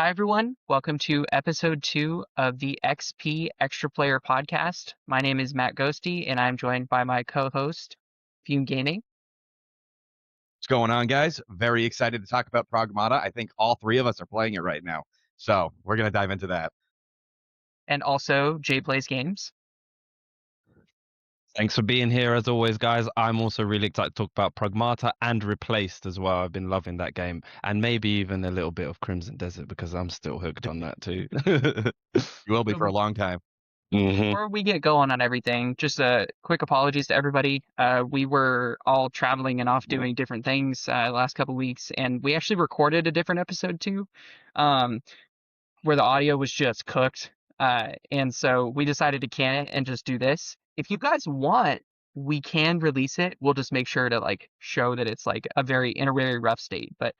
Hi, everyone. Welcome to episode 2 of the XP Extra Player podcast. My name is Matt Ghosty, and I'm joined by my co host, Fume Gaming, What's going on, guys? Very excited to talk about Pragmata. I think all three of us are playing it right now. So we're going to dive into that. and also Jay Plays Games. Thanks for being here as always, guys. I'm also really excited to talk about Pragmata and Replaced as well. I've been loving that game, and maybe even a little bit of Crimson Desert because I'm still hooked on that too. You will be for a So long time. before we get going on everything, just a quick apologies to everybody. We were all traveling and off doing different things the last couple weeks, and we actually recorded a different episode too, um, where the audio was just cooked. And so we decided to can it and just do this. If you guys want, we can release it. We'll just make sure to show that it's like in a very rough state. But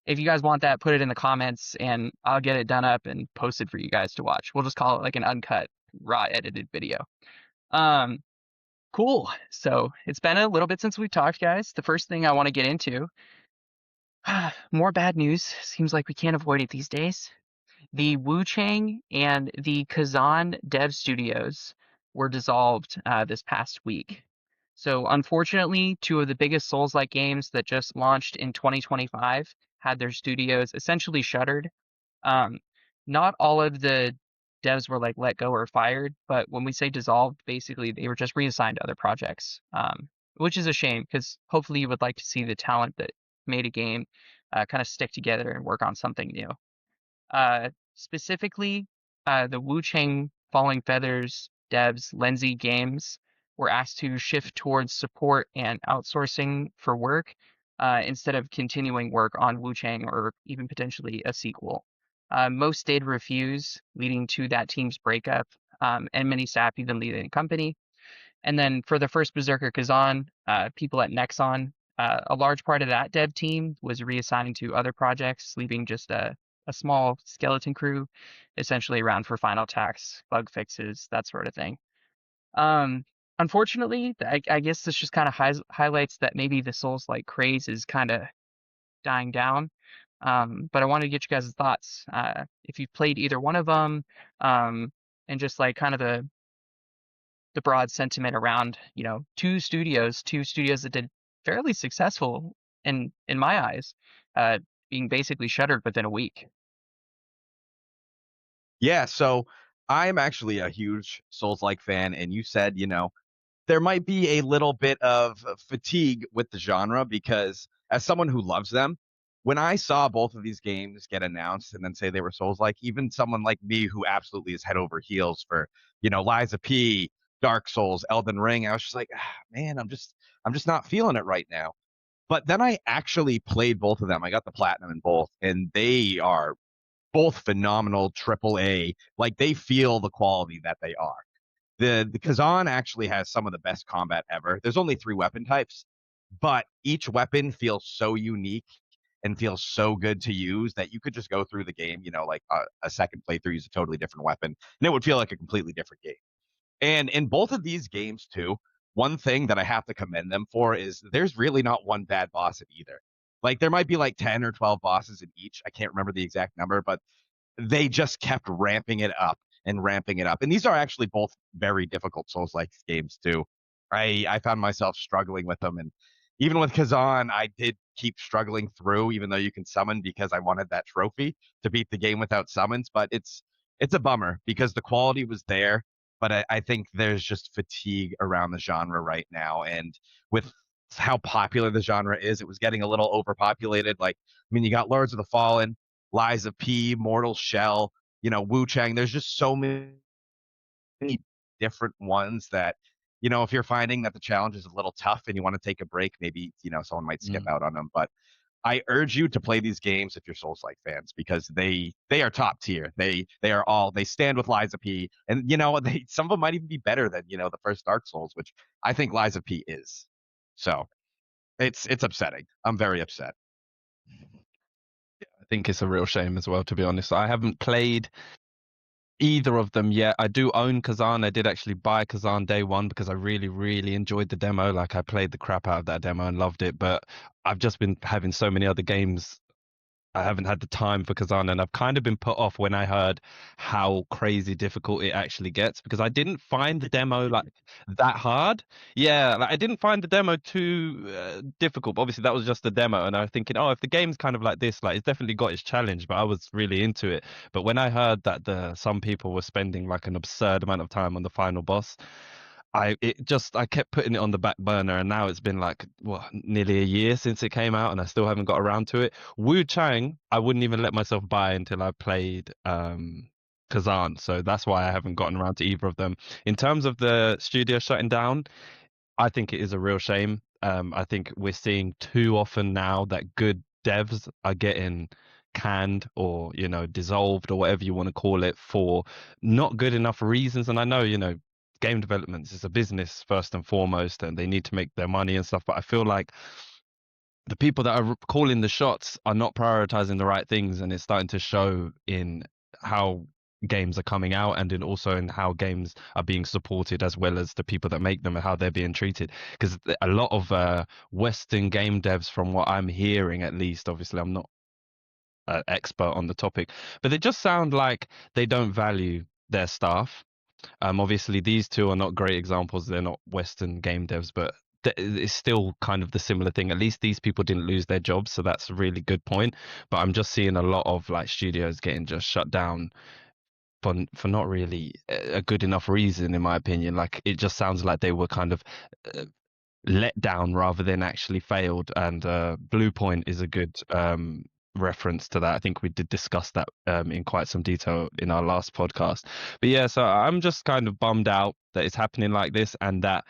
if you guys want that, put it in the comments and I'll get it done up and posted for you guys to watch. We'll just call it like an uncut, raw edited video. Um, cool. So it's been a little bit since we talked, guys. The first thing I want to get into, more bad news. Seems like we can't avoid it these days. The Wuchang and the Khazan dev studios were dissolved this past week. So unfortunately, two of the biggest Souls-like games that just launched in 2025 had their studios essentially shuttered. Um, Not all of the devs were like let go or fired, but when we say dissolved, basically they were just reassigned to other projects, which is a shame because hopefully you would like to see the talent that made a game kind of stick together and work on something new. Specifically, the Wu Chang Falling Feathers devs, Lenzi Games, were asked to shift towards support and outsourcing for work instead of continuing work on Wu Chang or even potentially a sequel. Most did refuse, leading to that team's breakup, and many staff even leaving the company. And then for the first Berserker Kazan, people at Nexon, a large part of that dev team was reassigned to other projects, leaving just a small skeleton crew, essentially around for final tasks, bug fixes, that sort of thing. Um, Unfortunately, I guess this just kind of highlights that maybe the Souls-like craze is kind of dying down. But I wanted to get you guys' thoughts. If you've played either one of them, and just like kind of the broad sentiment around, two studios that did fairly successful in my eyes, being basically shuttered within a week. Yeah, so I'm actually a huge Souls-like fan, and you said, there might be a little bit of fatigue with the genre because as someone who loves them, when I saw both of these games get announced and then say they were Souls-like, even someone like me who absolutely is head over heels for, Lies of P, Dark Souls, Elden Ring, I was just like, man, I'm just not feeling it right now. But then I actually played both of them. I got the platinum in both, and they are both phenomenal triple A. Like they feel the quality that they are. The Kazan actually has some of the best combat ever. There's only 3 weapon types, but each weapon feels so unique and feels so good to use that you could just go through the game, like a second playthrough, use a totally different weapon, and it would feel like a completely different game. And in both of these games, too, one thing that I have to commend them for is there's really not one bad boss in either. Like there might be like 10 or 12 bosses in each. I can't remember the exact number, but they just kept ramping it up and ramping it up. And these are actually both very difficult Souls-like games too. I found myself struggling with them, and even with Kazan, I did keep struggling through, even though you can summon because I wanted that trophy to beat the game without summons. But it's a bummer because the quality was there, but I think there's just fatigue around the genre right now, and with how popular the genre is, it was getting a little overpopulated. Like, I mean, you got Lords of the Fallen, Lies of P, Mortal Shell, Wu Chang. There's just so many different ones that, if you're finding that the challenge is a little tough and you want to take a break, maybe, someone might skip out on them. But I urge you to play these games if you're Souls-like fans because they are top tier. They stand with Lies of P, and some of them might even be better than the first Dark Souls, which I think Lies of P is. So it's upsetting. I'm very upset. I think it's a real shame as well, to be honest. I haven't played either of them yet. I do own Kazan. I did actually buy Kazan day one because I really, really enjoyed the demo. Like I played the crap out of that demo and loved it. But I've just been having so many other games I haven't had the time for Kazan, and I've kind of been put off when I heard how crazy difficult it actually gets because I didn't find the demo like that hard. Yeah, like I didn't find the demo too difficult. But obviously, that was just the demo, and I was thinking, oh, if the game's kind of like this, like it's definitely got its challenge. But I was really into it. But when I heard that some people were spending like an absurd amount of time on the final boss, I kept putting it on the back burner, and now it's been like what nearly a year since it came out, and I still haven't got around to it. Wu Chang, I wouldn't even let myself buy until I played Kazan, so that's why I haven't gotten around to either of them. In terms of the studio shutting down, I think it is a real shame. I think we're seeing too often now that good devs are getting canned or dissolved or whatever you want to call it for not good enough reasons. And I know game development is a business first and foremost, and they need to make their money and stuff. But I feel like the people that are calling the shots are not prioritizing the right things, and it's starting to show in how games are coming out and in also in how games are being supported as well as the people that make them and how they're being treated, because a lot of Western game devs, from what I'm hearing at least, obviously I'm not an expert on the topic, but they just sound like they don't value their staff. Obviously, these two are not great examples. They're not Western game devs, but it's still kind of the similar thing. At least these people didn't lose their jobs, so that's a really good point. But I'm just seeing a lot of like studios getting just shut down for not really a good enough reason, in my opinion. Like it just sounds like they were kind of uh, let down rather than actually failed. And Blue Point is a good reference to that. I think we did discuss that in quite some detail in our last podcast. But yeah, so I'm just kind of bummed out that it's happening like this, and that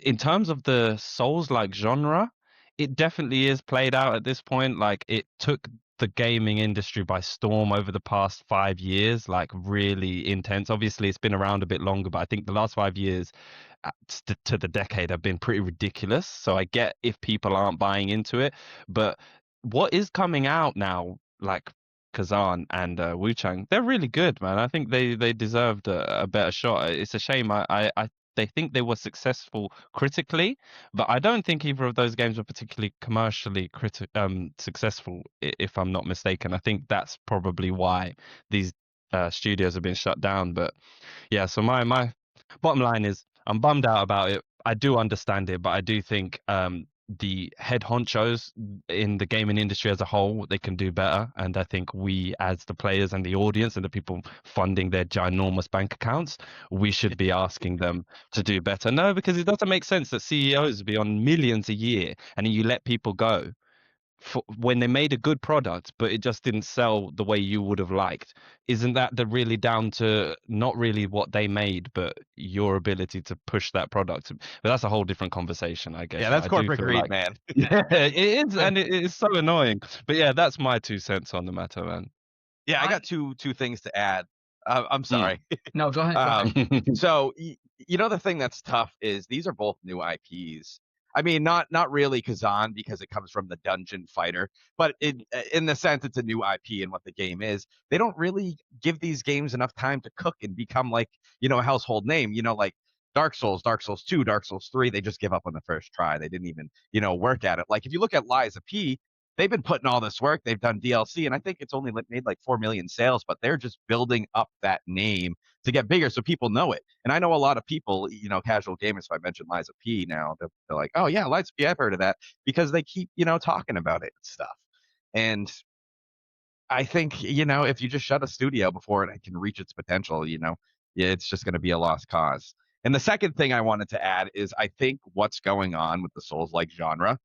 in terms of the Souls-like genre, it definitely is played out at this point. Like it took the gaming industry by storm over the past 5 years, like really intense. Obviously, it's been around a bit longer, but I think the last 5 years to the decade have been pretty ridiculous. So I get if people aren't buying into it, but what is coming out now, like Kazan and Wuchang, they're really good, man. I think they deserved a better shot. It's a shame. I they think they were successful critically, but I don't think either of those games were particularly commercially successful, if I'm not mistaken. I think that's probably why these studios have been shut down. But yeah, so my bottom line is I'm bummed out about it. I do understand it, but I do think the head honchos in the gaming industry as a whole, they can do better. And I think we, as the players and the audience and the people funding their ginormous bank accounts, we should be asking them to do better. No, because it doesn't make sense that CEOs be on millions a year and you let people go when they made a good product, but it just didn't sell the way you would have liked. Isn't that the really down to not really what they made, but your ability to push that product? But that's a whole different conversation, I guess. Yeah, But that's I do corporate feel greed, like, man. yeah, it is, and it is so annoying. But yeah, that's my 2 cents on the matter, man. Yeah, I I got two things to add. I'm Mm. sorry. no, go ahead, go ahead. So the thing that's tough is these are both new IPs. I mean, not really Kazan because it comes from the Dungeon Fighter, but in the sense it's a new IP and what the game is. They don't really give these games enough time to cook and become like a household name. Like Dark Souls, Dark Souls 2, Dark Souls 3. They just give up on the first try. They didn't even work at it. Like if you look at Liza P, they've been putting all this work. They've done DLC, and I think it's only made like 4 million sales, but they're just building up that name to get bigger so people know it. And I know a lot of people, casual gamers, if I mention Liza P now, they're like, oh, yeah, Liza P, I've heard of that because they keep, talking about it and stuff. And I think, if you just shut a studio before it can reach its potential, yeah, it's just going to be a lost cause. And the second thing I wanted to add is I think what's going on with the Souls like genre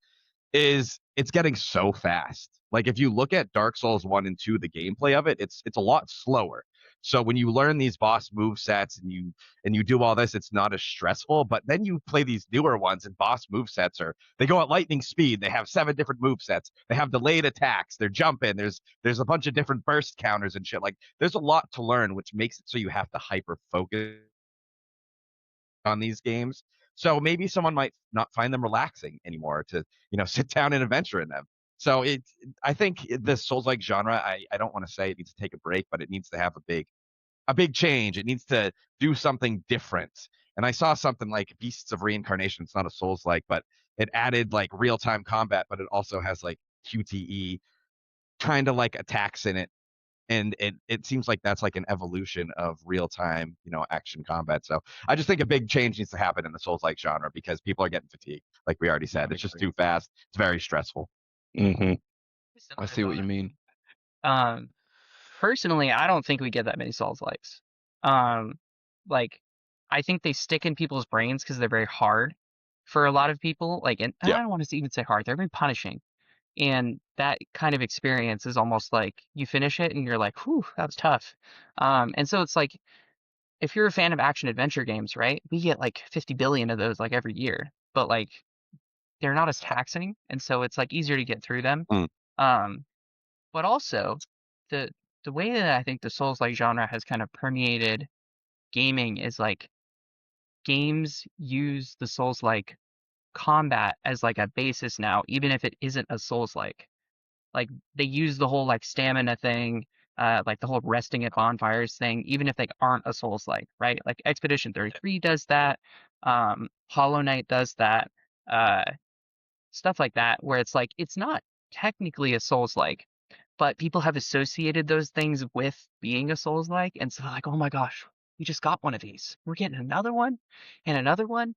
is it's getting so fast. Like if you look at Dark Souls 1 and 2, the gameplay of it's a lot slower. So when you learn these boss move sets and you do all this, it's not as stressful. But then you play these newer ones and boss move sets they go at lightning speed. They have 7 different move sets. They have delayed attacks. They're jumping. There's a bunch of different burst counters and shit. Like there's a lot to learn, which makes it so you have to hyper focus on these games. So maybe someone might not find them relaxing anymore to, sit down and adventure in them. So I think the Souls-like genre, I don't want to say it needs to take a break, but it needs to have a big change. It needs to do something different. And I saw something like Beasts of Reincarnation. It's not a Souls-like, but it added like real-time combat, but it also has like QTE. kind of like attacks in it. And it seems like that's like an evolution of real time, action combat. So I just think a big change needs to happen in the Souls-like genre because people are getting fatigued. Like we already said, it's just too fast. It's very stressful. Mm-hmm. I Similar see what you thought. mean. Um, Personally, I don't think we get that many Souls likes. Um, like, I think they stick in people's brains because they're very hard for a lot of people. Like, and Yeah. I don't want to even say hard; they're very punishing. And that kind of experience is almost like you finish it and you're like, "Whew, that was tough." And so it's like if you're a fan of action adventure games, right? We get like 50 billion of those like every year, but like they're not as taxing, and so it's like easier to get through them. Mm. Um, but also the the way that I think the Souls-like genre has kind of permeated gaming is like games use the Souls-like combat as like a basis now, even if it isn't a Souls-like. Like they use the whole like stamina thing, like the whole resting at bonfires thing, even if they aren't a Souls-like, right? Like Expedition 33 does that, Hollow Knight does that, uh, stuff like that, where it's like it's not technically a Souls-like, but people have associated those things with being a Souls-like, and so like, oh my gosh, we just got one of these. We're getting another one and another one.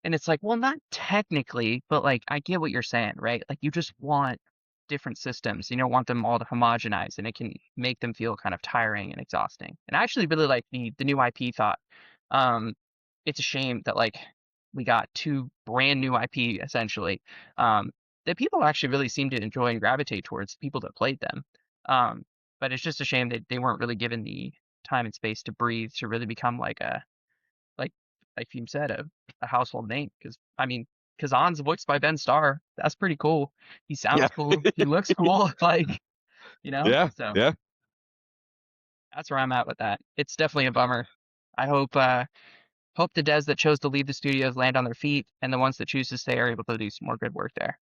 And it's like, well, not technically, but like I get what you're saying, right? Like you just want different systems. You don't want them all to homogenize, and it can make them feel kind of tiring and exhausting. And I actually really like the new IP thought. Um, it's a shame that like we got two brand new IP essentially, that people actually really seem to enjoy and gravitate towards people that played them. Um, but it's just a shame that they weren't really given the time and space to breathe to really become like like you said, a household name. Because I mean, Khazan's voiced by Ben Starr. That's pretty cool. He Yeah. sounds cool. He looks cool. Like Yeah. So Yeah. that's where I'm at with that. It's definitely a bummer. I hope the devs that chose to leave the studios land on their feet, and the ones that choose to stay are able to do some more good work there.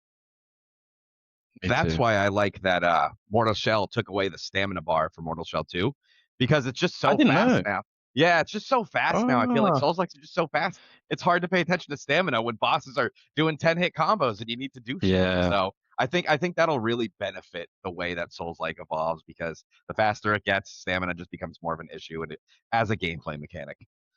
Me That's too. why I like that Mortal Shell took away the stamina bar for Mortal Shell 2 because it's just I so didn't fast know. now. Yeah, it's just so fast now. I feel like Ah, Souls like are just so fast. It's hard to pay attention to stamina when bosses are doing 10-hit combos and you need to do shit. yeah. So I think that'll really benefit the way that Souls like evolves because the faster it gets, stamina just becomes more of an issue and as a gameplay mechanic.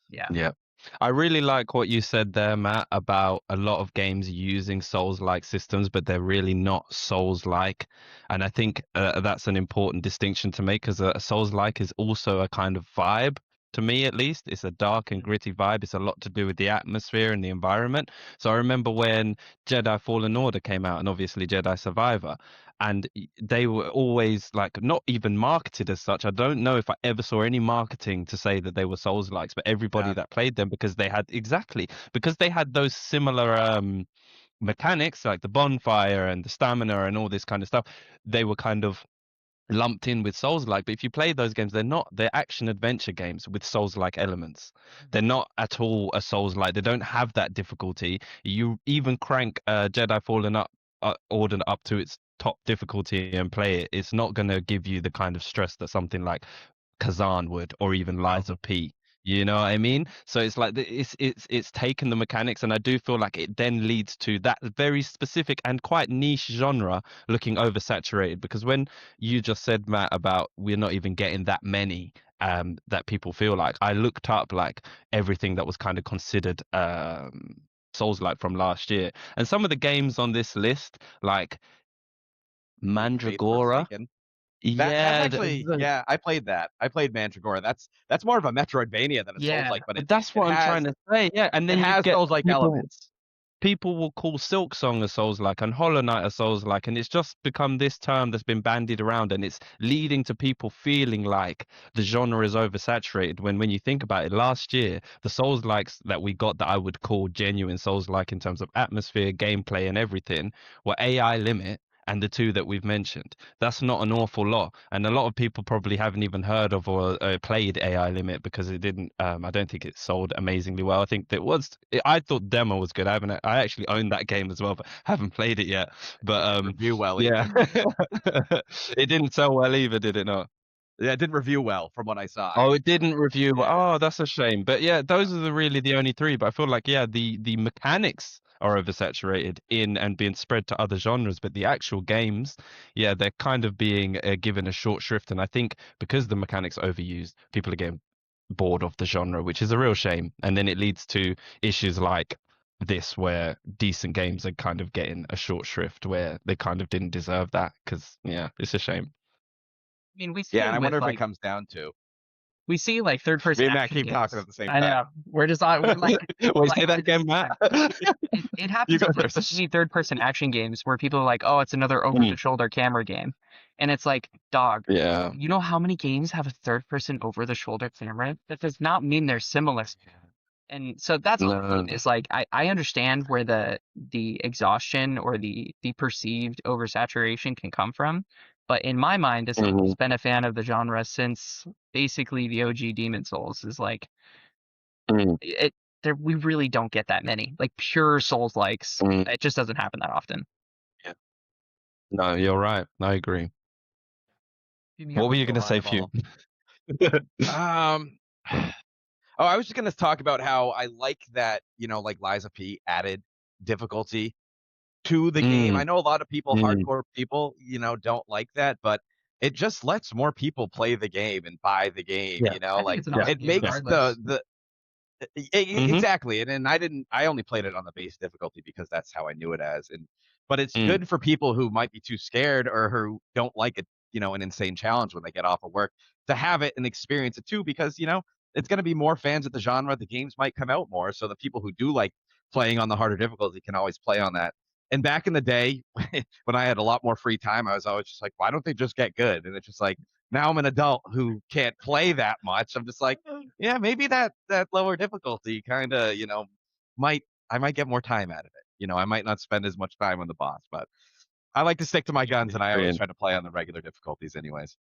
Yeah. Yeah. I really like what you said there, Matt, about a lot of games using Souls-like systems, but they're really not Souls-like. And I think that's an important distinction to make because a Souls-like is also a kind of vibe. To me, at least, it's a dark and gritty vibe. It's a lot to do with the atmosphere and the environment. So I remember when Jedi Fallen Order came out, and obviously Jedi Survivor, and they were always like not even marketed as such. I don't know if I ever saw any marketing to say that they were Souls likes, but everybody Yeah. that played them because they had those similar mechanics like the bonfire and the stamina and all this kind of stuff, they were kind of lumped in with Souls like. But if you play those games, they're action adventure games with Souls like elements. They're not at all a Souls like. They don't have that difficulty. You even crank Jedi Fallen up Order up to its top difficulty and play it, it's not going to give you the kind of stress that something like Kazan would, or even No. Lies of P. You know what I mean? So it's like it's taken the mechanics, and I do feel like it then leads to that very specific and quite niche genre looking oversaturated. Because when you just said, Matt, about we're not even getting that many that people feel like, I looked up like everything that was kind of considered Souls like from last year, and some of the games on this list, like Faith Mandragora. Forsaken. That's Yeah, actually, yeah, I played that. I played Mandragora. That's more of a Metroidvania than a Souls Yeah. like, but but that's it what I'm trying has to say. Yeah, and it then you has get Souls like people elements. people will call Silk Song a Souls like and Hollow Knight a Souls like, and it's just become this term that's been bandied around, and it's leading to people feeling like the genre is oversaturated. When you think about it, last year the Souls likes that we got that I would call genuine Souls like in terms of atmosphere, gameplay, and everything were AI Limit and the two that we've mentioned. That's not an awful lot, and a lot of people probably haven't even heard of or played AI Limit because it didn't. I don't think it sold amazingly well. I think that was. I thought demo was good. I actually own that game as well, but haven't played it yet. But It didn't review well yeah, either. it didn't sell well either, did it not? Yeah, it didn't review well from what I saw. Oh, it didn't review. Yeah. Oh, that's a shame. But yeah, those are really the only three. But I feel like yeah, the mechanics are oversaturated in and being spread to other genres, but the actual games, yeah, they're kind of being given a short shrift. And I think because the mechanics are overused, people are getting bored of the genre, which is a real shame. And then it leads to issues like this, where decent games are kind of getting a short shrift where they kind of didn't deserve that. Because, yeah, it's a shame. I mean, we see Yeah, it and I with wonder if it like comes down to we see like third me person and Matt action keep talking games. at the same I time. know. We're like Wait, say that again, Matt. it You happens go with like so first. many third person action games where people are like, oh, it's another over the Mm, shoulder camera game. And it's like, dog, yeah. you know how many games have a third person over the shoulder camera? That does not mean they're similar. And so that's all I No. mean is like I understand where the exhaustion or the perceived oversaturation can come from. But in my mind, as someone Mhm, who's been a fan of the genre since basically the OG Demon Souls, is like mm, it there we really don't get that many. Like pure Souls likes. mm. It just doesn't happen that often. Yeah. No, you're right. I agree. You got What were you So gonna I say, have Few? all. Um, oh, I was just gonna talk about how I like that, like Liza P added difficulty to the game. I Mm, know a lot of people, mm, hardcore people, don't like that, but it just lets more people play the game and buy the game, yeah, I think like it's an yeah, awesome it game yeah. makes the regardless. the Mm-hmm. exactly. And I only played it on the base difficulty because that's how I knew it as. But it's Mm, good for people who might be too scared or who don't like it, an insane challenge when they get off of work to have it and experience it too, because, it's going to be more fans of the genre. The games might come out more. So the people who do like playing on the harder difficulty can always play on that. And back in the day, when I had a lot more free time, I was always just like, why don't they just get good? And it's just like, now I'm an adult who can't play that much. I'm just like, yeah, maybe that lower difficulty kind of, might I might get more time out of it. I might not spend as much time on the boss, but I like to stick to my guns, and I always agreeing. try to play on the regular difficulties, anyways.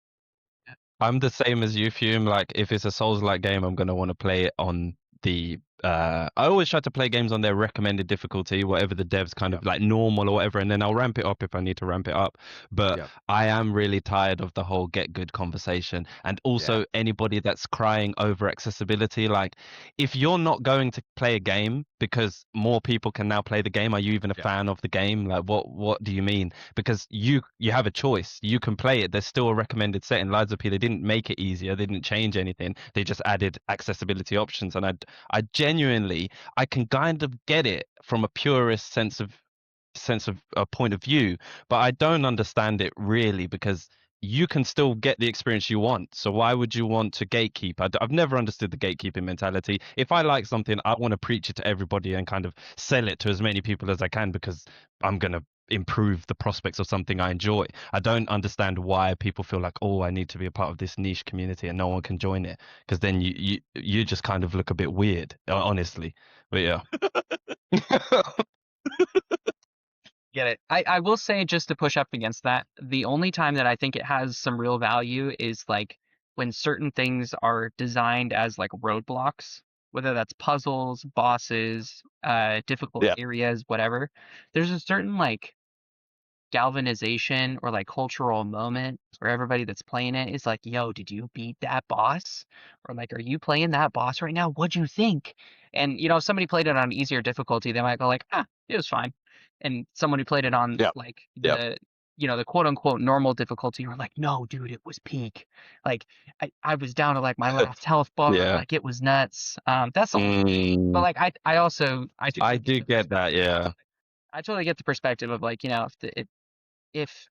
I'm the same as you, Fume. Like, if it's a Souls-like game, I'm gonna want to play it on the. I always try to play games on their recommended difficulty, whatever the devs kind Yeah, of like normal or whatever, and then I'll ramp it up if I need to ramp it up. But yeah, I am really tired of the whole get good conversation, and yeah, also anybody that's crying over accessibility. Like, if you're not going to play a game because more people can now play the game, are you even a yeah, fan of the game? Like, what do you mean? Because you have a choice. You can play it. There's still a recommended setting. Lies of P, they didn't make it easier. They didn't change anything. They just added accessibility options. And I genuinely, I can kind of get it from a purist sense of a point of view, but I don't understand it really because you can still get the experience you want. So why would you want to gatekeep? I've never understood the gatekeeping mentality. If I like something, I want to preach it to everybody and kind of sell it to as many people as I can because I'm going to improve the prospects of something I enjoy. I don't understand why people feel like, oh, I need to be a part of this niche community and no one can join it, because then you just kind of look a bit weird, honestly. But yeah. Get it. I will say, just to push up against that, the only time that I think it has some real value is like when certain things are designed as like roadblocks, whether that's puzzles, bosses, difficult Yeah. areas, whatever. There's a certain like galvanization or like cultural moment where everybody that's playing it is like, yo, did you beat that boss? Or like, are you playing that boss right now? What'd you think? And if somebody played it on easier difficulty, they might go like, ah, it was fine. And someone who played it on Yeah. like Yeah. the quote unquote normal difficulty were like, no, dude, it was peak. Like I was down to like my last health bar, Yeah. like it was nuts. That's the only thing. But Mm, like I also I I totally get do the get that, yeah. I totally get the perspective of like, if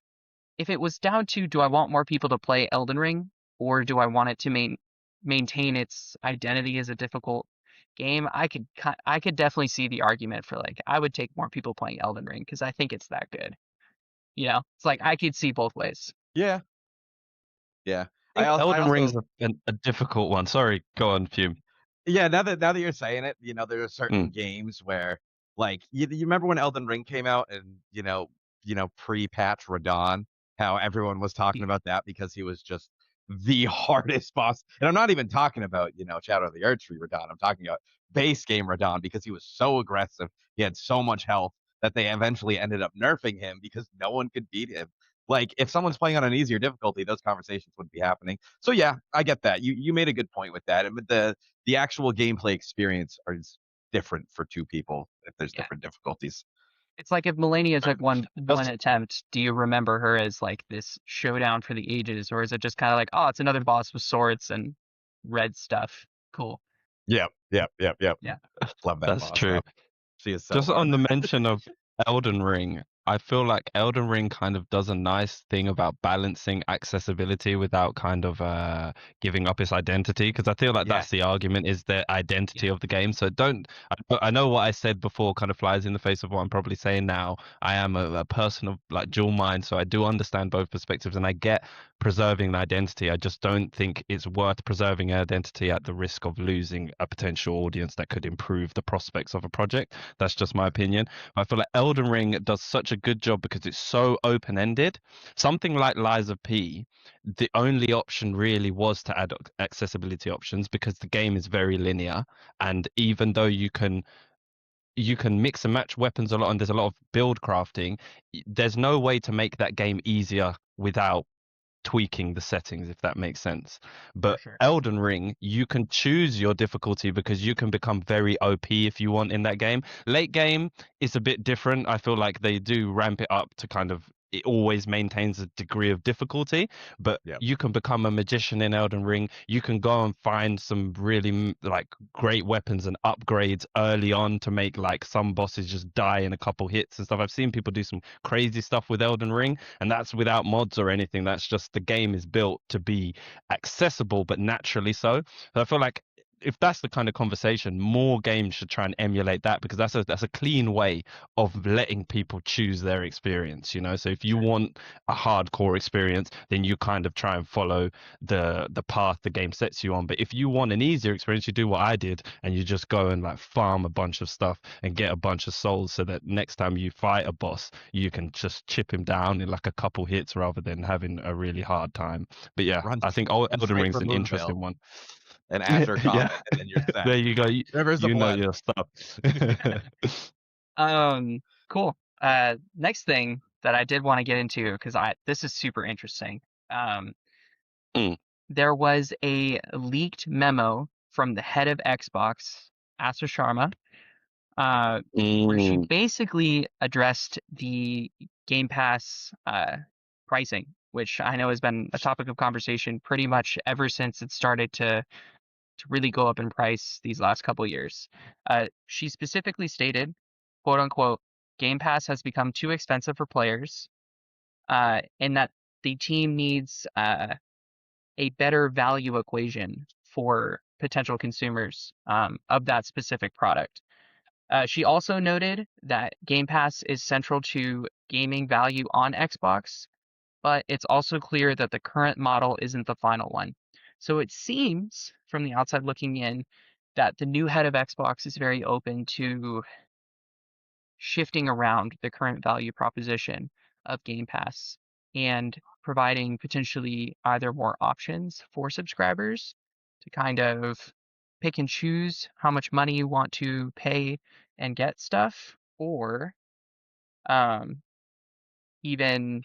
if it was down to, do I want more people to play Elden Ring, or do I want it to maintain its identity as a difficult game? I could definitely see the argument for like I would take more people playing Elden Ring because I think it's that good. It's like I could see both ways. yeah, yeah. I think I Elden Ring's also a difficult one. Sorry, go on, Fume. Yeah, now that you're saying it, there are certain Mm, games where, like, you remember when Elden Ring came out and pre-patch Radon, how everyone was talking about that because he was just the hardest boss. And I'm not even talking about Shadow of the Erdtree Radon. I'm talking about base game Radon because he was so aggressive. He had so much health that they eventually ended up nerfing him because no one could beat him. Like, if someone's playing on an easier difficulty, those conversations wouldn't be happening. So yeah, I get that. You made a good point with that. And with the actual gameplay experience is different for two people if there's Yeah. different difficulties. It's like if Melania took one Just attempt, do you remember her as like this showdown for the ages, or is it just kind of like, oh, it's another boss with swords and red stuff? Cool. Yep, yep, yep, yep. Yeah, Love that that's boss true. though. She is so Just on hard. the mention of Elden Ring, I feel like Elden Ring kind of does a nice thing about balancing accessibility without kind of giving up its identity. Because I feel like Yeah, that's the argument, is the yeah, identity of the game. So don't, I know what I said before kind of flies in the face of what I'm probably saying now. I am a person of like dual mind, so I do understand both perspectives and I get preserving an identity. I just don't think it's worth preserving an identity at the risk of losing a potential audience that could improve the prospects of a project. That's just my opinion. I feel like Elden Ring does such a good job because it's so open-ended. Something like Lies of P, the only option really was to add accessibility options because the game is very linear, and even though you can mix and match weapons a lot and there's a lot of build crafting, there's no way to make that game easier without tweaking the settings, if that makes sense. for But sure. Elden Ring, you can choose your difficulty because you can become very OP if you want in that game. Late game is a bit different. I feel like they do ramp it up to kind of, it always maintains a degree of difficulty, but yep. you can become a magician in Elden Ring. You can go and find some really like great weapons and upgrades early on to make like some bosses just die in a couple hits and stuff. I've seen people do some crazy stuff with Elden Ring, and that's without mods or anything. That's just the game is built to be accessible, but naturally so. So I feel like if that's the kind of conversation, more games should try and emulate that because that's a clean way of letting people choose their experience, you know. So if you Sure. want a hardcore experience, then you kind of try and follow the path the game sets you on. But if you want an easier experience, you do what I did and you just go and like farm a bunch of stuff and get a bunch of souls so that next time you fight a boss, you can just chip him down in like a couple hits rather than having a really hard time. But yeah, Run, I think run Elden straight Ring's for an Moonvale interesting one. and Asher Yeah, comment, and then you're set. there you go. Rivers of You know blood. your stuff. Um, cool. Next thing that I did want to get into because I this is super interesting. Um, Mm, there was a leaked memo from the head of Xbox, Asha Sharma, where she mm, basically addressed the Game Pass pricing, which I know has been a topic of conversation pretty much ever since it started to really go up in price these last couple years. She specifically stated, quote unquote, Game Pass has become too expensive for players, and that the team needs a better value equation for potential consumers of that specific product. She also noted that Game Pass is central to gaming value on Xbox, but it's also clear that the current model isn't the final one. So it seems, from the outside looking in, that the new head of Xbox is very open to shifting around the current value proposition of Game Pass and providing potentially either more options for subscribers to kind of pick and choose how much money you want to pay and get stuff, or um, even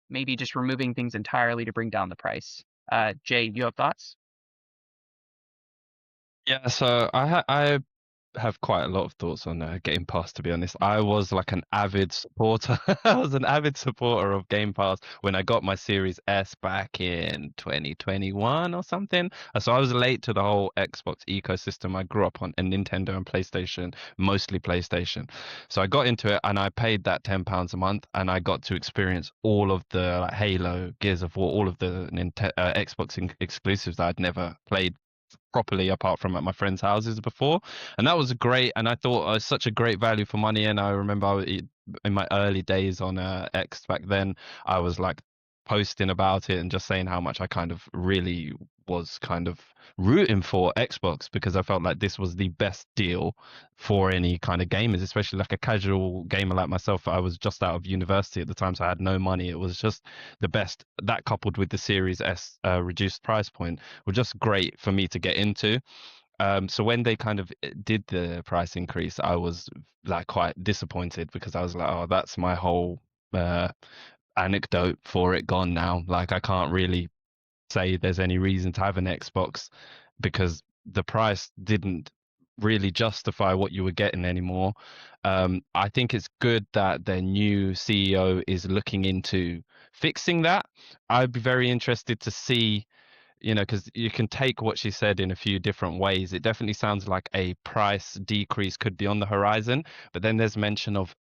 maybe just removing things entirely to bring down the price. Jay, you have thoughts? yeah, so I have quite a lot of thoughts on Game Pass, to be honest. I was like an avid supporter. I was an avid supporter of Game Pass when I got my Series S back in 2021 or something. So I was late to the whole Xbox ecosystem. I grew up on a Nintendo and PlayStation, mostly PlayStation. So I got into it and I paid that £10 a month and I got to experience all of the like Halo, Gears of War, all of the Xbox exclusives that I'd never played properly apart from at my friends' houses before, and that was great. And I thought it was such a great value for money. And I remember in my early days on X back then, I was like posting about it and just saying how much I kind of really was kind of rooting for Xbox because I felt like this was the best deal for any kind of gamers, especially like a casual gamer like myself. I was just out of university at the time, so I had no money. It was just the best. That coupled with the Series S reduced price point were just great for me to get into. So when they kind of did the price increase, I was like quite disappointed because I was like, oh, that's my whole uh, anecdote for it gone now. Like I can't really say there's any reason to have an Xbox because the price didn't really justify what you were getting anymore. I think it's good that their new CEO is looking into fixing that. I'd be very interested to see, because you can take what she said in a few different ways. It definitely sounds like a price decrease could be on the horizon, but then there's mention of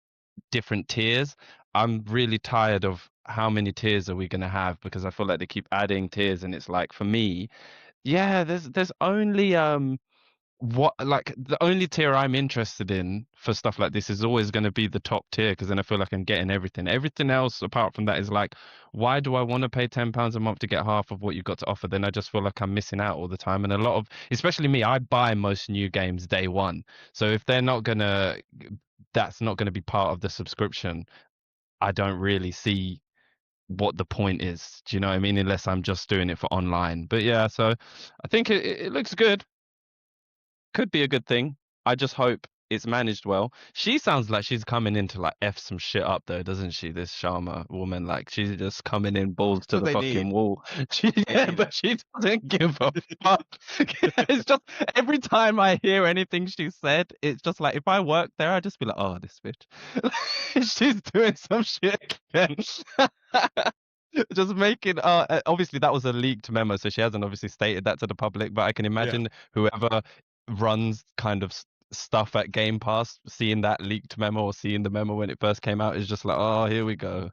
different tiers. I'm really tired of how many tiers are we going to have, because I feel like they keep adding tiers, and it's like, for me, yeah, there's only what like the only tier I'm interested in for stuff like this is always going to be the top tier, because then I feel like I'm getting everything. Everything else apart from that is like, why do I want to pay £10 a month to get half of what you've got to offer? Then I just feel like I'm missing out all the time. And a lot of, especially me, I buy most new games day one. So if they're not gonna, that's not going to be part of the subscription, I don't really see what the point is. Do you know what I mean? Unless I'm just doing it for online. But yeah, so I think it looks good. Could be a good thing. I just hope it's managed well. She sounds like she's coming in to like F some shit up though, doesn't she? This Sharma woman, like she's just coming in balls That's to what the they need. fucking wall. They Yeah, need it. but she doesn't give a fuck. It's just every time I hear anything she said, it's just like if I worked there, I'd just be like, oh, this bitch. She's doing some shit again. Just making obviously that was a leaked memo, so she hasn't obviously stated that to the public, but I can Yeah. imagine whoever runs kind of stuff at Game Pass seeing that leaked memo or seeing the memo when it first came out is just like, oh, here we go,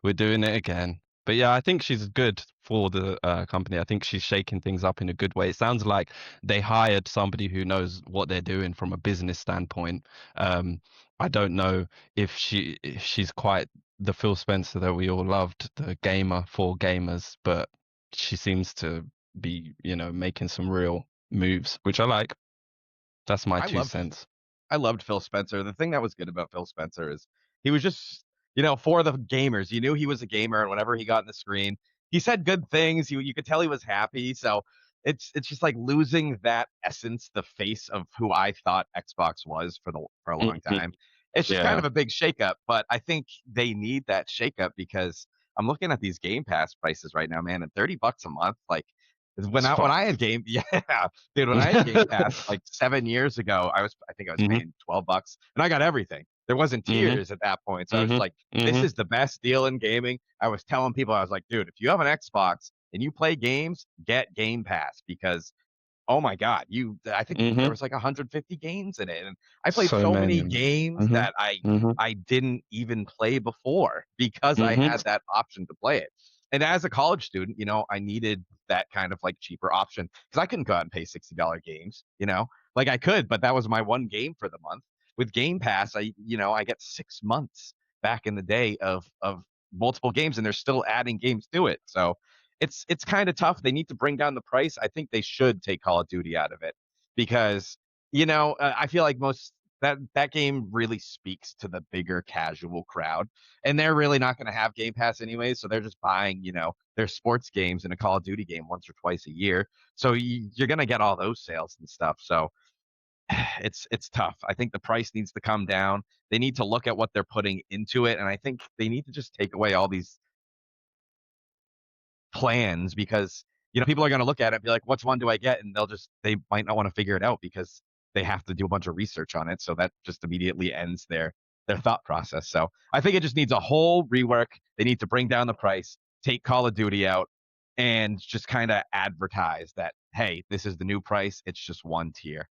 we're doing it again. But yeah, I think she's good for the company. I think she's shaking things up in a good way. It sounds like they hired somebody who knows what they're doing from a business standpoint. I don't know if she's quite the Phil Spencer that we all loved, the gamer for gamers, but she seems to be, making some real moves, which I like. That's my I two loved cents. I loved Phil Spencer. The thing that was good about Phil Spencer is he was just for the gamers. You knew he was a gamer, and whenever he got in the screen, he said good things. You could tell he was happy. So it's just like losing that essence, the face of who I thought Xbox was for a long Mhm. time. It's just kind Yeah. of a big shakeup, but I think they need that shakeup because I'm looking at these Game Pass prices right now, man, and $30 a month, like when It's I had fucked. game, yeah, dude, when I had Game Pass like 7 years ago, I think I was Hmm. paying $12 and I got everything. There wasn't Hmm. tiers at that point. So I was Hmm. like, this Hmm. is the best deal in gaming. I was telling people, I was like, dude, if you have an Xbox and you play games, get Game Pass because oh my God, I think there Hmm. was like 150 games in it. And I played So so many, many man. games Hmm. that I Hmm. I didn't even play before because I Hmm. had that option to play it. And as a college student, I needed that kind of like cheaper option because I couldn't go out and pay $60 games. Like I could, but that was my one game for the month. With Game Pass, I get 6 months back in the day of multiple games, and they're still adding games to it. So it's kind of tough. They need to bring down the price. I think they should take Call of Duty out of it because I feel like most that game really speaks to the bigger casual crowd, and they're really not going to have Game Pass anyway, so they're just buying their sports games and a Call of Duty game once or twice a year. So you're going to get all those sales and stuff. So it's tough. I think the price needs to come down. They need to look at what they're putting into it, and I think they need to just take away all these plans because people are going to look at it and be like, which one do I get? And they might not want to figure it out because they have to do a bunch of research on it. So that just immediately ends their thought process. So I think it just needs a whole rework. They need to bring down the price, take Call of Duty out, and just kind of advertise that, hey, this is the new price. It's just one tier.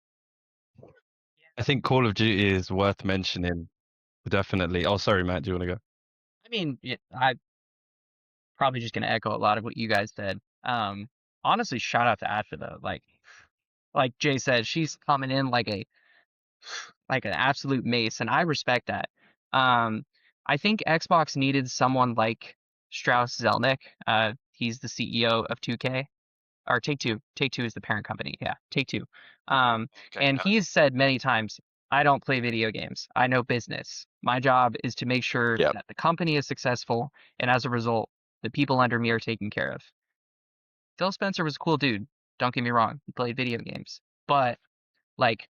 I think Call of Duty is worth mentioning, definitely. Oh, sorry, Matt, do you want to go? I mean, I'm probably just gonna echo a lot of what you guys said. Honestly, shout out to Asha though. Like Jay said, she's coming in like an absolute mace, and I respect that. Um, I think Xbox needed someone like Strauss Zelnick. He's the CEO of 2K or Take Two. Take Two is the parent company. Yeah, Take Two. Um, Okay. and he's said many times, I don't play video games. I know business. My job is to make sure Yep. that the company is successful, and as a result, the people under me are taken care of. Phil Spencer was a cool dude. Don't get me wrong. He played video games, but like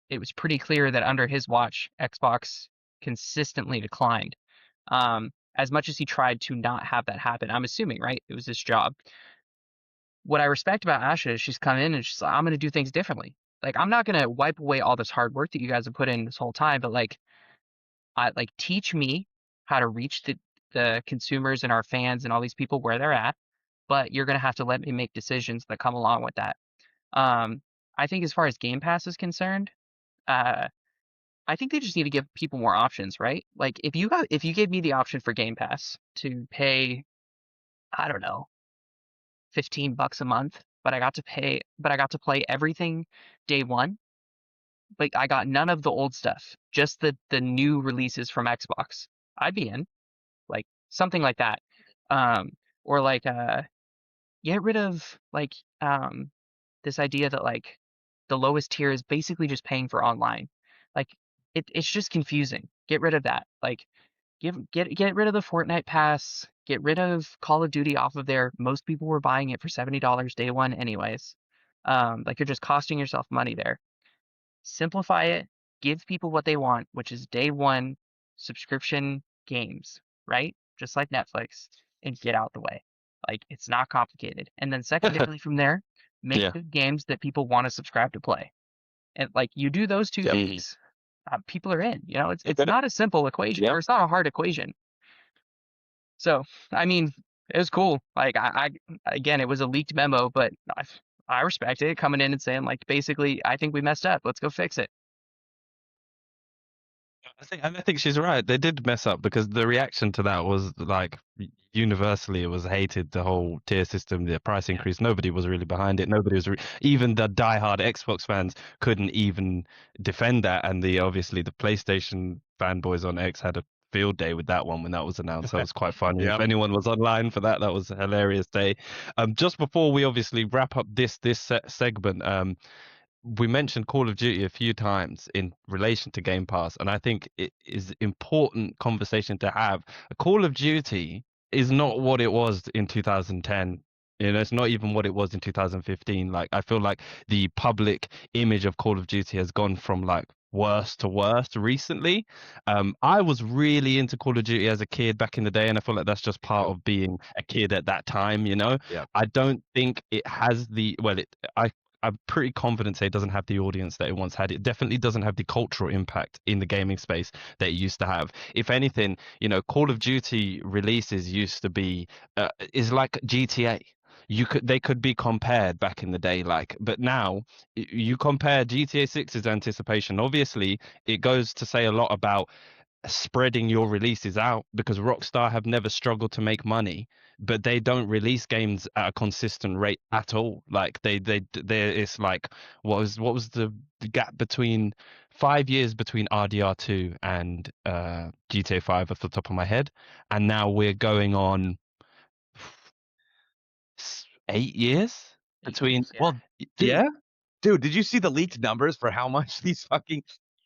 it was pretty clear that under his watch, Xbox consistently declined. As much as he tried to not have that happen, I'm assuming, right? It was his job. What I respect about Asha is she's come in and she's like, I'm going to do things differently. Like, I'm not gonna wipe away all this hard work that you guys have put in this whole time, but like, teach me how to reach the consumers and our fans and all these people where they're at. But you're gonna have to let me make decisions that come along with that. Um, I think as far as Game Pass is concerned, uh, I think they just need to give people more options, right? Like, if you gave me the option for Game Pass to pay, I don't know, $15 a month, but I got to play everything day one, but I got none of the old stuff, just the new releases from Xbox. I'd be in, like something like that. Um, or like get rid of this idea that like the lowest tier is basically just paying for online. Like it's just confusing. Get rid of that. Like get rid of the Fortnite pass. Get rid of Call of Duty off of there. Most people were buying it for $70 day one anyways. Like you're just costing yourself money there. Simplify it. Give people what they want, which is day one subscription games, right? Just like Netflix, and get out the way. Like it's not complicated. And then secondarily from there, make Yeah. good games that people want to subscribe to play. And like you do those two Yep. things, people are in. You know, You it's got it. not a simple equation, Yep. or it's not a hard equation. So I mean, it was cool. Like again, it was a leaked memo, but I respect it coming in and saying like basically, I think we messed up. Let's go fix it. I think she's right. They did mess up because the reaction to that was like universally it was hated. The whole tier system, the price Yeah. increase. Nobody was really behind it. Nobody was even the diehard Xbox fans couldn't even defend that. And the obviously the PlayStation fanboys on X had a field day with that one when that was announced. That was quite funny. If Yep. anyone was online for that, that was a hilarious day. Just before we obviously wrap up this segment, we mentioned Call of Duty a few times in relation to Game Pass, and I think it is important conversation to have. Call of Duty is not what it was in 2010. You know, it's not even what it was in 2015. Like, I feel like the public image of Call of Duty has gone from like worse to worse recently. I was really into Call of Duty as a kid back in the day, and I feel like that's just part of being a kid at that time, you know. Yep. I don't think it has the well, I'm pretty confident say it doesn't have the audience that it once had. It definitely doesn't have the cultural impact in the gaming space that it used to have. If anything, you know, Call of Duty releases used to be is like GTA. They could be compared back in the day, like, but now you compare GTA 6's anticipation. Obviously, it goes to say a lot about spreading your releases out because Rockstar have never struggled to make money, but they don't release games at a consistent rate at all. Like it's like what was the gap between 5 years between RDR2 and GTA 5 off the top of my head, and now we're going on 8 years 8 years, between. yeah. Well, dude, Yeah. dude, did you see the leaked numbers for how much these fucking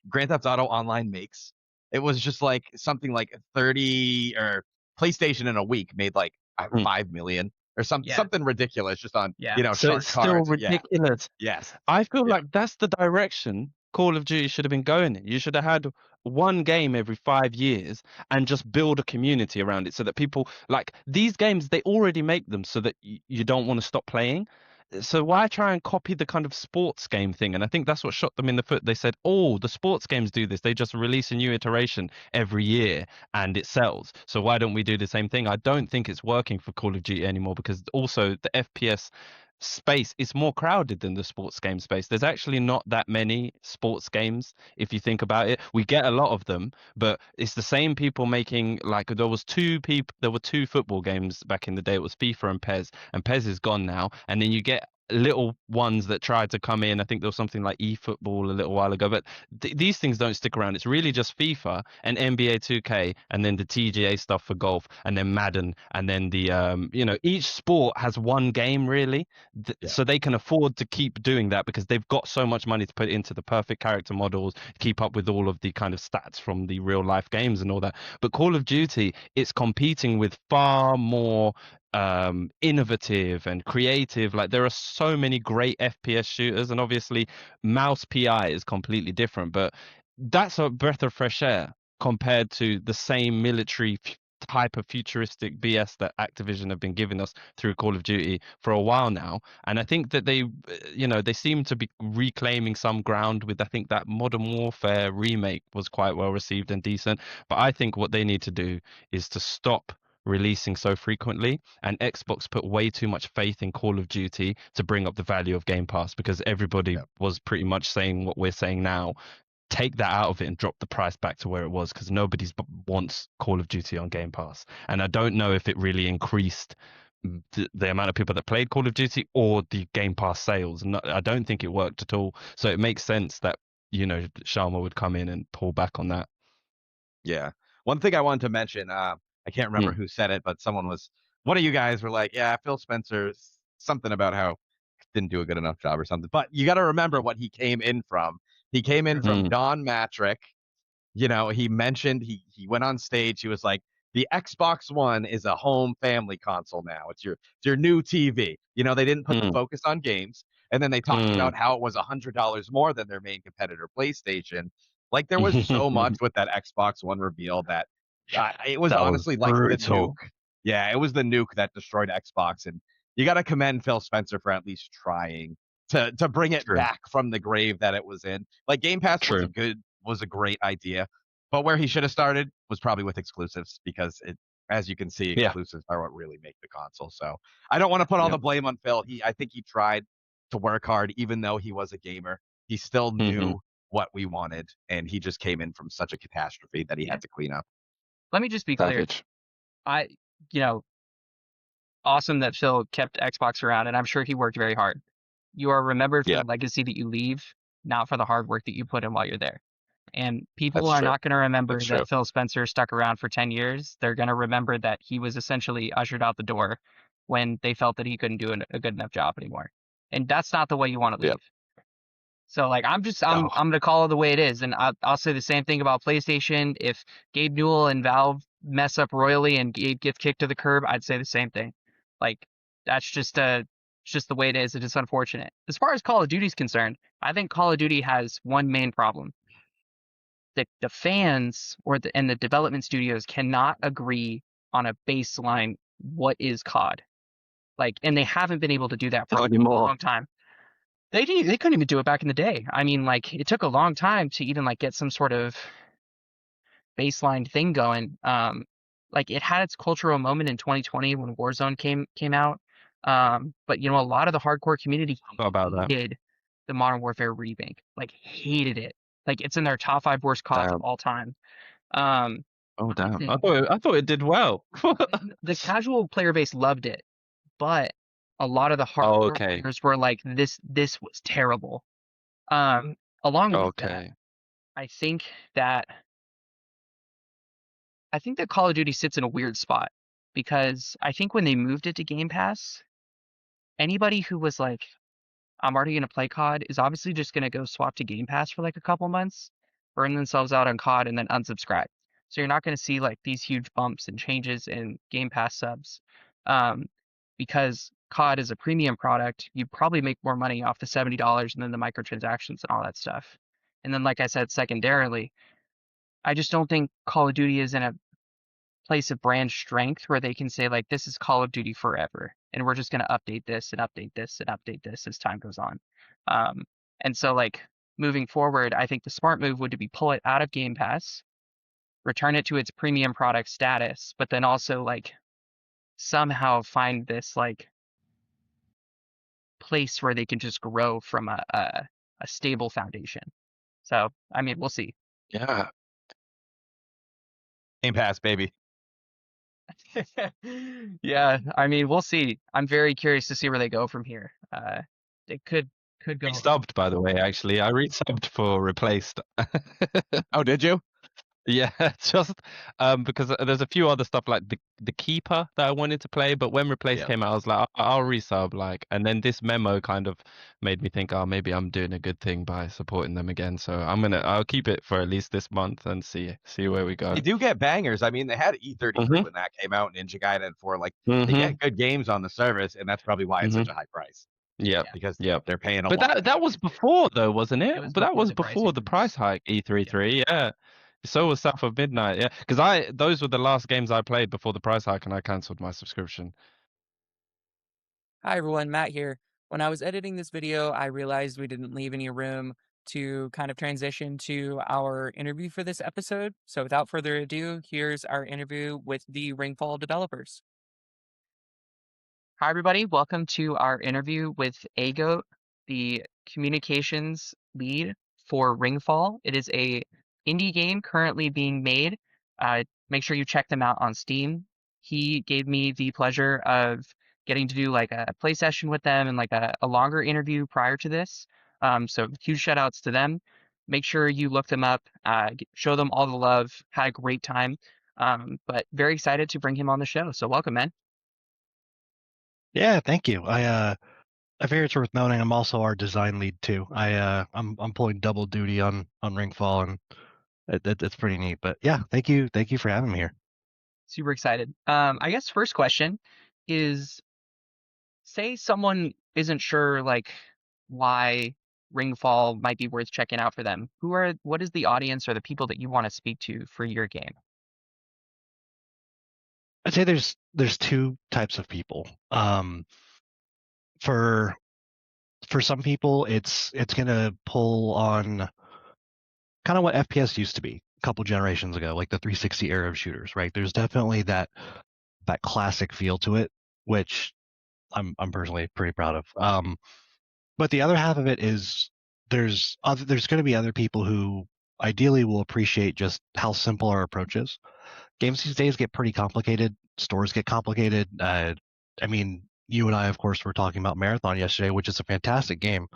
Grand Theft Auto Online makes? It was just like something like 30 or PlayStation in a week made like Mm. 5 million or Yeah. something ridiculous just on, Yeah. So shark it's still cards. Yeah. ridiculous. Yes. I feel Yeah. like that's the direction Call of Duty should have been going in. You should have had one game every 5 years and just build a community around it so that people like these games, they already make them so that you don't want to stop playing. So why try and copy the kind of sports game thing? And I think that's what shot them in the foot. They said, "Oh, the sports games do this. They just release a new iteration every year and it sells. So why don't we do the same thing?" I don't think it's working for Call of Duty anymore because also the FPS space is more crowded than the sports game space. There's actually not that many sports games if you think about it. We get a lot of them, but it's the same people making like there were two football games back in the day. It was FIFA and Pez is gone now. And then you get little ones that tried to come in. I think there was something like eFootball a little while ago, but these things don't stick around. It's really just FIFA and NBA 2K and then the TGA stuff for golf and then Madden and then the each sport has one game really. Yeah. So they can afford to keep doing that because they've got so much money to put into the perfect character models, keep up with all of the kind of stats from the real life games and all that. But Call of Duty, it's competing with far more innovative and creative. Like there are so many great FPS shooters, and obviously mouse PI is completely different, but that's a breath of fresh air compared to the same military type of futuristic BS that Activision have been giving us through Call of Duty for a while now. And I think that they seem to be reclaiming some ground with, I think that Modern Warfare remake was quite well received and decent. But I think what they need to do is to stop releasing so frequently, and Xbox put way too much faith in Call of Duty to bring up the value of Game Pass, because everybody was pretty much saying what we're saying now. Take that out of it and drop the price back to where it was, because nobody wants Call of Duty on Game Pass. And I don't know if it really increased the amount of people that played Call of Duty or the Game Pass sales. No, I don't think it worked at all. So it makes sense that, Sharma would come in and pull back on that. Yeah. One thing I wanted to mention, I can't remember who said it, but one of you guys were like, yeah, Phil Spencer, something about how didn't do a good enough job or something. But you got to remember what he came in from. He came in from Don Matrick. He mentioned he went on stage. He was like, the Xbox One is a home family console now. It's your new TV. They didn't put the focus on games. And then they talked about how it was $100 more than their main competitor, PlayStation. Like, there was so much with that Xbox One reveal that it was That honestly was like the brutal. nuke. Yeah, it was the nuke that destroyed Xbox. And you got to commend Phil Spencer for at least trying to bring it back from the grave that it was in. Like, Game Pass was a great idea, but where he should have started was probably with exclusives, because as you can see, exclusives are what really make the console. So I don't want to put all the blame on Phil. I think he tried to work hard, even though he was a gamer. He still knew what we wanted, and he just came in from such a catastrophe that he had to clean up. Let me just be clear. Awesome that Phil kept Xbox around, and I'm sure he worked very hard. You are remembered for the legacy that you leave, not for the hard work that you put in while you're there. And people are not going to remember that Phil Spencer stuck around for 10 years. They're going to remember that he was essentially ushered out the door when they felt that he couldn't do a good enough job anymore. And that's not the way you want to leave. So, like, I'm going to call it the way it is. And I'll say the same thing about PlayStation. If Gabe Newell and Valve mess up royally and Gabe gets kicked to the curb, I'd say the same thing. Like, that's just the way it is. It is unfortunate. As far as Call of Duty is concerned, I think Call of Duty has one main problem. The fans and the development studios cannot agree on a baseline what is COD. Like, and they haven't been able to do that for a long time. They couldn't even do it back in the day. I mean, like, it took a long time to even like get some sort of baseline thing going. Like, it had its cultural moment in 2020 when Warzone came out. But a lot of the hardcore community hated the Modern Warfare remake. Like, hated it. Like, it's in their top 5 worst CODs of all time. Damn! I thought it did well. The casual player base loved it, but a lot of the hardcore players were like, "This was terrible." Along with that, I think that Call of Duty sits in a weird spot, because I think when they moved it to Game Pass, anybody who was like, I'm already going to play COD is obviously just going to go swap to Game Pass for like a couple months, burn themselves out on COD, and then unsubscribe. So you're not going to see like these huge bumps and changes in Game Pass subs. Because COD is a premium product, you probably make more money off the $70 and then the microtransactions and all that stuff. And then, like I said, secondarily, I just don't think Call of Duty is in a place of brand strength where they can say, like, this is Call of Duty forever, and we're just going to update this and update this and update this as time goes on. And so, like, moving forward, I think the smart move would be pull it out of Game Pass, return it to its premium product status, but then also, like, somehow find this, like, place where they can just grow from a stable foundation. So, I mean, we'll see. Yeah. Game Pass, baby. Yeah, I mean, we'll see. I'm very curious to see where they go from here. They could go. Resubbed, by the way. Actually, I resubbed for Replaced. Oh, did you? Yeah, just because there's a few other stuff like the Keeper that I wanted to play, but when Replaced came out, I was like, I'll resub. Like, and then this memo kind of made me think, oh, maybe I'm doing a good thing by supporting them again. So I'll keep it for at least this month and see where we go. They do get bangers. I mean, they had E33 when that came out, Ninja Gaiden 4. Like, they get good games on the service, and that's probably why it's such a high price. Yeah, because they're paying a lot. But that was before though, wasn't it? But that was before the price hike, E33. Yeah. So was South of Midnight, yeah. Because those were the last games I played before the price hike, and I cancelled my subscription. Hi everyone, Matt here. When I was editing this video, I realized we didn't leave any room to kind of transition to our interview for this episode. So without further ado, here's our interview with the Ringfall developers. Hi, everybody. Welcome to our interview with Agoat, the communications lead for Ringfall. It is a indie game currently being made. Make sure you check them out on Steam. He gave me the pleasure of getting to do like a play session with them and like a longer interview prior to this. So huge shout outs to them. Make sure you look them up, show them all the love. Had a great time. But very excited to bring him on the show. So welcome, man. Yeah, thank you. I figure it's worth noting I'm also our design lead too. I'm pulling double duty on Ringfall, and it's pretty neat. But yeah, thank you for having me here. Super excited. I guess first question is, say someone isn't sure like why Ringfall might be worth checking out for them. What is the audience or the people that you want to speak to for your game? I'd say there's two types of people. For some people, it's gonna pull on kind of what FPS used to be a couple generations ago, like the 360 era of shooters, right? There's definitely that classic feel to it, which I'm personally pretty proud of. But the other half of it is there's going to be other people who ideally will appreciate just how simple our approach is. Games these days get pretty complicated. Stores get complicated. I mean, you and I, of course, were talking about Marathon yesterday, which is a fantastic game.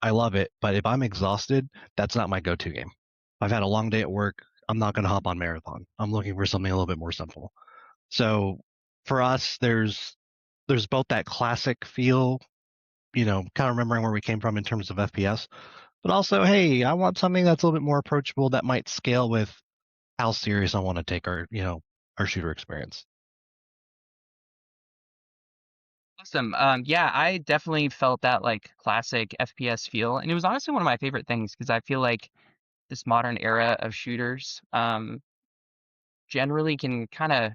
I love it, but if I'm exhausted, that's not my go-to game. I've had a long day at work. I'm not going to hop on Marathon. I'm looking for something a little bit more simple. So for us, there's both that classic feel, kind of remembering where we came from in terms of FPS, but also, hey, I want something that's a little bit more approachable that might scale with how serious I want to take our shooter experience. Awesome. Yeah, I definitely felt that like classic FPS feel, and it was honestly one of my favorite things because I feel like this modern era of shooters generally can kind of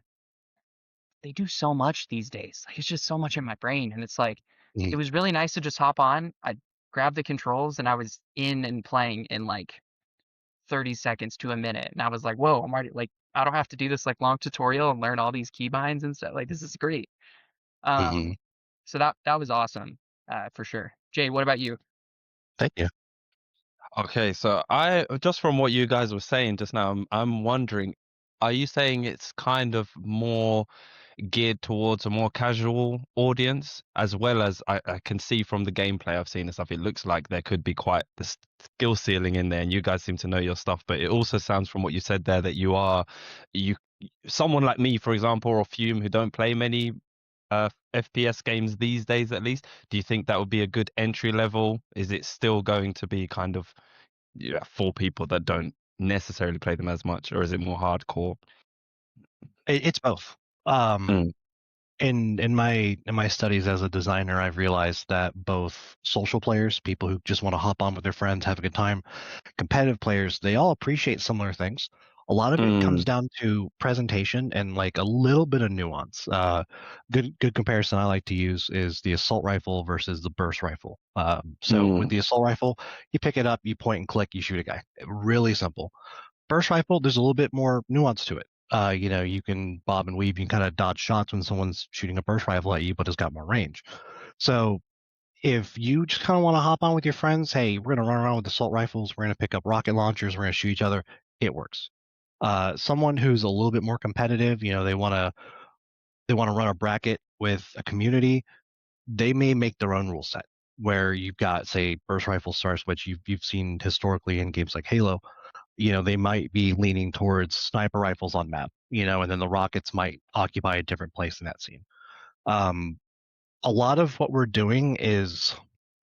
they do so much these days. Like it's just so much in my brain, and it's like it Mhm. was really nice to just hop on. I grabbed the controls and I was in and playing in like 30 seconds to a minute, and I was like, whoa, I'm already like I don't have to do this like long tutorial and learn all these keybinds and stuff. Like this is great. Mhm. Um, so that was awesome, for sure. Jay, what about you? Thank you. Okay, so I just from what you guys were saying just now, I'm wondering, are you saying it's kind of more geared towards a more casual audience, as well as I can see from the gameplay I've seen and stuff, it looks like there could be quite the skill ceiling in there, and you guys seem to know your stuff. But it also sounds from what you said there that you someone like me, for example, or Fume, who don't play many FPS games these days, at least. Do you think that would be a good entry level? Is it still going to be kind of for people that don't necessarily play them as much, or is it more hardcore? It's both. Um, Mm, in my studies as a designer, I've realized that both social players, people who just want to hop on with their friends, have a good time, competitive players, they all appreciate similar things. A lot of it comes mm, down to presentation and like a little bit of nuance. Good comparison I like to use is the assault rifle versus the burst rifle. So with mm, the assault rifle, you pick it up, you point and click, you shoot a guy. Really simple. Burst rifle, there's a little bit more nuance to it. You can bob and weave, you can kind of dodge shots when someone's shooting a burst rifle at you, but it's got more range. So if you just kind of want to hop on with your friends, hey, we're going to run around with assault rifles, we're going to pick up rocket launchers, we're going to shoot each other, it works. Someone who's a little bit more competitive, they want to run a bracket with a community, they may make their own rule set where you've got, say, burst rifle stars, which you've seen historically in games like Halo. They might be leaning towards sniper rifles on map, and then the rockets might occupy a different place in that scene. Um, a lot of what we're doing is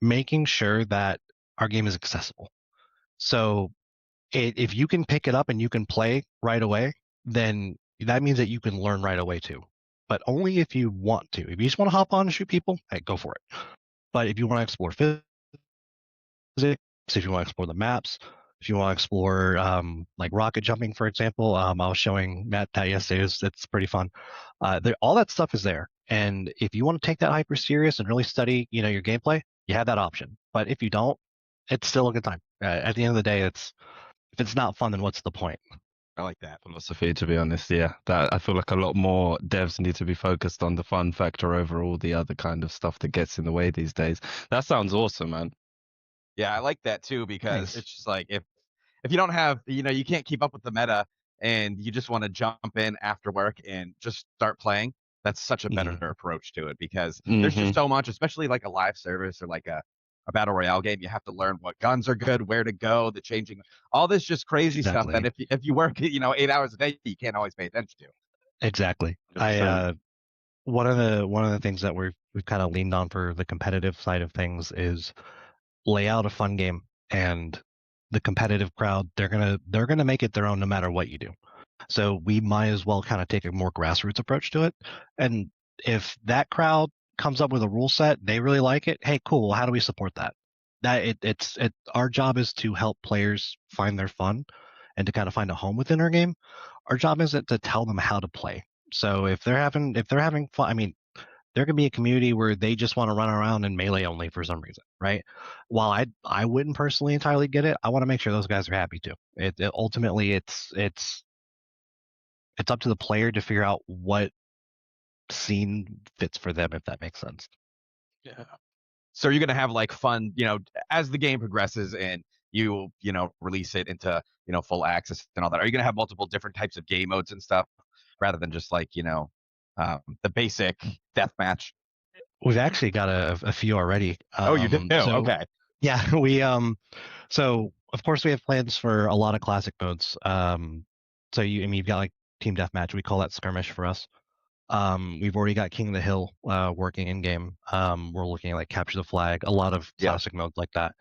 making sure that our game is accessible. So if you can pick it up and you can play right away, then that means that you can learn right away too. But only if you want to. If you just want to hop on and shoot people, hey, go for it. But if you want to explore physics, if you want to explore the maps, If you want to explore like rocket jumping, for example, I was showing Matt that yesterday. It's pretty fun. All that stuff is there, and if you want to take that hyper serious and really study, your gameplay, you have that option. But if you don't, it's still a good time. At the end of the day, if it's not fun, then what's the point? I like that. Philosophy, to be honest. Yeah, that I feel like a lot more devs need to be focused on the fun factor over all the other kind of stuff that gets in the way these days. That sounds awesome, man. Yeah, I like that too because Thanks. it's just like if you don't have, you can't keep up with the meta and you just want to jump in after work and just start playing, that's such a better Mhm. approach to it because there's just Hmm. so much, especially like a live service or like a battle royale game. You have to learn what guns are good, where to go, the changing, all this just crazy stuff that Exactly. if you work, 8 hours a day, you can't always pay attention to. Exactly. 100%. One of the things that we've kind of leaned on for the competitive side of things is lay out a fun game, and the competitive crowd, they're gonna make it their own no matter what you do. So we might as well kind of take a more grassroots approach to it. And if that crowd comes up with a rule set, they really like it, hey, cool, well, how do we support that? Our job is to help players find their fun and to kind of find a home within our game. Our job isn't to tell them how to play. So if they're having fun, I mean, there could be a community where they just want to run around in melee only for some reason, right? While I wouldn't personally entirely get it, I want to make sure those guys are happy too. Ultimately it's up to the player to figure out what scene fits for them, if that makes sense. Yeah. So you're gonna have like fun, as the game progresses and release it into full access and all that. Are you gonna have multiple different types of game modes and stuff rather than just like the basic deathmatch? We've actually got a few already. Oh, you do? So Okay. yeah, so of course we have plans for a lot of classic modes. So you've got like team deathmatch. We call that skirmish for us. We've already got King of the Hill working in game. We're looking at like capture the flag, a lot of Yep. classic modes like that.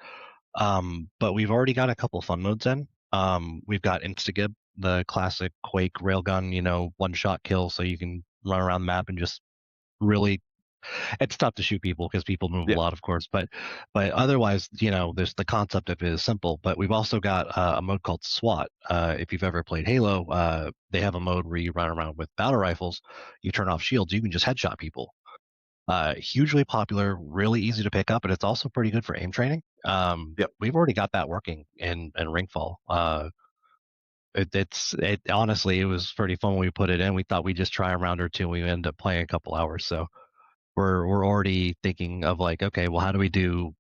But we've already got a couple fun modes in. We've got Instagib, the classic Quake railgun, one shot kill, so you can run around the map and just really. It's tough to shoot people because people move a Yeah. lot, of course. But otherwise, there's the concept of it is simple. But we've also got a mode called SWAT. If you've ever played Halo, they have a mode where you run around with battle rifles. You turn off shields, you can just headshot people. Hugely popular, really easy to pick up, and it's also pretty good for aim training. Yep. We've already got that working in Ringfall. Honestly, it was pretty fun when we put it in. We thought we'd just try a round or two. We ended up playing a couple hours, so we're already thinking of like, okay, well, how do we do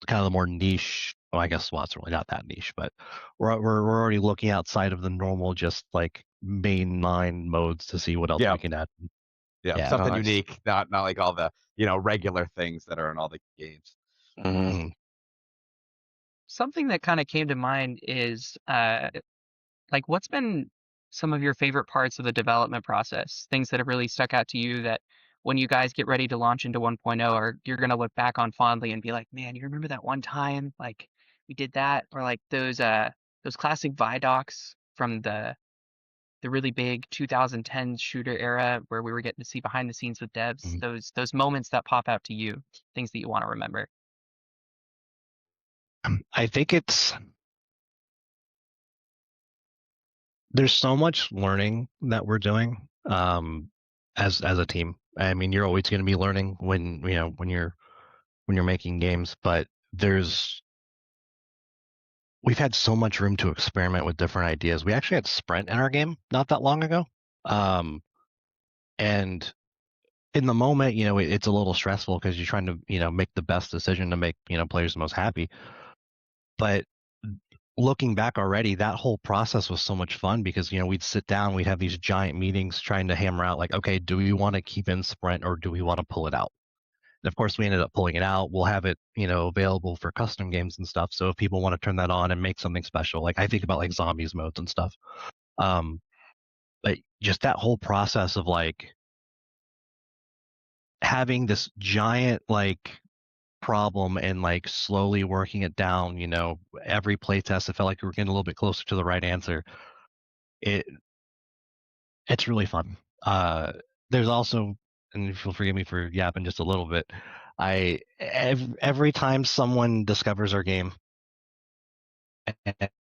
kind of the more niche? Well, I guess SWAT's really not that niche, but we're already looking outside of the normal, just like mainline modes to see what else Yeah. we can add. Yeah. Yeah. Something Nice. unique, not like all the regular things that are in all the games. Hmm. Mhm. Something that kind of came to mind is like what's been some of your favorite parts of the development process? Things that have really stuck out to you that when you guys get ready to launch into 1.0 or you're going to look back on fondly and be like, "Man, you remember that one time like we did that?" Or like those classic Vidocs from the really big 2010s shooter era where we were getting to see behind the scenes with devs. Mhm. Those moments that pop out to you, things that you want to remember. I think there's so much learning that we're doing as a team. I mean, you're always going to be learning when you're making games, but we've had so much room to experiment with different ideas. We actually had Sprint in our game not that long ago, and in the moment, it's a little stressful because you're trying to make the best decision to make players the most happy. But looking back already, that whole process was so much fun because we'd sit down, we'd have these giant meetings trying to hammer out like, okay, do we want to keep in Sprint or do we want to pull it out? And of course, we ended up pulling it out. We'll have it available for custom games and stuff. So if people want to turn that on and make something special, like I think about like zombies modes and stuff. Um, but just that whole process of like having this giant like problem and like slowly working it down, every playtest, it felt like we were getting a little bit closer to the right answer. It It's really fun. There's also, and if you'll forgive me for yapping just a little bit, every time someone discovers our game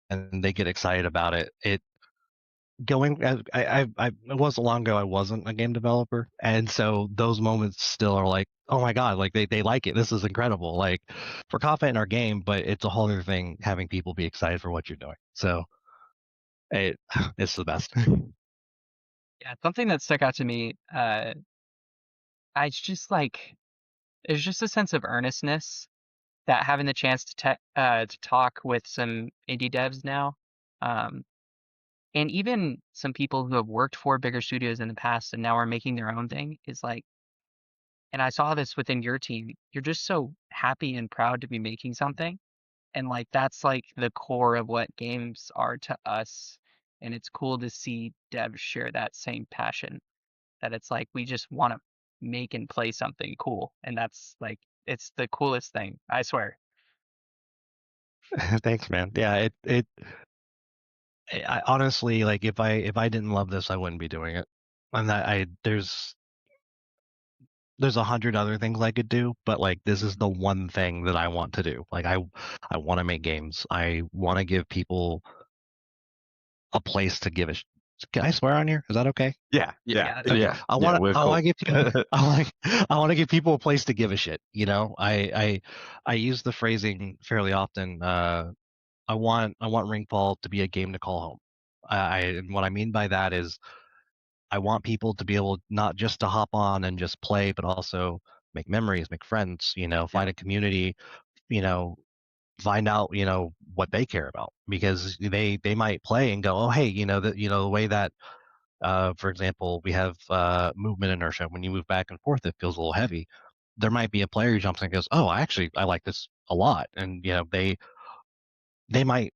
and they get excited about it. It it wasn't long ago I wasn't a game developer, and so those moments still are like, oh my god, like they like it. This is incredible. Like we're confident in our game, but it's a whole other thing having people be excited for what you're doing. So it's the best. Yeah, something that stuck out to me, I just like there's just a sense of earnestness that having the chance to talk with some indie devs now, um, and even some people who have worked for bigger studios in the past and now are making their own thing is like, and I saw this within your team. You're just so happy and proud to be making something, and like that's like the core of what games are to us, and it's cool to see devs share that same passion. That it's like we just want to make and play something cool, and that's like it's the coolest thing, I swear. Thanks, man. Yeah, I honestly like if I didn't love this, I wouldn't be doing it. And that I there's 100 other things I could do, but like this is the one thing that I want to do. Like I want to make games. I want to give people a place to give a. Can I swear on here? Is that okay? Yeah, Yeah, Okay. Yeah, I yeah, want we're I cool. want to give people I want to give people a place to give a shit. You know, I use the phrasing fairly often. I want Ringfall to be a game to call home. And what I mean by that is I want people to be able not just to hop on and just play, but also make memories, make friends, you know, find a community, you know, find out, you know, what they care about because they might play and go, oh, hey, you know, the way that, for example, we have movement inertia. When you move back and forth, it feels a little heavy. There might be a player who jumps in and goes, oh, I like this a lot. And, you know, they might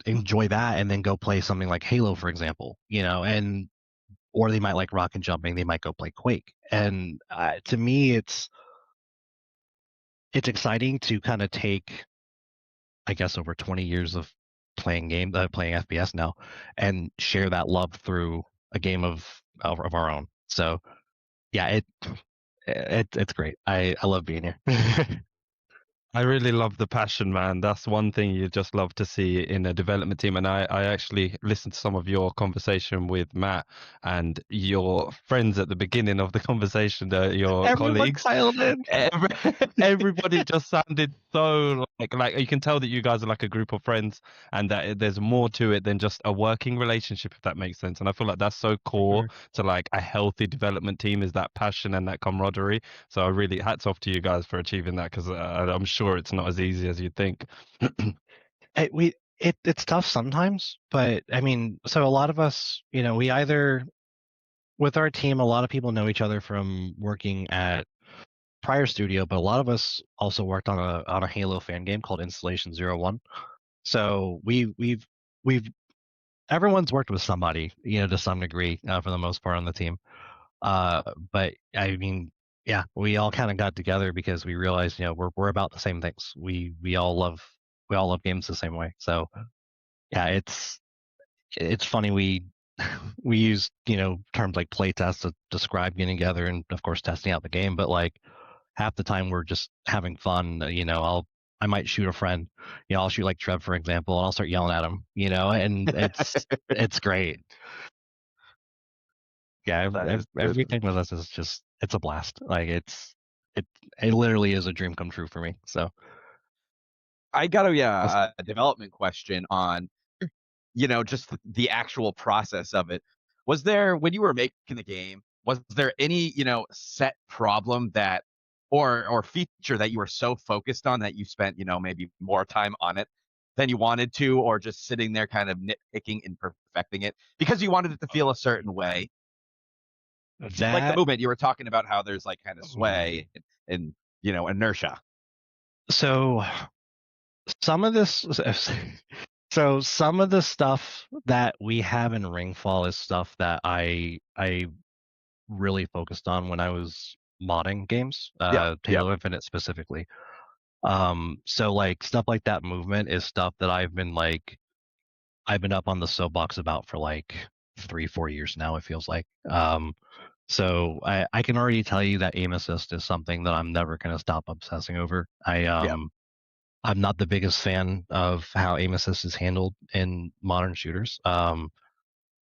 enjoy that and then go play something like Halo, for example, you know, and or they might like rocket jumping. They might go play Quake. And to me, it's exciting to kind of take, I guess, over 20 years of playing FPS now, and share that love through a game of our own. So yeah, it's great. I love being here. I really love the passion, man. That's one thing you just love to see in a development team. And I actually listened to some of your conversation with Matt and your friends at the beginning of the conversation, your Everyone colleagues. piled in. Everybody just sounded so like you can tell that you guys are like a group of friends and that there's more to it than just a working relationship, if that makes sense. And I feel like that's so core to like a healthy development team is that passion and that camaraderie. So I really hats off to you guys for achieving that because I'm sure it's not as easy as you think. It's tough sometimes, but I mean, so a lot of us, you know, we either with our team, a lot of people know each other from working at prior studio, but a lot of us also worked on a Halo fan game called Installation 01. So we've everyone's worked with somebody, you know, to some degree, for the most part on the team. But I mean, yeah, we all kind of got together because we realized, you know, we're about the same things. We all love games the same way. So yeah, it's funny we use, you know, terms like playtest to describe getting together and of course testing out the game, but like half the time we're just having fun. You know, I might shoot a friend, you know, I'll shoot like Trev, for example, and I'll start yelling at him, you know, and it's great. Yeah, everything with us is just it's a blast. Like it it literally is a dream come true for me. So I got a development question on, you know, just the actual process of it. Was there, when you were making the game, was there any, you know, set problem that or feature that you were so focused on that you spent, you know, maybe more time on it than you wanted to, or just sitting there kind of nitpicking and perfecting it because you wanted it to feel a certain way? Like the that movement, you were talking about how there's like kind of sway and you know, inertia. so some of this so some of the stuff that we have in Ringfall is stuff that I really focused on when I was modding games, Yep. Halo Infinite specifically. So like stuff like that movement is stuff that I've been up on the soapbox about for like 3-4 years now, it feels like. So I can already tell you that aim assist is something that I'm never gonna stop obsessing over. I'm not the biggest fan of how aim assist is handled in modern shooters.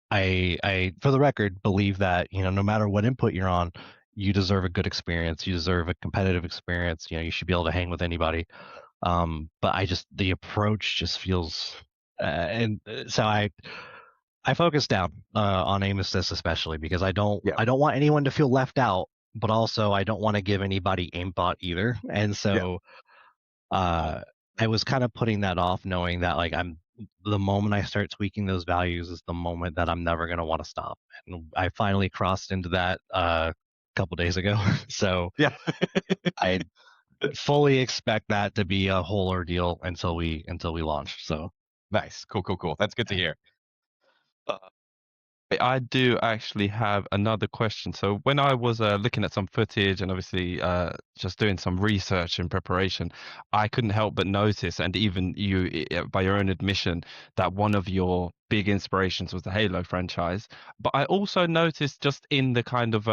I, for the record, believe that no matter what input you're on, you deserve a good experience. You deserve a competitive experience. You should be able to hang with anybody. But the approach just feels, and so I focus down on aim assist especially because I don't want anyone to feel left out, but also I don't want to give anybody aimbot either. And so I was kind of putting that off, knowing that like the moment I start tweaking those values is the moment that I'm never going to want to stop. And I finally crossed into that a couple days ago. So Yeah. I fully expect that to be a whole ordeal until we launch. So Nice. Cool. That's good to hear. I do actually have another question. So when I was looking at some footage and obviously just doing some research in preparation, I couldn't help but notice, and even you, by your own admission, that one of your big inspirations was the Halo franchise. But I also noticed just in the kind of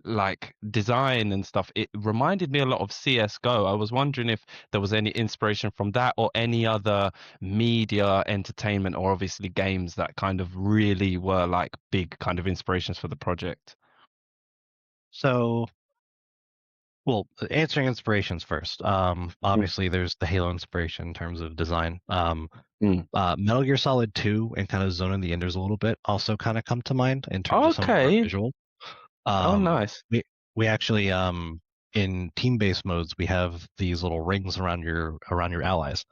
like design and stuff, it reminded me a lot of CS:GO. I was wondering if there was any inspiration from that or any other media, entertainment, or obviously games that kind of really were like big kind of inspirations for the project. So, well, answering inspirations first. Obviously, there's the Halo inspiration in terms of design. Metal Gear Solid 2 and kind of Zone of the Enders a little bit also kind of come to mind in terms of some of our Okay. visual. Oh, nice. We actually in team-based modes we have these little rings around your allies.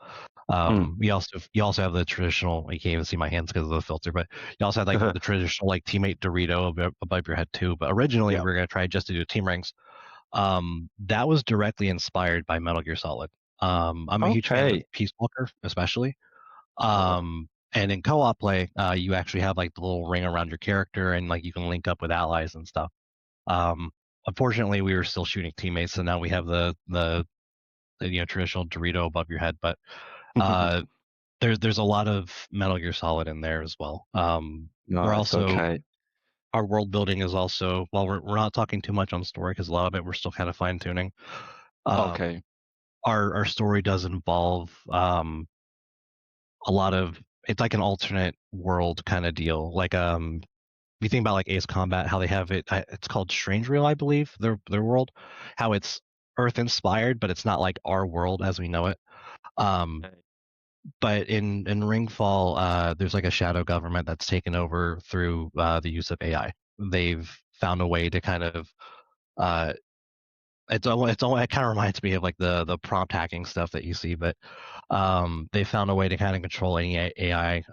You also have the traditional. You can't even see my hands because of the filter, but you also have like the traditional like teammate Dorito above your head too. But originally we were gonna try just to do team rings. That was directly inspired by Metal Gear Solid. I'm a huge fan of Okay. Peace Walker, especially. And in co-op play, you actually have like the little ring around your character, and like you can link up with allies and stuff. Unfortunately, we were still shooting teammates, so now we have the traditional Dorito above your head. But there's a lot of Metal Gear Solid in there as well. We're Nice. also Okay. our world building is also, while we're not talking too much on story because a lot of it we're still kind of fine tuning. Okay. Our story does involve a lot of, it's like an alternate world kind of deal. Like if you think about like Ace Combat, how they have it, it's called Strange Real, I believe, their world, how it's Earth inspired, but it's not like our world as we know it. But in Ringfall, there's like a shadow government that's taken over through the use of AI. They've found a way to kind of it kind of reminds me of like the prompt hacking stuff that you see, but they found a way to kind of control any AI.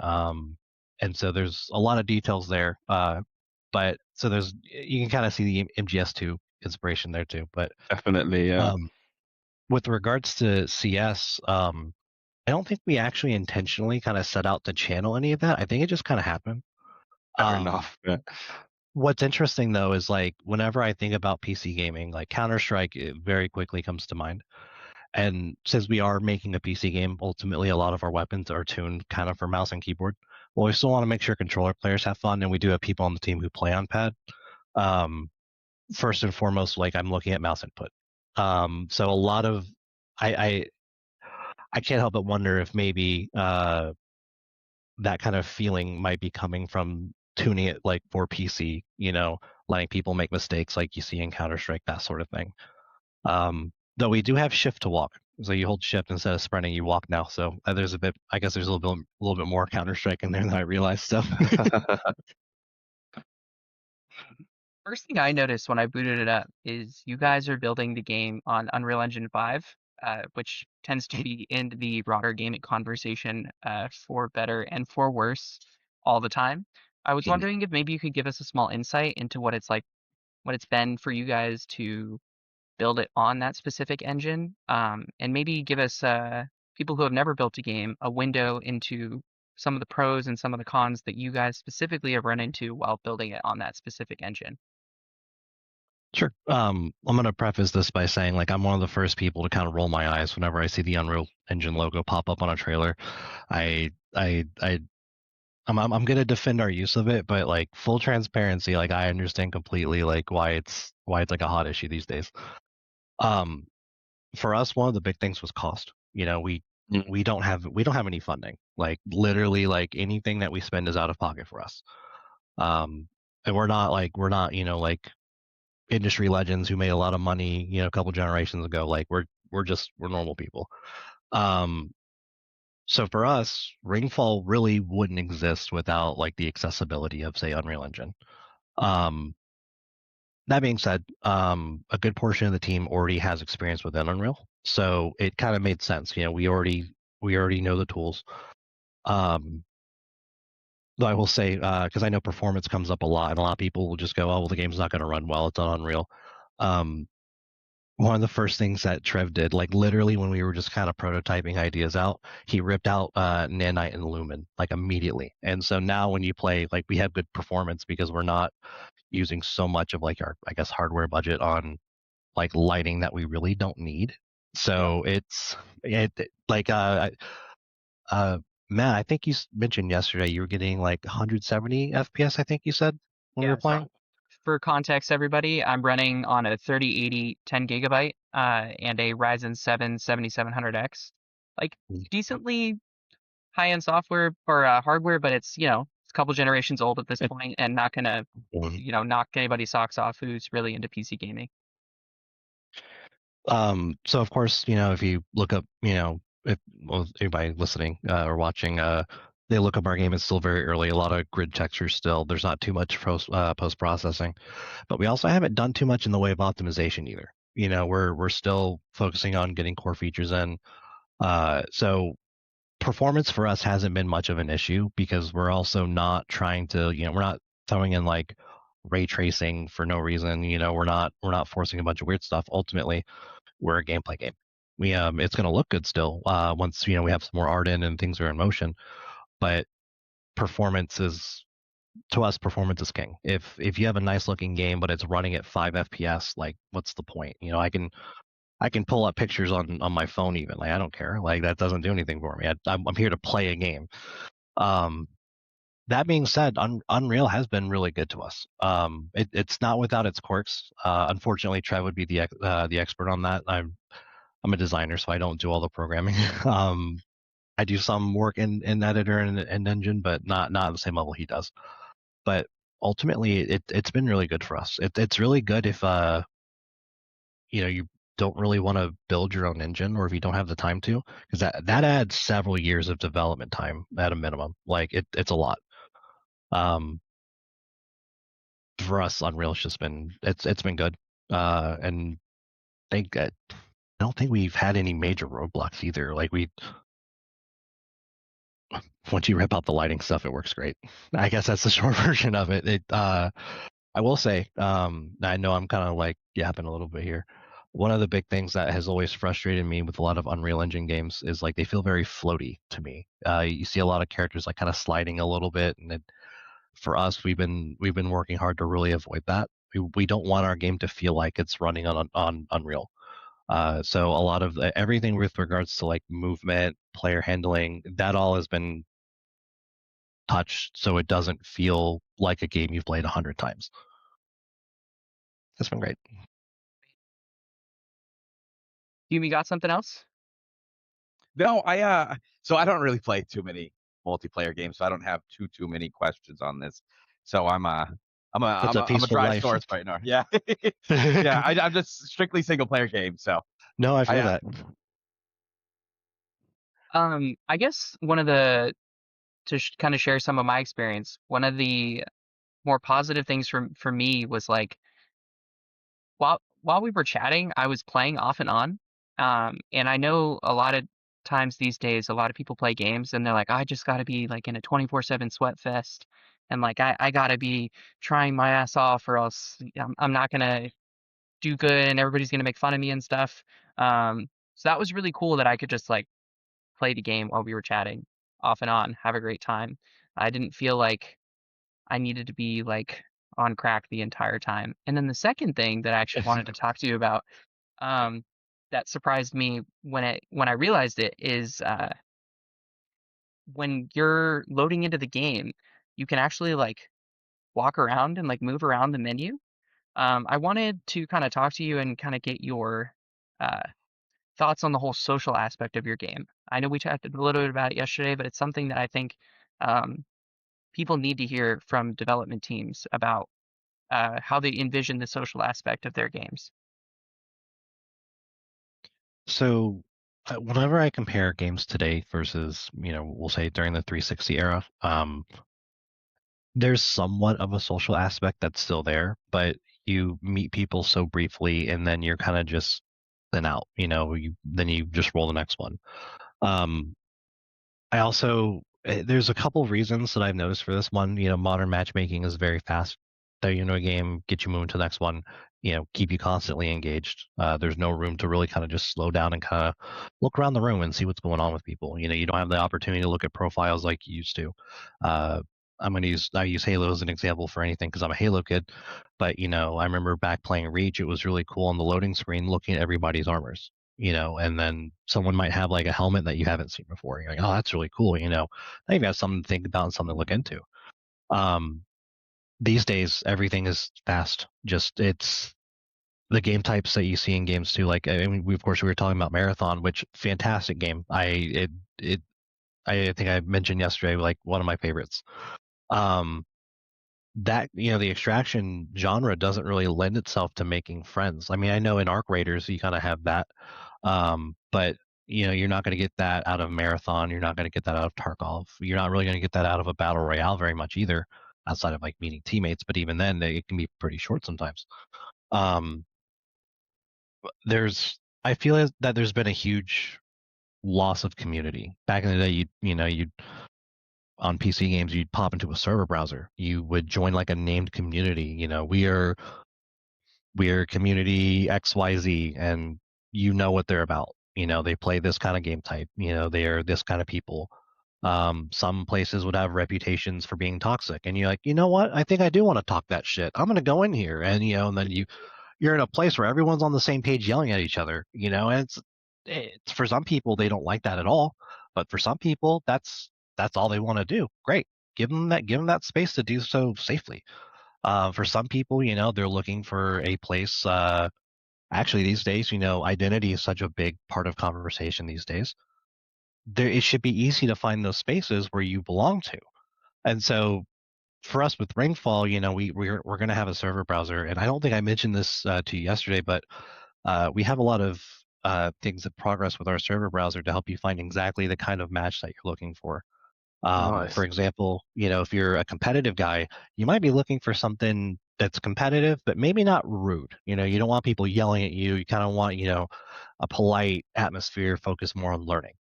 And so there's a lot of details there. But so you can kind of see the MGS2 inspiration there too. But Definitely, yeah. With regards to CS, I don't think we actually intentionally kind of set out to channel any of that. I think it just kind of happened. Fair enough. Yeah. What's interesting though is like whenever I think about PC gaming, like Counter-Strike, it very quickly comes to mind. And since we are making a PC game, ultimately a lot of our weapons are tuned kind of for mouse and keyboard. Well, we still want to make sure controller players have fun, and we do have people on the team who play on pad. First and foremost, like I'm looking at mouse input. So a lot of I can't help but wonder if maybe that kind of feeling might be coming from tuning it like for PC, letting people make mistakes like you see in Counter-Strike, that sort of thing. Though we do have shift to walk. So you hold shift instead of sprinting, you walk now. So there's a bit, I guess there's a little bit more Counter-Strike in there than I realized. So First thing I noticed when I booted it up is you guys are building the game on Unreal Engine 5, which tends to be in the broader gaming conversation for better and for worse all the time. I was wondering if maybe you could give us a small insight into what it's like, what it's been for you guys to build it on that specific engine, and maybe give us people who have never built a game a window into some of the pros and some of the cons that you guys specifically have run into while building it on that specific engine. sure. I'm gonna preface this by saying like I'm one of the first people to kind of roll my eyes whenever I see the Unreal Engine logo pop up on a trailer. I'm gonna defend our use of it, but like full transparency, like I understand completely like why it's like a hot issue these days. For us, one of the big things was cost. We Mm. we don't have any funding. Like literally, like anything that we spend is out of pocket for us. And we're not like industry legends who made a lot of money, a couple generations ago. Like we're normal people. Um, so for us, Ringfall really wouldn't exist without like the accessibility of say Unreal Engine. Um, that being said, a good portion of the team already has experience within Unreal, so it kind of made sense. We already know the tools. Um, though I will say, because I know performance comes up a lot, and a lot of people will just go, "Oh, well, the game's not going to run well. It's on Unreal." Um, one of the first things that Trev did, like literally when we were just kind of prototyping ideas out, he ripped out Nanite and Lumen like immediately. And so now when you play, like we have good performance because we're not using so much of like our, I guess, hardware budget on like lighting that we really don't need. So like uh Matt, I think you mentioned yesterday you were getting like 170 FPS. I think you said when we Yeah, were so playing. for context, everybody, I'm running on a 3080 10 gigabyte and a Ryzen 7 7700X. Like decently high-end software or hardware, but it's a couple generations old at this point and not gonna, Mhm. knock anybody's socks off who's really into PC gaming. So of course, if you look up, if well, anybody listening or watching, they look up our game, it's still very early. A lot of grid textures still. There's not too much post processing, but we also haven't done too much in the way of optimization either. We're still focusing on getting core features in. So performance for us hasn't been much of an issue because we're also not trying to, we're not throwing in like ray tracing for no reason. We're not forcing a bunch of weird stuff. Ultimately, we're a gameplay game. It's going to look good still once we have some more art in and things are in motion. But performance is to us, performance is king. If you have a nice looking game but it's running at 5 FPS, like what's the point? I can pull up pictures on my phone even. Like I don't care. Like that doesn't do anything for me. I'm here to play a game. Um, that being said, Unreal has been really good to us. It's not without its quirks. Unfortunately, Trev would be the expert on that. I'm a designer, so I don't do all the programming. I do some work in editor and engine, but not at the same level he does. But ultimately, it's been really good for us. It's really good if you don't really want to build your own engine, or if you don't have the time to, because that adds several years of development time at a minimum. Like it's a lot. Um, for us, Unreal's just been it's been good. And I don't think we've had any major roadblocks either. Like once you rip out the lighting stuff, it works great. I guess that's the short version of it. I will say, I know I'm kind of like yapping a little bit here. One of the big things that has always frustrated me with a lot of Unreal Engine games is like they feel very floaty to me. You see a lot of characters like kind of sliding a little bit, and for us, we've been working hard to really avoid that. We don't want our game to feel like it's running on Unreal. So a lot of everything with regards to like movement, player handling, that all has been touched so it doesn't feel like a game you've played 100 times. That's been great. Yumi got something else? No, so I don't really play too many multiplayer games, so I don't have too many questions on this. So It's a I'm a peaceful dry life. source right now. Yeah, yeah. I'm just strictly single player games. So No, I I feel that. I guess to kind of share some of my experience, one of the more positive things for me was like while we were chatting, I was playing off and on. And I know a lot of times these days, a lot of people play games and they're like, I just got to be like in a 24/7 sweat fest. And like, I got to be trying my ass off or else I'm not going to do good and everybody's going to make fun of me and stuff. So that was really cool that I could just like play the game while we were chatting off and on, have a great time. I didn't feel like I needed to be like on crack the entire time. And then the second thing that I actually wanted to talk to you about, um, that surprised me when I realized it is when you're loading into the game, you can actually like walk around and like move around the menu. I wanted to kind of talk to you and kind of get your uh, thoughts on the whole social aspect of your game. I know we talked a little bit about it yesterday, but it's something that I think um, people need to hear from development teams about how they envision the social aspect of their games. So whenever I compare games today versus, we'll say during the 360 era, there's somewhat of a social aspect that's still there, but you meet people so briefly and then you're kind of just then out, then you just roll the next one. Um, I also there's a couple of reasons that I've noticed for this one. Modern matchmaking is very fast. Throw you into a game, get you moving to the next one. Keep you constantly engaged. There's no room to really kind of just slow down and kind of look around the room and see what's going on with people. You don't have the opportunity to look at profiles like you used to. Uh, I use Halo as an example for anything because I'm a Halo kid. But I remember back playing Reach. It was really cool on the loading screen looking at everybody's armors. And then someone might have like a helmet that you haven't seen before. You're like, oh, that's really cool. Now you've got something to think about and something to look into. These days, everything is fast. Just it's the game types that you see in games too. Like, I mean, of course we were talking about Marathon, which fantastic game. I think I mentioned yesterday, like one of my favorites. That the extraction genre doesn't really lend itself to making friends. I mean, I know in Arc Raiders you kind of have that, but you're not going to get that out of Marathon. You're not going to get that out of Tarkov. You're not really going to get that out of a battle royale very much either, outside of like meeting teammates. But even then, it can be pretty short sometimes. I feel that there's been a huge loss of community. Back in the day, you'd on PC games, you'd pop into a server browser. You would join like a named community. We are community XYZ, and you know what they're about. They play this kind of game type. They are this kind of people. Some places would have reputations for being toxic, and you're like, you know what? I think I do want to talk that shit. I'm gonna go in here, and and then you're in a place where everyone's on the same page yelling at each other. And it's for some people they don't like that at all, but for some people that's all they want to do. Great, give them that space to do so safely. For some people, they're looking for a place. Actually, these days, identity is such a big part of conversation these days. It should be easy to find those spaces where you belong to. And so, for us with Ringfall, we're going to have a server browser, and I don't think I mentioned this to you yesterday, but we have a lot of things that progress with our server browser to help you find exactly the kind of match that you're looking for. Nice. For example, if you're a competitive guy, you might be looking for something that's competitive, but maybe not rude. You don't want people yelling at you. You kind of want, a polite atmosphere focused more on learning.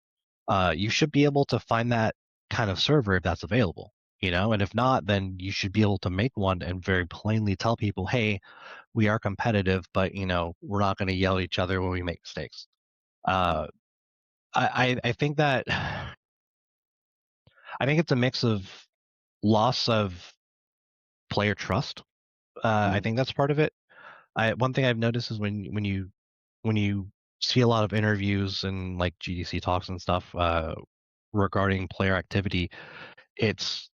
You should be able to find that kind of server if that's available, and if not, then you should be able to make one and very plainly tell people, hey, we are competitive, but, we're not going to yell at each other when we make mistakes. I think that I think it's a mix of loss of player trust. I think that's part of it. One thing I've noticed is when you see a lot of interviews and like GDC talks and stuff regarding player activity, it's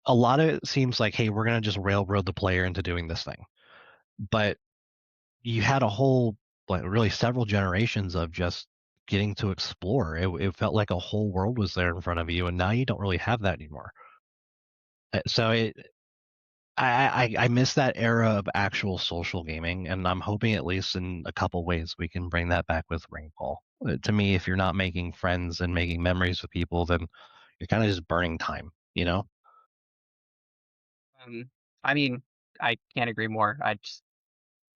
a lot of it seems like, hey, we're gonna just railroad the player into doing this thing. But you had a whole, like, really several generations of just getting to explore. It felt like a whole world was there in front of you, and now you don't really have that anymore. So I miss that era of actual social gaming, and I'm hoping at least in a couple ways we can bring that back with Ringfall. To me, if you're not making friends and making memories with people, then you're kind of just burning time, I mean, I can't agree more. I just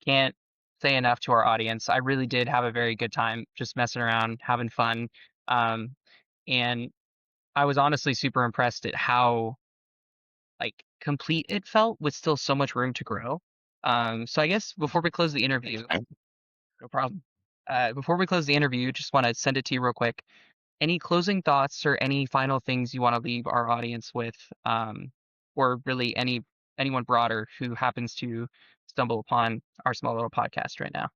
can't say enough to our audience. I really did have a very good time just messing around, having fun. Um, and I was honestly super impressed at how like complete it felt with still so much room to grow. So I guess before we close the interview, no problem. Before we close the interview, just want to send it to you real quick. Any closing thoughts or any final things you want to leave our audience with, or really anyone broader who happens to stumble upon our small little podcast right now?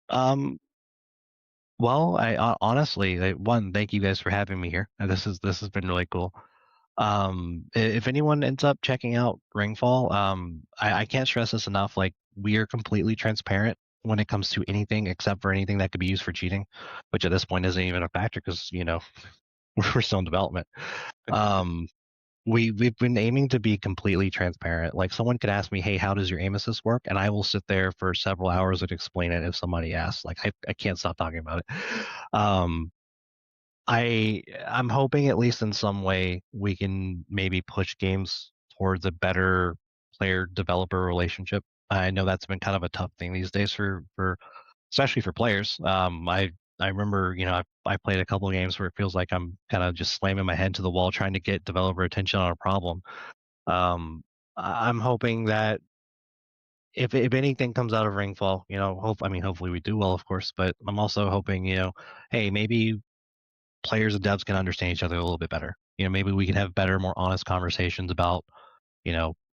Um, well, honestly, one, thank you guys for having me here. This has been really cool. If anyone ends up checking out Ringfall, I can't stress this enough. Like, we are completely transparent. when it comes to anything except for anything that could be used for cheating, which at this point isn't even a factor because we're still in development. We've been aiming to be completely transparent. Like someone could ask me, "Hey, how does your aim assist work?" And I will sit there for several hours and explain it if somebody asks. Like I can't stop talking about it. I'm hoping at least in some way we can maybe push games towards a better player developer relationship. I know that's been kind of a tough thing these days for especially for players. I remember, I played a couple of games where it feels like I'm kind of just slamming my head to the wall trying to get developer attention on a problem. I'm hoping that if anything comes out of Ringfall, hopefully we do well, of course, but I'm also hoping, hey, maybe players and devs can understand each other a little bit better. Maybe we can have better, more honest conversations about,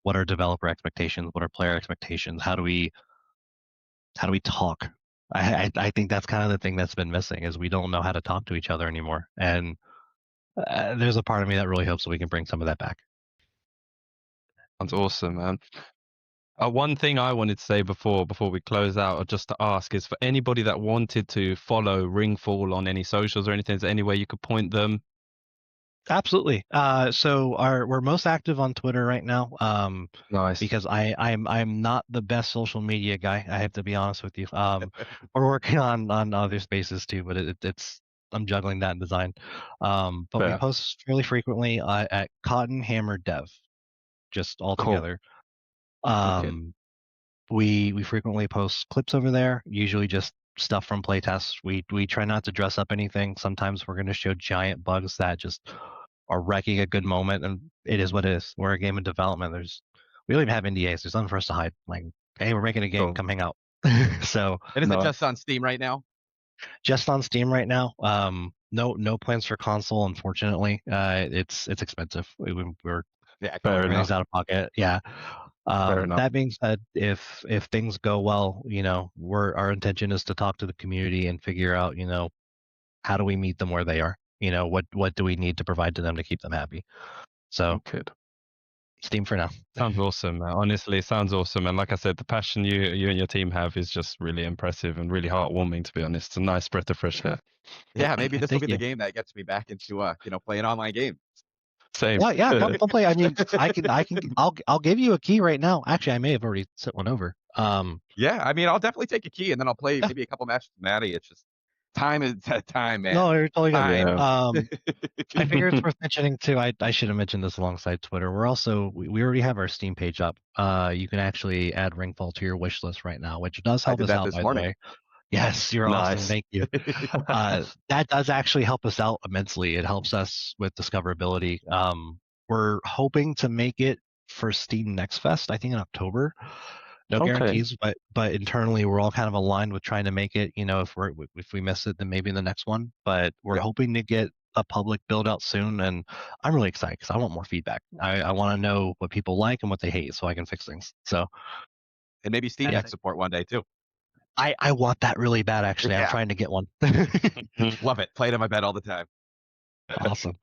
what are developer expectations, what are player expectations, how do we talk? I think that's kind of the thing that's been missing is we don't know how to talk to each other anymore. And there's a part of me that really hopes that we can bring some of that back. Sounds awesome, man. One thing I wanted to say before we close out, or just to ask, is for anybody that wanted to follow Ringfall on any socials or anything, is there any way you could point them? Absolutely. So we're most active on Twitter right now. Nice. Because I'm not the best social media guy. I have to be honest with you. We're working on other spaces too, but it's I'm juggling that in design. But we Fair. post fairly frequently at Cotton Hammer Dev, just all Cool. together. We frequently post clips over there, usually just stuff from playtests. We try not to dress up anything. Sometimes we're going to show giant bugs that just are wrecking a good moment, and it is what it is. We're a game in development. We don't even have NDAs. There's nothing for us to hide. Like, hey, we're making a game. Cool. Come hang out. So And is it Nice. just on Steam right now? just on Steam right now. No plans for console, unfortunately. It's expensive. We're Yeah, Fair everything's enough. out of pocket. Yeah. Fair enough. That being said, if things go well, our intention is to talk to the community and figure out, how do we meet them where they are? What do we need to provide to them to keep them happy? So Good. Steam for now. Sounds awesome. Honestly, it sounds awesome. And like I said, the passion you and your team have is just really impressive and really heartwarming, to be honest. It's a nice breath of fresh air. Yeah, maybe this will Thank be the you. game that gets me back into playing online games. Same. Yeah, come play. I mean, I'll give you a key right now. Actually, I may have already sent one over. Yeah, I mean, I'll definitely take a key and then I'll play Yeah. maybe a couple matches with Maddie. It's just time is time, man. No, you're totally good. Time. I figure it's worth mentioning too. I should have mentioned this alongside Twitter. We're also we already have our Steam page up. You can actually add Ringfall to your wish list right now, which does I help did us that out, this by morning. the way. Yes, you're awesome. Nice. Thank you. That does actually help us out immensely. It helps us with discoverability. We're hoping to make it for Steam Next Fest, I think in October. No Okay. guarantees, but internally we're all kind of aligned with trying to make it. If we miss it, then maybe in the next one. But we're Yep. hoping to get a public build out soon, and I'm really excited because I want more feedback. I want to know what people like and what they hate, so I can fix things. So And maybe Steam Deck support one day too. I want that really bad. Actually, I'm Yeah. trying to get one. Love it. Play it in my bed all the time. Awesome.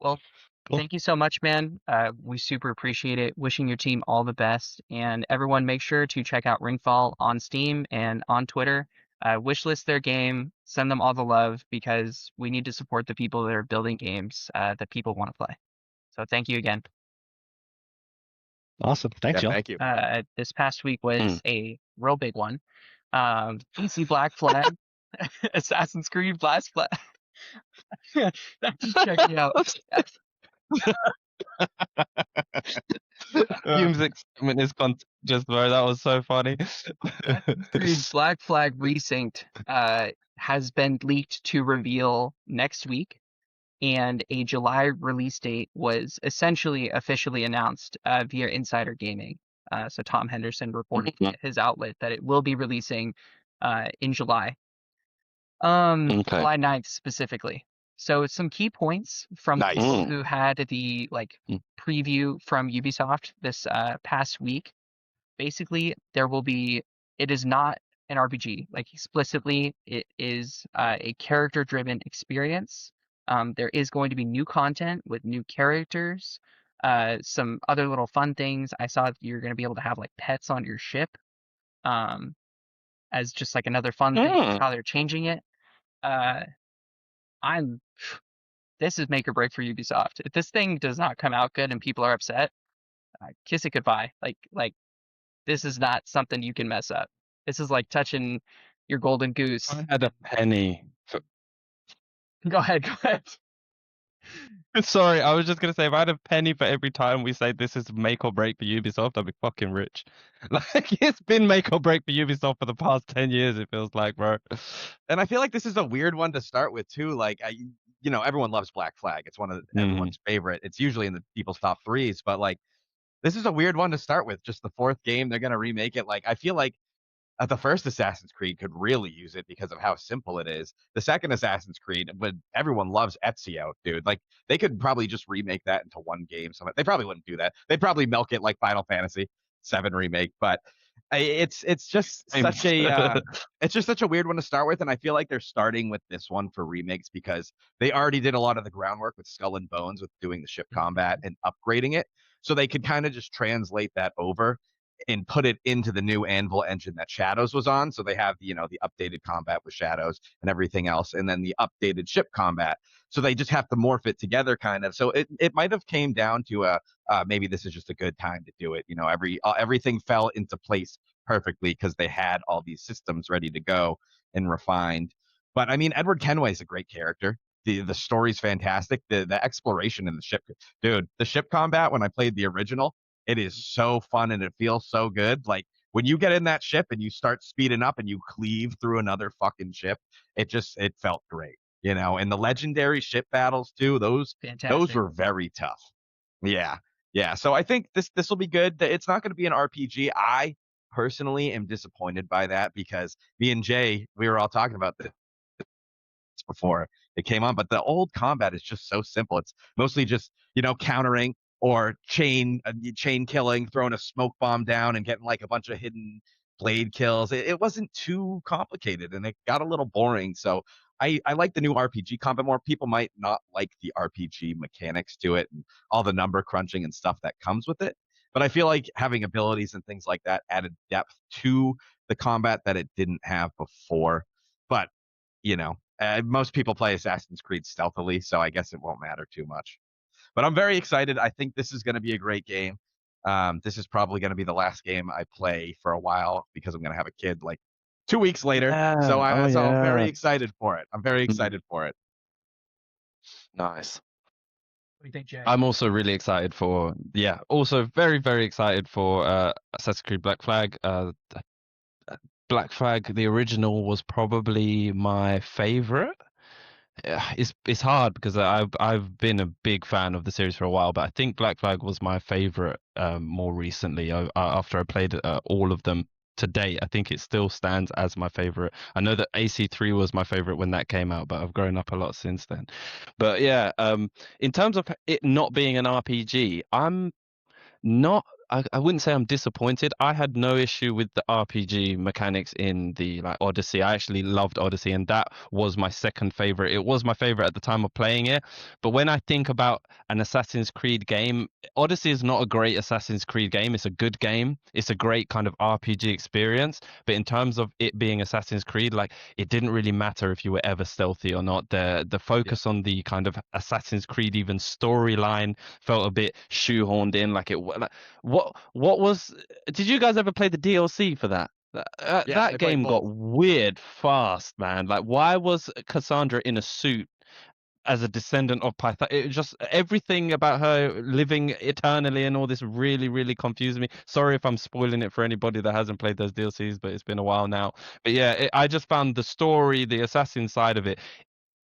Well, Cool. thank you so much, man. We super appreciate it. Wishing your team all the best. And everyone, make sure to check out Ringfall on Steam and on Twitter. Wishlist their game, send them all the love because we need to support the people that are building games that people want to play. So thank you again. Awesome. Thanks, Yeah, y'all. thank you. This past week was a real big one. PC Black Flag, Assassin's Creed Blast Flag. Check me out. Hume's excitement is contagious, bro. That was so funny. Creed Black Flag Resynced has been leaked to reveal next week, and a July release date was essentially officially announced via Insider Gaming. So Tom Henderson reported via his outlet that it will be releasing in July. July 9th specifically. So some key points from Nice. people who had the preview from Ubisoft this past week. Basically, it is not an RPG. Like explicitly, it is a character-driven experience. There is going to be new content with new characters, some other little fun things. I saw that you're going to be able to have like pets on your ship, as just like another fun thing, how they're changing it. I'm this is make or break for Ubisoft. If this thing does not come out good and people are upset, kiss it goodbye. Like this is not something you can mess up. This is like touching your golden goose. I had a penny for. Go ahead, go ahead. Sorry, I was just gonna say if I had a penny for every time we say this is make or break for Ubisoft, I'd be fucking rich. Like it's been make or break for Ubisoft for the past 10 years, it feels like, bro. And I feel like this is a weird one to start with too. Like everyone loves Black Flag. It's one of everyone's favorite. It's usually in the people's top threes, but like this is a weird one to start with. Just the fourth game, they're gonna remake it. Like I feel like the first Assassin's Creed could really use it because of how simple it is. The second Assassin's Creed, but everyone loves Ezio, dude. Like they could probably just remake that into one game. So they probably wouldn't do that. They'd probably milk it like Final Fantasy VII remake. But it's just such a it's just such a weird one to start with, and I feel like they're starting with this one for remakes because they already did a lot of the groundwork with Skull and Bones with doing the ship combat and upgrading it, so they could kind of just translate that over and put it into the new Anvil engine that Shadows was on. So they have the updated combat with Shadows and everything else, and then the updated ship combat. So they just have to morph it together, kind of. So it might have came down to maybe this is just a good time to do it. Everything fell into place perfectly because they had all these systems ready to go and refined. But I mean, Edward Kenway is a great character. The story's fantastic. The exploration in the ship, dude. The ship combat when I played the original, it is so fun and it feels so good. Like when you get in that ship and you start speeding up and you cleave through another fucking ship, it felt great. And the legendary ship battles too, those Fantastic. were very tough. Yeah. Yeah. So I think this will be good. It's not going to be an RPG. I personally am disappointed by that because me and Jay, we were all talking about this before it came on, but the old combat is just so simple. It's mostly just, countering or chain killing, throwing a smoke bomb down and getting like a bunch of hidden blade kills. It wasn't too complicated and it got a little boring. So I like the new RPG combat more. People might not like the RPG mechanics to it and all the number crunching and stuff that comes with it. But I feel like having abilities and things like that added depth to the combat that it didn't have before. But, most people play Assassin's Creed stealthily, so I guess it won't matter too much. But I'm very excited. I think this is going to be a great game. This is probably going to be the last game I play for a while because I'm going to have a kid like 2 weeks later. So I'm very excited for it. I'm very excited for it. Nice. What do you think, Jay? I'm also really excited for, also very, very excited for Assassin's Creed Black Flag. Black Flag, the original, was probably my favorite. It's hard because I've been a big fan of the series for a while, but I think Black Flag was my favorite more recently. After I played all of them to date, I think it still stands as my favorite. I know that AC3 was my favorite when that came out, but I've grown up a lot since then. But yeah, in terms of it not being an RPG, I'm not. I wouldn't say I'm disappointed. I had no issue with the RPG mechanics in the Odyssey. I actually loved Odyssey, and that was my second favorite. It was my favorite at the time of playing it. But when I think about an Assassin's Creed game, Odyssey is not a great Assassin's Creed game. It's a good game. It's a great kind of RPG experience. But in terms of it being Assassin's Creed, it didn't really matter if you were ever stealthy or not. The focus on the kind of Assassin's Creed even storyline felt a bit shoehorned in. What was? Did you guys ever play the DLC for that? That game got weird fast, man. Like, why was Cassandra in a suit as a descendant of Python? It just everything about her living eternally and all this really, really confused me. Sorry if I'm spoiling it for anybody that hasn't played those DLCs, but it's been a while now. But yeah, I just found the story, the assassin side of it.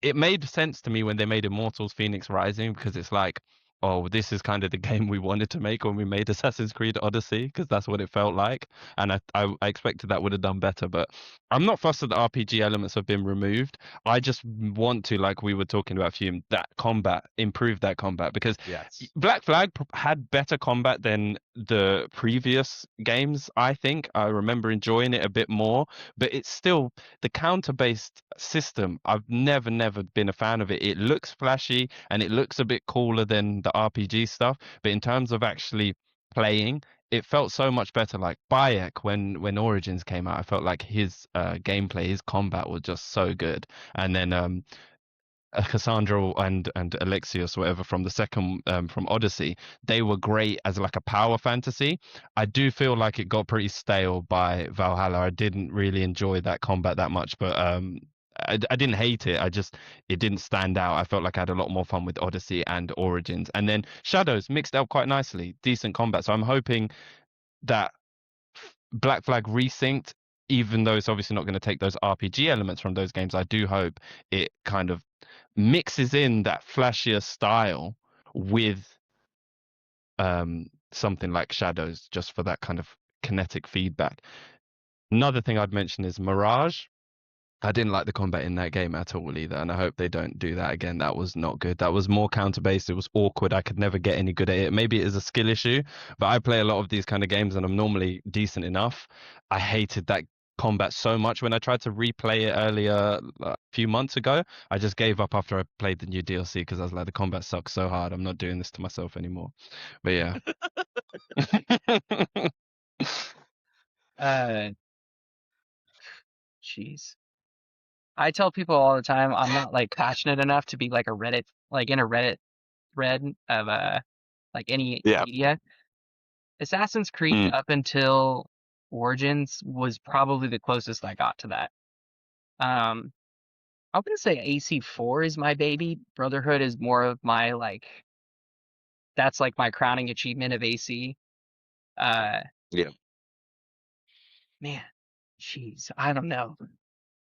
It made sense to me when they made Immortals Phoenix Rising because it's like, oh, this is kind of the game we wanted to make when we made Assassin's Creed Odyssey because that's what it felt like. And I expected that would have done better, but I'm not fussed that the RPG elements have been removed. I just want to, like we were talking about, Fume, improve that combat because Black Flag had better combat than the previous games, I think. I remember enjoying it a bit more, but it's still the counter-based system. I've never been a fan of it. It looks flashy and it looks a bit cooler than the RPG stuff, but in terms of actually playing, it felt so much better. Like Bayek, when Origins came out, I felt like his gameplay, his combat was just so good. And then Cassandra and Alexios, whatever, from the second from Odyssey, they were great as like a power fantasy. I do feel like it got pretty stale by Valhalla. I didn't really enjoy that combat that much, but I didn't hate it. It didn't stand out. I felt like I had a lot more fun with Odyssey and Origins, and then Shadows mixed up quite nicely, decent combat. So I'm hoping that Black Flag Resynced, even though it's obviously not going to take those RPG elements from those games, I do hope it kind of mixes in that flashier style with something like Shadows, just for that kind of kinetic feedback. Another thing I'd mention is Mirage. I didn't like the combat in that game at all either, and I hope they don't do that again. That was not good. That was more counter-based. It was awkward. I could never get any good at it. Maybe it is a skill issue, but I play a lot of these kind of games and I'm normally decent enough. I hated that combat so much when I tried to replay it earlier, a few months ago. I just gave up after I played the new DLC because I was like, the combat sucks so hard. I'm not doing this to myself anymore. But yeah. Jeez. I tell people all the time I'm not like passionate enough to be like a Reddit, like in a Reddit thread of like any Yeah. media. Assassin's Creed Mm. up until Origins was probably the closest I got to that. I wouldn't say AC4 is my baby. Brotherhood is more of my like, that's like my crowning achievement of AC. Uh Yeah. Man, jeez, I don't know.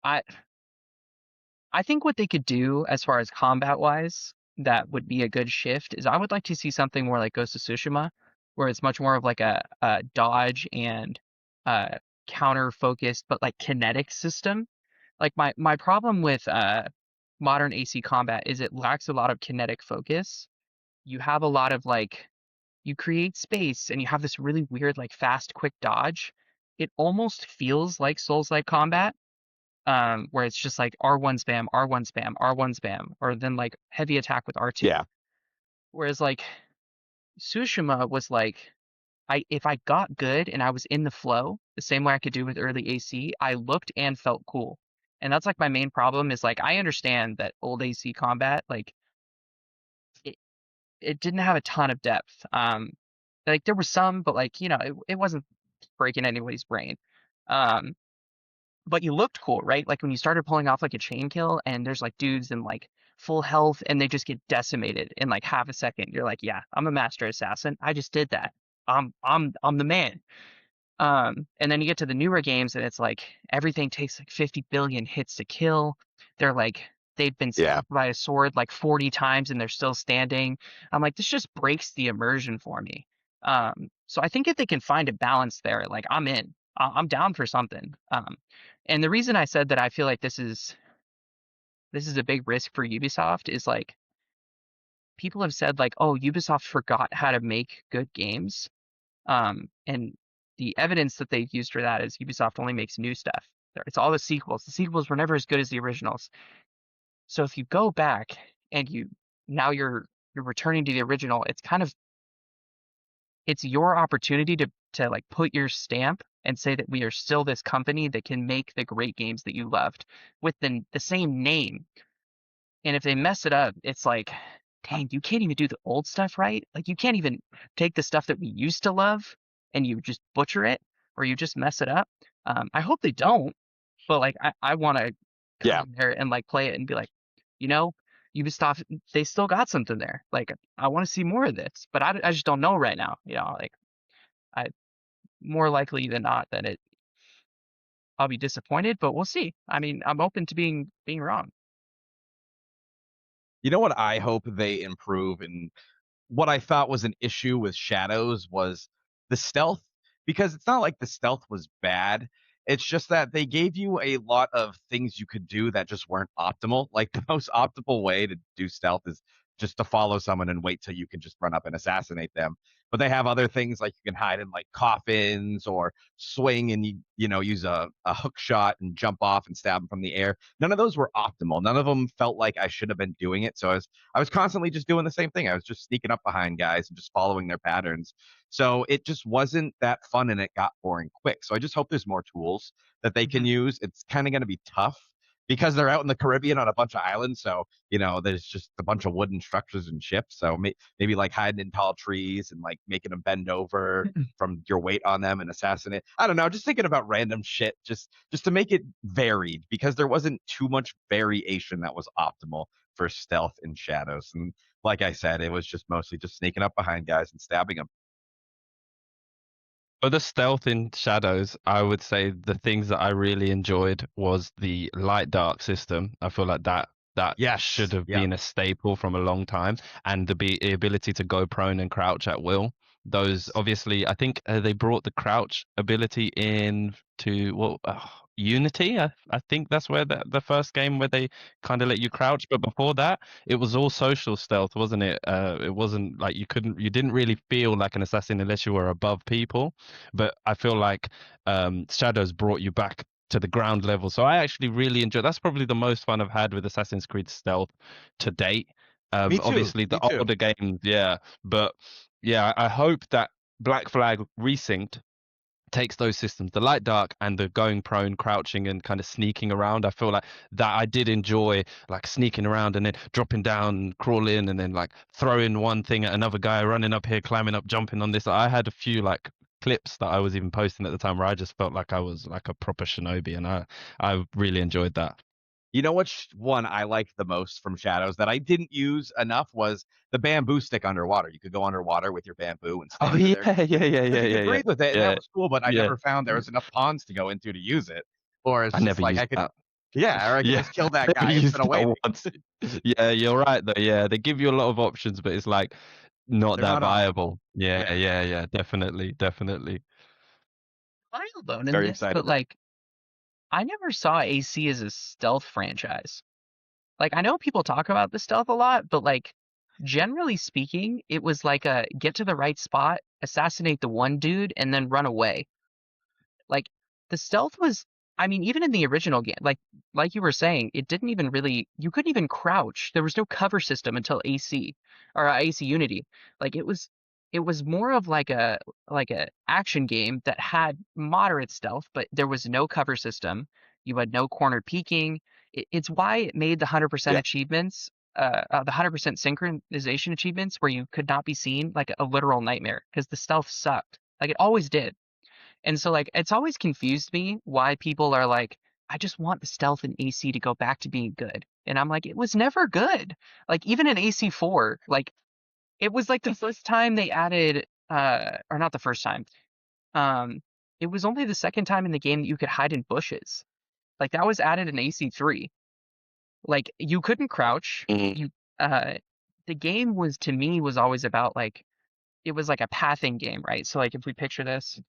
I I think what they could do as far as combat wise, that would be a good shift is I would like to see something more like Ghost of Tsushima, where it's much more of like a dodge and uh counter focused, but like kinetic system. Like my problem with modern AC combat is it lacks a lot of kinetic focus. You have a lot of like you create space and you have this really weird like fast quick dodge. It almost feels like Souls-like combat, where it's just like R1 spam, R1 spam, R1 spam, or then like heavy attack with R2. Yeah. Whereas like Tsushima was like if I got good and I was in the flow, the same way I could do with early AC, I looked and felt cool. And that's like my main problem is like I understand that old AC combat, like it, it didn't have a ton of depth. Like there was some, but like, it wasn't breaking anybody's brain. Um, but you looked cool, right? Like when you started pulling off like a chain kill and there's like dudes in like full health and they just get decimated in like half a second. You're like, yeah, I'm a master assassin. I just did that. I'm the man. And then you get to the newer games and it's like everything takes like 50 billion hits to kill. They're like they've been Yeah. stabbed by a sword like 40 times and they're still standing. I'm like, this just breaks the immersion for me. So I think if they can find a balance there, like I'm in. I'm down for something. And the reason I said that I feel like this is a big risk for Ubisoft is like people have said like, oh, Ubisoft forgot how to make good games. And the evidence that they've used for that is Ubisoft only makes new stuff. It's all the sequels. The sequels were never as good as the originals. So if you go back and you're returning to the original, it's your opportunity to like put your stamp and say that we are still this company that can make the great games that you loved with the same name. And if they mess it up, it's like, dang, you can't even do the old stuff right. Like you can't even take the stuff that we used to love and you just butcher it or you just mess it up. I hope they don't, but like I want to come Yeah. in there and like play it and be like, you know, Ubisoft, they still got something there. Like I want to see more of this, but I just don't know right now. Like I more likely than not that I'll be disappointed, but we'll see. I mean, I'm open to being wrong. You know what I hope they improve, and what I thought was an issue with Shadows was the stealth, because it's not like the stealth was bad. It's just that they gave you a lot of things you could do that just weren't optimal. Like the most optimal way to do stealth is just to follow someone and wait till you can just run up and assassinate them. But they have other things like you can hide in like coffins or swing and you know use a hook shot and jump off and stab them from the air. None of those were optimal. None of them felt like I should have been doing it. So I was constantly just doing the same thing. I was just sneaking up behind guys and just following their patterns. So it just wasn't that fun and it got boring quick. So I just hope there's more tools that they can use. It's kind of going to be tough because they're out in the Caribbean on a bunch of islands. So, you know, there's just a bunch of wooden structures and ships. So maybe like hiding in tall trees and like making them bend over from your weight on them and assassinate. I don't know, just thinking about random shit just to make it varied because there wasn't too much variation that was optimal for stealth in shadows. And like I said, it was just mostly just sneaking up behind guys and stabbing them. For the stealth in shadows, I would say the things that I really enjoyed was the light dark system. I feel like that Yes, should have yeah. been a staple from a long time, and the ability to go prone and crouch at will. Those obviously, I think they brought the crouch ability in to Unity. I think that's where the first game where they kind of let you crouch, but before that, it was all social stealth, wasn't it? It wasn't like you didn't really feel like an assassin unless you were above people. But I feel like Shadows brought you back to the ground level. So I actually really enjoyed. That's probably the most fun I've had with Assassin's Creed Stealth to date. Me too. Obviously the Me too. older games, yeah, but yeah, I hope that Black Flag Resynced takes those systems, the light dark and the going prone, crouching and kind of sneaking around. I feel like that I did enjoy like sneaking around and then dropping down, crawl in, and then like throwing one thing at another guy, running up here, climbing up, jumping on this. I had a few like clips that I was even posting at the time where I just felt like I was like a proper shinobi, and I really enjoyed that. You know which one I liked the most from Shadows that I didn't use enough was the bamboo stick underwater. You could go underwater with your bamboo and stay Oh under yeah, there. yeah, yeah, Because yeah, you yeah, could yeah, breathe with it, and that yeah, was cool. But I yeah. never found there was enough ponds to go into to use it. Or it's I just never like used I could, that. yeah, or I could Yeah, just kill that never guy used instead of that waiting. once. Yeah, you're right though. Yeah, they give you a lot of options, but it's like not They're that not optimal. viable. Yeah, Yeah, yeah, yeah, definitely, definitely. Am I alone in very this? But excited. like, I never saw AC as a stealth franchise. Like, I know people talk about the stealth a lot, but like, generally speaking, it was like a get to the right spot, assassinate the one dude, and then run away. Like the stealth was, I mean, even in the original game, like you were saying, it didn't even really, you couldn't even crouch. There was no cover system until AC or AC Unity. Like it was more of like a action game that had moderate stealth, but there was no cover system. You had no corner peeking. It's why it made the 100% Yeah, achievements, the 100% synchronization achievements where you could not be seen like a literal nightmare because the stealth sucked. Like it always did. And so like it's always confused me why people are like, I just want the stealth in AC to go back to being good. And I'm like, it was never good. Like even in AC4, like it was like the first time they added or not the first time. Um it was only the second time in the game that you could hide in bushes. Like that was added in AC3. Like you couldn't crouch. Mhm. You the game was to me was always about like it was like a pathing game, right? So like if we picture this,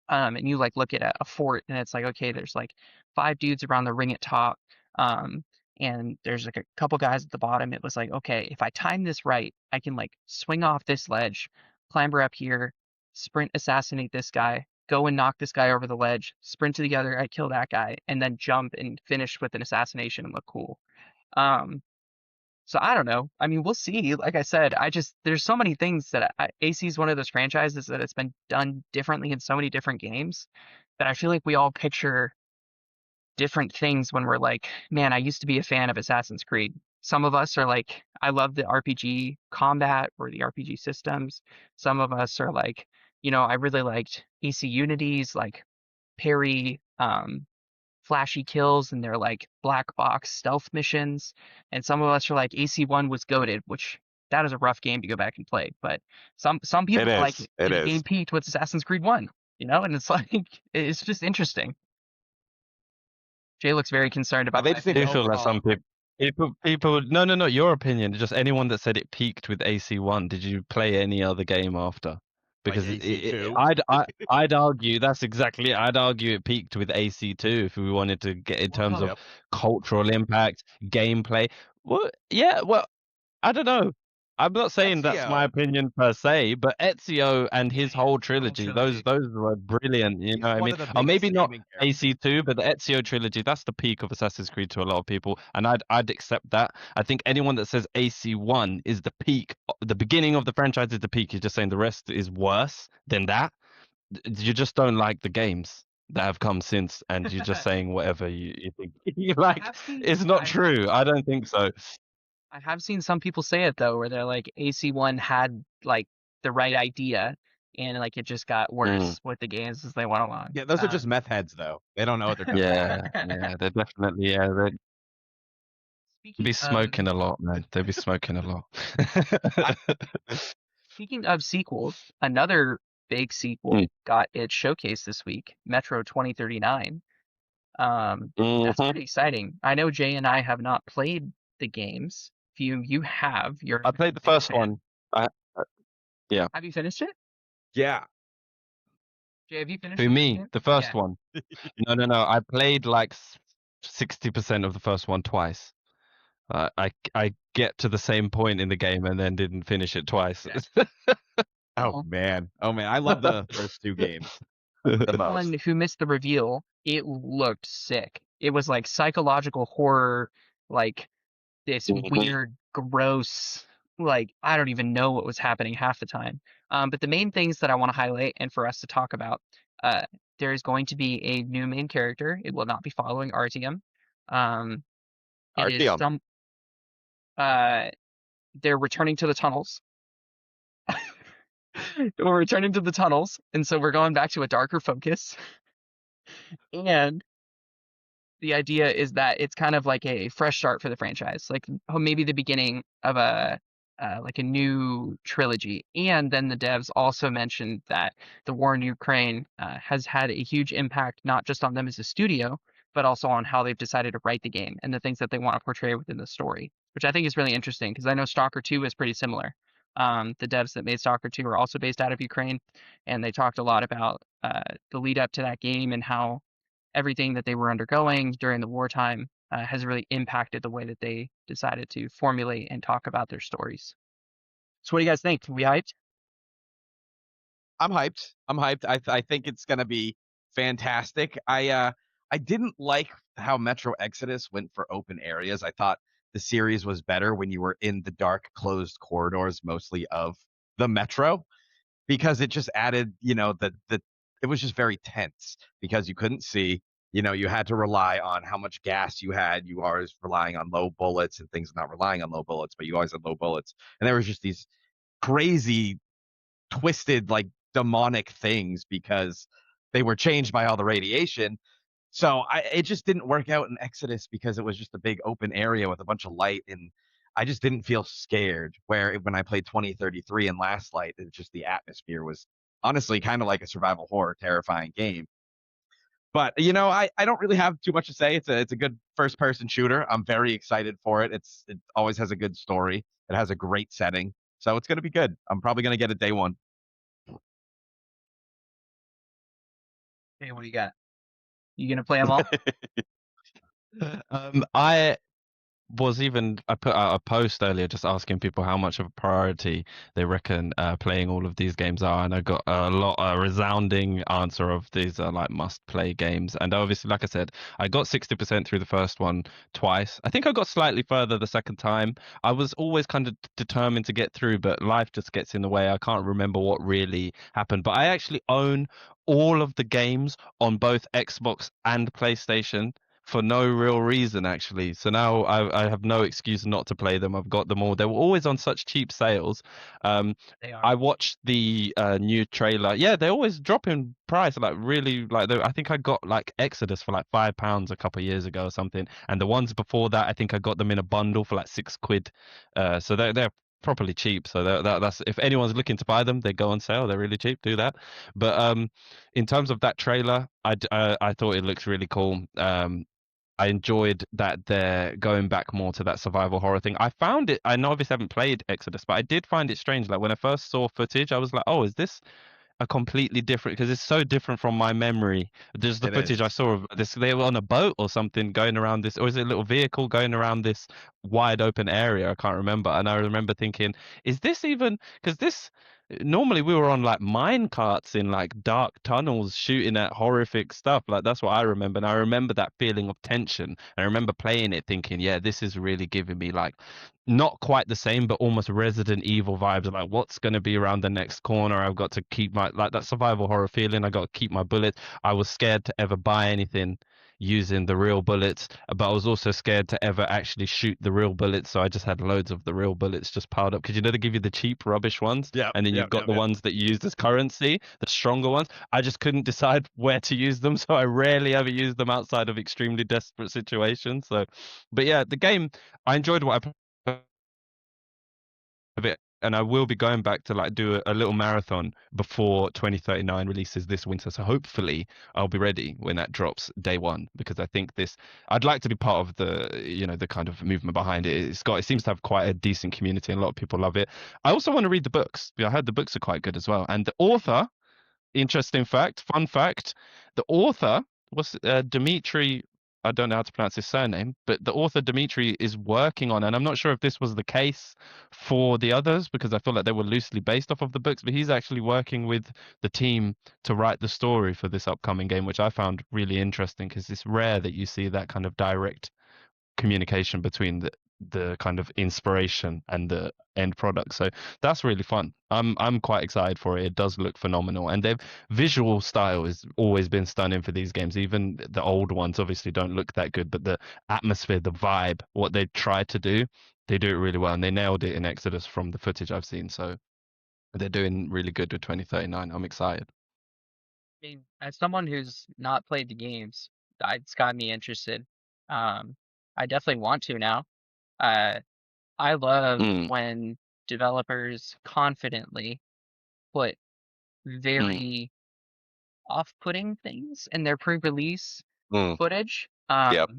and you like look at a fort and it's like okay there's like five dudes around the ring at top, um and there's like a couple guys at the bottom. It was like okay if I time this right I can like swing off this ledge, clamber up here, sprint assassinate this guy, go and knock this guy over the ledge, sprint to the other guy, kill that guy, and then jump and finish with an assassination and look cool. Um so I don't know. I mean, we'll see. Like I said, there's so many things that AC is one of those franchises that it's been done differently in so many different games that I feel like we all picture different things when we're like, man, I used to be a fan of Assassin's Creed. Some of us are like, I love the RPG combat or the RPG systems. Some of us are like, I really liked AC Unity's like parry, flashy kills and they're like black box stealth missions. And some of us are like AC1 was goated, which that is a rough game to go back and play. But some it people are like is. It the is. game peaked with Assassin's Creed 1, and it's like it's just interesting. Jay looks very concerned I about my just think Do opinion. feel like some people no, your opinion, just anyone that said it peaked with AC1, did you play any other game after? Like Because AC2. I'd argue that's exactly it. I'd argue it peaked with AC2 if we wanted to get in terms Well, of Yep. cultural impact, gameplay. Well, yeah, well, I don't know. I'm not saying that's my Ezio. opinion per se, but Ezio and his Yeah, whole the whole trilogy, trilogy. those were brilliant. You He's know what I one mean? of the Or biggest maybe not gaming characters. AC2, but the Ezio trilogy, that's the peak of Assassin's Creed to a lot of people, and I'd accept that. I think anyone that says AC1 is the peak, the beginning of the franchise is the peak, is just saying the rest is worse than that. You just don't like the games that have come since, and you're just saying whatever you think. You I like, have seen it's not true. I don't think so. I have seen some people say it though, where they're like AC1 had like the right idea, and like it just got Mm. worse with the games as they went along. Yeah, those are just meth heads, though. They don't know what they're doing. Yeah, they're definitely, yeah, they'd be Speaking of smoking a lot, man. They'd be smoking a lot. speaking of sequels, another big sequel Mm. got its showcase this week, Metro 2039. That's Mhm. pretty exciting. I know Jay and I have not played the games. If you have, you're I a played the big first fan. one. Yeah. Have you finished it? Yeah. Jay, have you finished Who, the first me? game? The first Yeah. one? No. I played like 60% of the first one twice. I get to the same point in the game and then didn't finish it twice. Oh Well, man. Oh man. I love the first two games the anyone most. who missed the reveal, it looked sick. It was like psychological horror, like this Mhm. weird, gross, like I don't even know what was happening half the time. But the main things that I want to highlight and for us to talk about, uh, there is going to be a new main character. It will not be following Artyom. Um, it is Artyom. some uh, they're returning to the tunnels. We're returning to the tunnels, and so we're going back to a darker focus. And the idea is that it's kind of like a fresh start for the franchise, like maybe the beginning of a like a new trilogy. And then the devs also mentioned that the war in Ukraine has had a huge impact not just on them as a studio, but also on how they've decided to write the game and the things that they want to portray within the story, which I think is really interesting because I know Stalker 2 is pretty similar. The devs that made Stalker 2 are also based out of Ukraine, and they talked a lot about the lead up to that game and how everything that they were undergoing during the wartime has really impacted the way that they decided to formulate and talk about their stories. So, what do you guys think? We hyped? I'm hyped. I'm hyped. I think it's gonna be fantastic. I didn't like how Metro Exodus went for open areas. I thought the series was better when you were in the dark, closed corridors, mostly of the Metro, because it just added, the it was just very tense because you couldn't see. You had to rely on how much gas you had. You always relying on low bullets and things not relying on low bullets, but you always had low bullets. And there was just these crazy twisted like demonic things because they were changed by all the radiation. So it just didn't work out in Exodus because it was just a big open area with a bunch of light, and I just didn't feel scared. Where when I played 2033 and Last Light, it just the atmosphere was honestly kind of like a survival horror, terrifying game. But I don't really have too much to say. It's a good first person shooter. I'm very excited for it. It always has a good story. It has a great setting, so it's gonna be good. I'm probably gonna get it day one. Hey, what do you got? You gonna play them all? I I put out a post earlier just asking people how much of a priority they reckon playing all of these games are, and I got a resounding answer of these are like must-play games. And obviously, like I said, I got 60% through the first one twice. I think I got slightly further the second time. I was always kind of determined to get through, but life just gets in the way. I can't remember what really happened, but I actually own all of the games on both Xbox and PlayStation for no real reason actually. So now I have no excuse not to play them. I've got them all. They were always on such cheap sales. Um, They are. I watched the new trailer. Yeah, they always drop in price. Like really, like I think I got like Exodus for like £5 a couple of years ago or something, and the ones before that I think I got them in a bundle for like £6. So they're properly cheap. So that's if anyone's looking to buy them, they go on sale. They're really cheap. Do that. But in terms of that trailer, I thought it looks really cool. I enjoyed that they're going back more to that survival horror thing. I found it, I know obviously haven't played Exodus, but I did find it strange. Like when I first saw footage, I was like, oh, is this a completely different, because it's so different from my memory. There's the It footage I is. saw of this. They were on a boat or something going around this, or is it a little vehicle going around this wide open area? I can't remember. And I remember thinking, is this even? Because this normally we were on like mine carts in like dark tunnels shooting at horrific stuff. Like that's what I remember. And I remember that feeling of tension. I remember playing it thinking, yeah, this is really giving me like not quite the same, but almost Resident Evil vibes. Like, what's going to be around the next corner? I've got to keep my, like, that survival horror feeling. I got to keep my bullets. I was scared to ever buy anything using the real bullets, but I was also scared to ever actually shoot the real bullets. So I just had loads of the real bullets just piled up, because you know they give you the cheap rubbish ones, Yeah. and then you've got the ones that you use as currency, the stronger ones. I just couldn't decide where to use them, so I rarely ever use them outside of extremely desperate situations. So, but yeah, the game, I enjoyed what I of it, and I will be going back to like do a little marathon before 2039 releases this winter. So hopefully I'll be ready when that drops day one, because I think this, I'd like to be part of the, you know, the kind of movement behind it. It seems to have quite a decent community and a lot of people love it. I also want to read the books. I heard the books are quite good as well. And the author, interesting fact, fun fact, the author was Dmitry. I don't know how to pronounce his surname, but the author Dmitry is working on, and I'm not sure if this was the case for the others, because I feel like they were loosely based off of the books, but he's actually working with the team to write the story for this upcoming game, which I found really interesting, because it's rare that you see that kind of direct communication between the kind of inspiration and the end product. So that's really fun. I'm quite excited for it. It does look phenomenal, and their visual style has always been stunning for these games. Even the old ones obviously don't look that good, but the atmosphere, the vibe, what they try to do, they do it really well, and they nailed it in Exodus from the footage I've seen. So they're doing really good with 2039. I'm excited. I mean, as someone who's not played the games, it's got me interested. Um, I definitely want to now. Uh, I love Mm, when developers confidently put mm, very off-putting things in their pre-release mm. footage. Yep.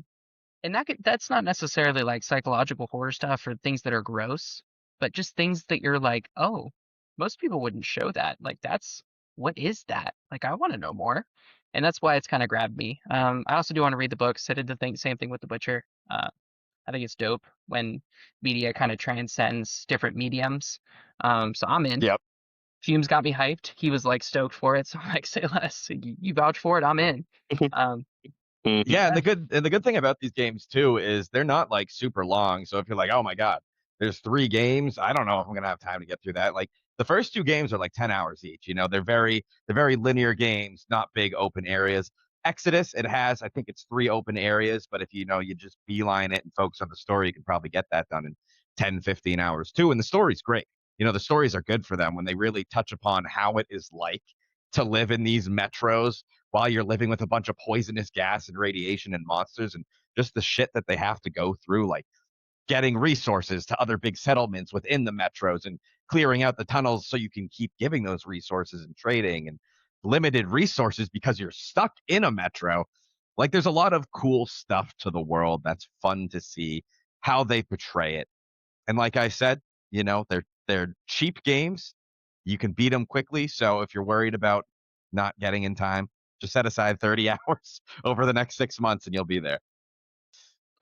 And that's not necessarily like psychological horror stuff or things that are gross, but just things that you're like, oh, most people wouldn't show that. Like what is that? Like I want to know more. And that's why it's kind of grabbed me. I also do want to read the books. I did the same thing with The Butcher. I think it's dope when media kind of transcends different mediums. So I'm in. Yep. Fumes got me hyped. He was like stoked for it. So I'm like, say less. You vouch for it, I'm in. Um, Mhm. Yeah, and yeah, the good thing about these games too is they're not like super long. So if you're like, oh my god, there's 3 games, I don't know if I'm gonna have time to get through that. Like the first 2 games are like 10 hours each. You know, they're very linear games, not big open areas. Exodus, it has, I think it's 3 open areas, but if you just beeline it and focus on the story, you can probably get that done in 10, 15 hours too. And the story's great. The stories are good for them when they really touch upon how it is like to live in these metros while you're living with a bunch of poisonous gas and radiation and monsters, and just the shit that they have to go through, like getting resources to other big settlements within the metros and clearing out the tunnels so you can keep giving those resources and trading, and limited resources because you're stuck in a metro. Like there's a lot of cool stuff to the world that's fun to see how they portray it. And like I said, they're cheap games. You can beat them quickly. So if you're worried about not getting in time, just set aside 30 hours over the next 6 months and you'll be there.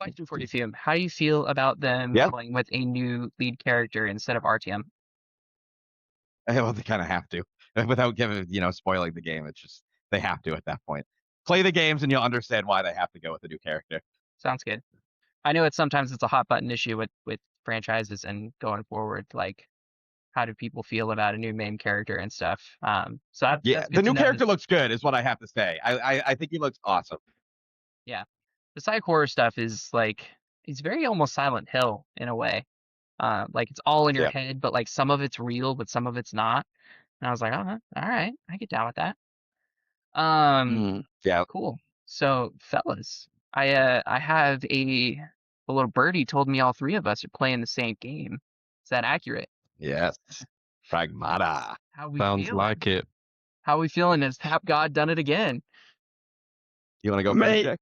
question for you, Fume. How do you feel about them Yeah. going with a new lead character instead of RTM? Well, they kind of have to without spoiling the game. It's just they have to at that point. Play the games and you'll understand why they have to go with a new character. Sounds good. I know sometimes it's a hot button issue with franchises and going forward. Like, how do people feel about a new main character and stuff? So Yeah, that's the good to new know. character looks good, is what I have to say. I think he looks awesome. Yeah, the psych horror stuff is like it's very almost Silent Hill in a way. Like it's all in your Yeah. head, but like some of it's real, but some of it's not. And I was like, oh, all right, I get down with that. Mm. Yeah. Cool. So, fellas, I have a little birdie told me all three of us are playing the same game. Is that accurate? Yes. Pragmata. How we Sounds feeling? like it. How we feeling? Has Hap God done it again? You want to go first, Mate, Jack?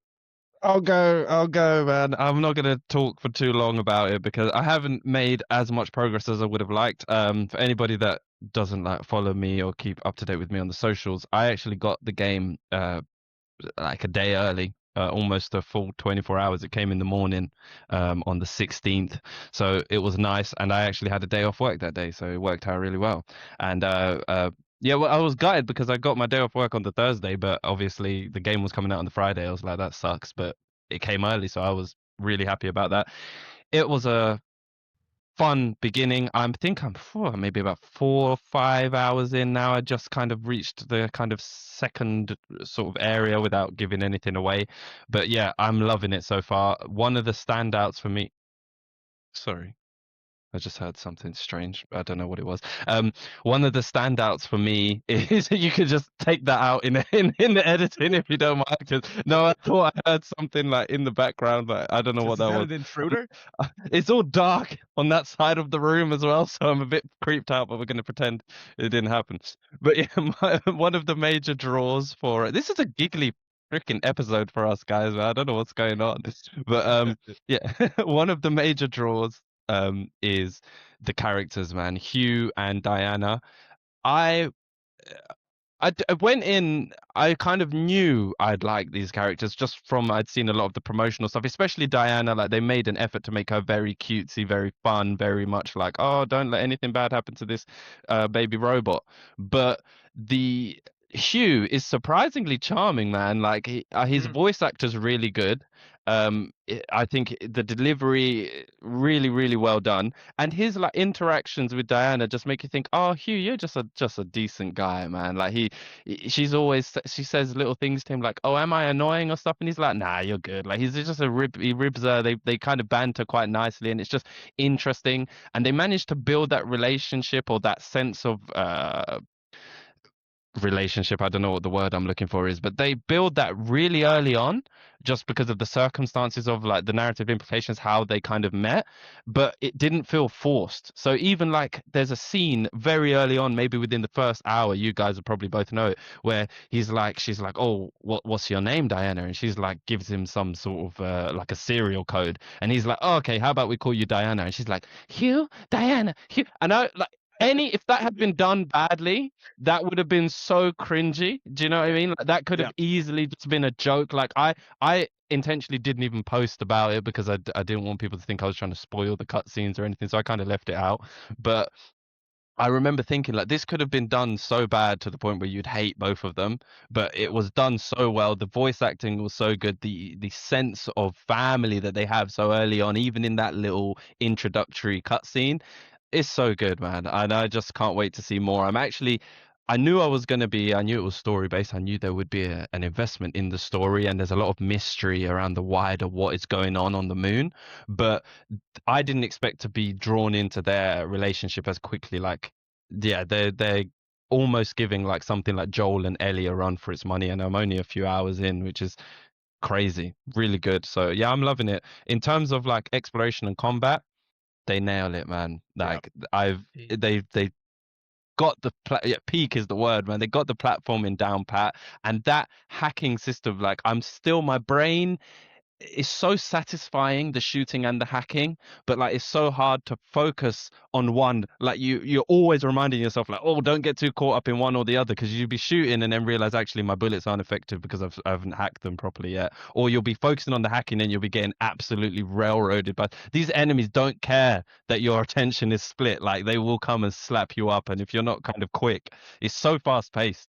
I'll go, man. I'm not gonna talk for too long about it because I haven't made as much progress as I would have liked. For anybody that doesn't like follow me or keep up to date with me on the socials, I actually got the game like a day early, almost a full 24 hours. It came in the morning on the 16th, so it was nice. And I actually had a day off work that day, so it worked out really well. And yeah, well, I was gutted because I got my day off work on the Thursday, but obviously the game was coming out on the Friday. I was like, that sucks, but it came early, so I was really happy about that. It was a fun beginning. I think I'm maybe about 4 or 5 hours in now. I just kind of reached the kind of second sort of area without giving anything away. But yeah, I'm loving it so far. One of the standouts for me. Sorry. I just heard something strange. I don't know what it was. One of the standouts for me is you could just take that out in the editing if you don't mind. 'Cause, no, I thought I heard something like in the background. Like, I don't know what Is that that was. an intruder? It's all dark on that side of the room as well, so I'm a bit creeped out, but we're going to pretend it didn't happen. But yeah, one of the major draws for this is a giggly freaking episode for us guys, man. I don't know what's going on. But yeah, one of the major draws is the characters, man. Hugh and Diana. I I went in. I kind of knew I'd like these characters just from I'd seen a lot of the promotional stuff, especially Diana. Like they made an effort to make her very cutesy, very fun, very much like, oh, don't let anything bad happen to this baby robot. But the Hugh is surprisingly charming, man. Like his voice actor's really good. I think the delivery really, really well done, and his like interactions with Diana just make you think, oh, Hugh, you're just a decent guy, man. Like she says little things to him like, oh, am I annoying or stuff, and he's like, nah, you're good. Like he's just he ribs her. They kind of banter quite nicely, and it's just interesting, and they managed to build that relationship or that sense of relationship. I don't know what the word I'm looking for is, but they build that really early on just because of the circumstances of like the narrative implications, how they kind of met, but it didn't feel forced. So even like there's a scene very early on, maybe within the first hour, you guys will probably both know it, where she's like, oh, what's your name, Diana? And she's like, gives him some sort of like a serial code. And he's like, oh, okay, how about we call you Diana? And she's like, Hugh, Diana, Hugh. And I like, if that had been done badly, that would have been so cringy. Do you know what I mean? Like, that could have easily just been a joke. Like I intentionally didn't even post about it because I didn't want people to think I was trying to spoil the cutscenes or anything. So I kind of left it out. But I remember thinking like this could have been done so bad to the point where you'd hate both of them, but it was done so well. The voice acting was so good. The sense of family that they have so early on, even in that little introductory cutscene, is so good, man. And I just can't wait to see more. I knew I knew it was story based. I knew there would be an investment in the story, and there's a lot of mystery around the wider what is going on the moon. But I didn't expect to be drawn into their relationship as quickly. Like, yeah, they're almost giving like something like Joel and Ellie a run for its money, and I'm only a few hours in, which is crazy, really good. So yeah, I'm loving it. In terms of like exploration and combat, they nail it, man. Like they got peak is the word, man. They got the platforming down pat, and that hacking system. Like my brain is so satisfying, the shooting and the hacking, but like it's so hard to focus on one. Like you're always reminding yourself like, oh, don't get too caught up in one or the other, because you'll be shooting and then realize actually my bullets aren't effective because I haven't hacked them properly yet, or you'll be focusing on the hacking and you'll be getting absolutely railroaded. But these enemies don't care that your attention is split. Like they will come and slap you up, and if you're not kind of quick, it's so fast paced.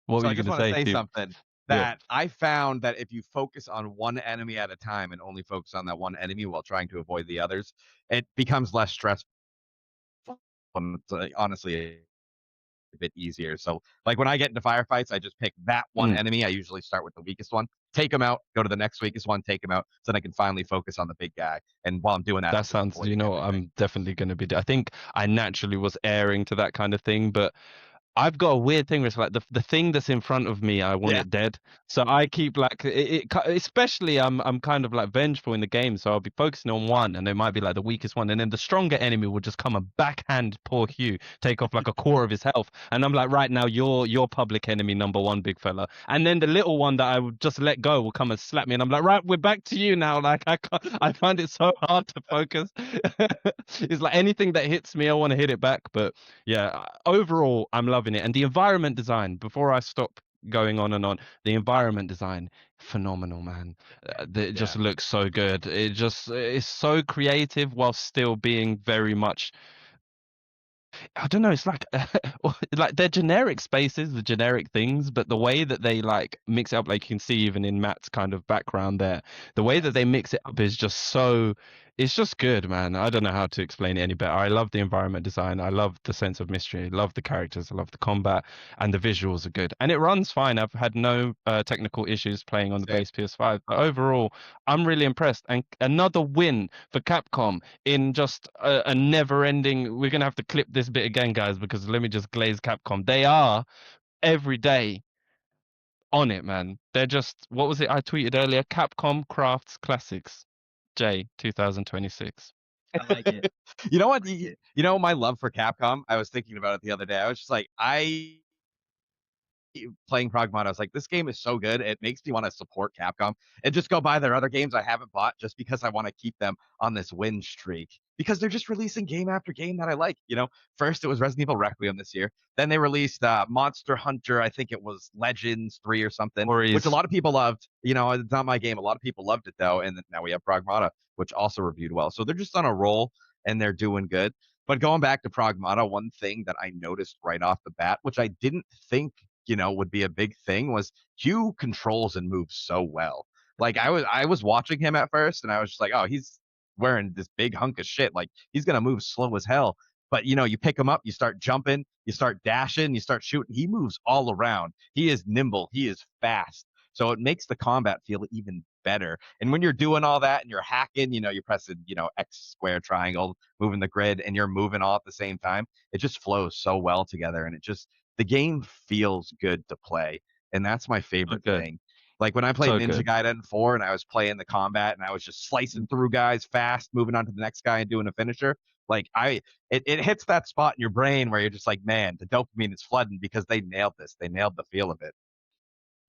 What So were I you just going to want to say, say Cube? something Yeah. that I found that if you focus on one enemy at a time and only focus on that one enemy while trying to avoid the others, it becomes less stressful. And it's, honestly a bit easier. So like when I get into firefights, I just pick that one enemy. I usually start with the weakest one, take him out, go to the next weakest one, take him out, so then I can finally focus on the big guy. And while I'm doing that, That sounds, you know what, I'm definitely going to be. I think I naturally was airing to that kind of thing, but I've got a weird thing where it's like the thing that's in front of me, I want Yeah. it dead. So I keep like especially I'm kind of like vengeful in the game, so I'll be focusing on one, and it might be like the weakest one, and then the stronger enemy will just come and backhand poor Hugh, take off like a core of his health, and I'm like, right now you're public enemy number one, big fella. And then the little one that I would just let go will come and slap me, and I'm like, right, we're back to you now. Like I find it so hard to focus. It's like anything that hits me, I want to hit it back, but yeah, overall, I'm loving it. And the environment design, before I stop going on and on, the environment design, phenomenal, man. It just looks so good. It just is so creative while still being very much, I don't know, it's like like they're generic spaces, the generic things, but the way that they like mix it up, like you can see even in Matt's kind of background there, the way that they mix it up is just so, it's just good, man. I don't know how to explain it any better. I love the environment design. I love the sense of mystery. I love the characters. I love the combat, and the visuals are good. And it runs fine. I've had no technical issues playing on the Same. base PS5. But overall, I'm really impressed. And another win for Capcom in just a never-ending. We're gonna have to clip this bit again, guys, because let me just glaze Capcom. They are every day on it, man. They're just, what was it I tweeted earlier? Capcom crafts classics. J 2026. I like it. You know what? You know my love for Capcom. I was thinking about it the other day. I was just like, playing Pragmata, I was like, this game is so good. It makes me want to support Capcom and just go buy their other games I haven't bought just because I want to keep them on this win streak because they're just releasing game after game that I like. You know, first it was Resident Evil Requiem this year. Then they released Monster Hunter. I think it was Legends 3 or something, which a lot of people loved. You know, it's not my game. A lot of people loved it though. And now we have Pragmata, which also reviewed well. So they're just on a roll and they're doing good. But going back to Pragmata, one thing that I noticed right off the bat, which I didn't think would be a big thing was Hugh controls and moves so well. Like I was watching him at first and I was just like, oh, he's wearing this big hunk of shit. Like he's gonna move slow as hell. But you pick him up, you start jumping, you start dashing, you start shooting. He moves all around. He is nimble, he is fast. So it makes the combat feel even better. And when you're doing all that and you're hacking, you're pressing, X square triangle, moving the grid, and you're moving all at the same time, it just flows so well together. And the game feels good to play, and that's my favorite thing. Like when I played Ninja Gaiden 4 and I was playing the combat and I was just slicing through guys fast, moving on to the next guy and doing a finisher. Like it hits that spot in your brain where you're just like, man, the dopamine is flooding because they nailed this. They nailed the feel of it.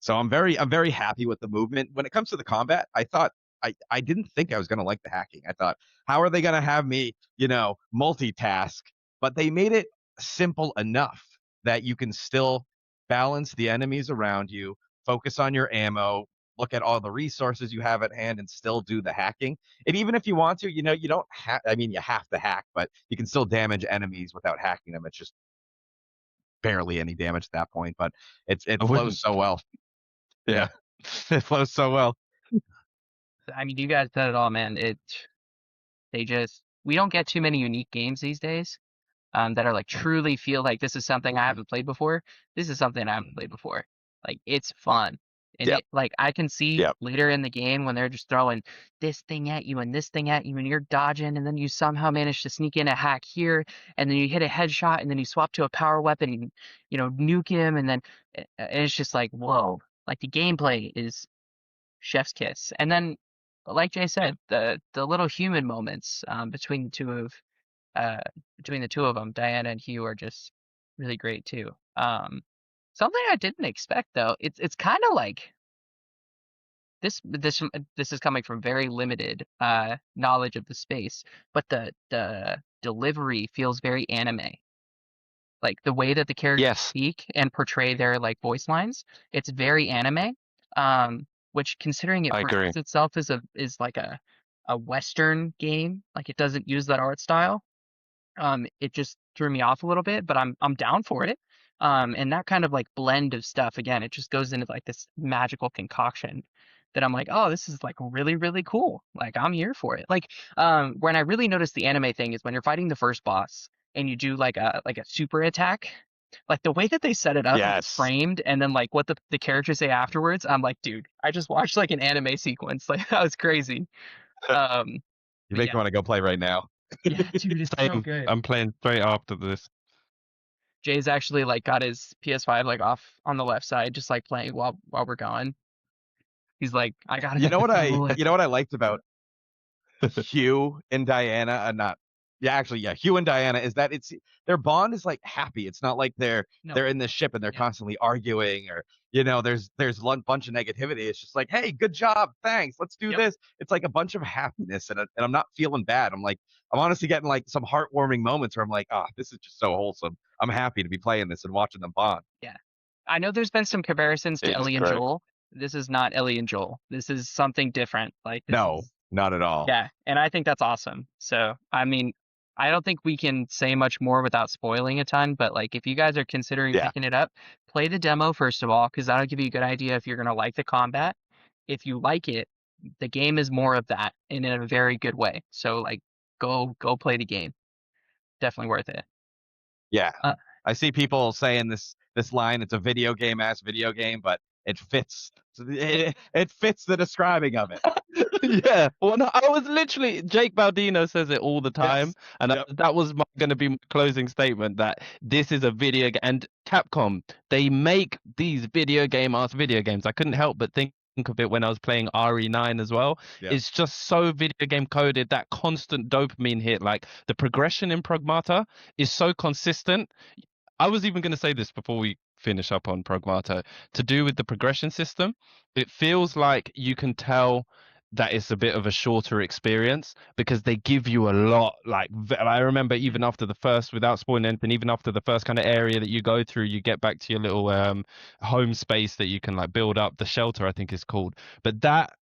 So I'm very happy with the movement. When it comes to the combat, I thought I didn't think I was gonna like the hacking. I thought, how are they gonna have me, multitask? But they made it simple enough that you can still balance the enemies around you, focus on your ammo, look at all the resources you have at hand, and still do the hacking. And even if you want to, you don't have. I mean, you have to hack, but you can still damage enemies without hacking them. It's just barely any damage at that point, but it flows so well. Yeah. It flows so well. I mean, you guys said it all, man. We don't get too many unique games these days that are like truly feel like this is something I haven't played before. This is something I haven't played before. Like it's fun. And like I can see later in the game when they're just throwing this thing at you and this thing at you and you're dodging and then you somehow manage to sneak in a hack here and then you hit a headshot and then you swap to a power weapon and nuke him and then and it's just like whoa. Like the gameplay is chef's kiss. And then like Jay said, the little human moments uh, between the two of them, Diana and Hugh, are just really great too. Something I didn't expect though, it's kind of like this is coming from very limited knowledge of the space, but the delivery feels very anime. Like the way that the characters speak and portray their like voice lines, it's very anime. Which considering it portrays itself as like a Western game, like it doesn't use that art style. It just threw me off a little bit, but I'm down for it. And that kind of like blend of stuff again, it just goes into like this magical concoction that I'm like, oh, this is like really, really cool. Like I'm here for it. Like when I really noticed the anime thing is when you're fighting the first boss and you do like a super attack, like the way that they set it up and it's framed and then like what the characters say afterwards, I'm like, dude, I just watched like an anime sequence. Like that was crazy. You make me want to go play right now. Yeah, dude, it's so good. I'm playing straight after this. Jay's actually like got his PS5 like off on the left side, just like playing while we're going. He's like, I gotta You know what I go. you know what I liked about Hugh and Diana, not yeah, actually, yeah, Hugh and Diana is that it's their bond is like happy. It's not like No. they're in the ship and they're Yeah. constantly arguing or there's a bunch of negativity. It's just like, hey, good job, thanks, let's do Yep. this. It's like a bunch of happiness, and I'm not feeling bad. I'm like, I'm honestly getting like some heartwarming moments where I'm like, ah, this is just so wholesome. I'm happy to be playing this and watching them bond. Yeah. I know there's been some comparisons to It's Ellie and great. Joel. This is not Ellie and Joel. This is something different. Like this No, is not at all. yeah, and I think that's awesome. So, I mean, I don't think we can say much more without spoiling a ton, but like if you guys are considering Yeah. picking it up, play the demo first of all, because that'll give you a good idea if you're gonna like the combat. If you like it, the game is more of that and in a very good way. So like go play the game. Definitely worth it. Yeah. Uh, I see people saying this line, it's a video game ass video game, but it fits it fits the describing of it. Yeah. Well, no, I was literally Jake Baldino says it all the time, Yes. and Yep. that was going to be my closing statement that this is a video game. And Capcom, they make these video games. I couldn't help but think of it when I was playing RE9 as well. Yep. It's just so video game coded. That constant dopamine hit, like the progression in Pragmata, is so consistent. I was even going to say this before we finish up on Pragmata. To do with the progression system, it feels like you can tell that it's a bit of a shorter experience because they give you a lot. Like I remember even after the first, without spoiling anything, even after the first kind of area that you go through, you get back to your little home space that you can like build up. The shelter, I think, is called. But that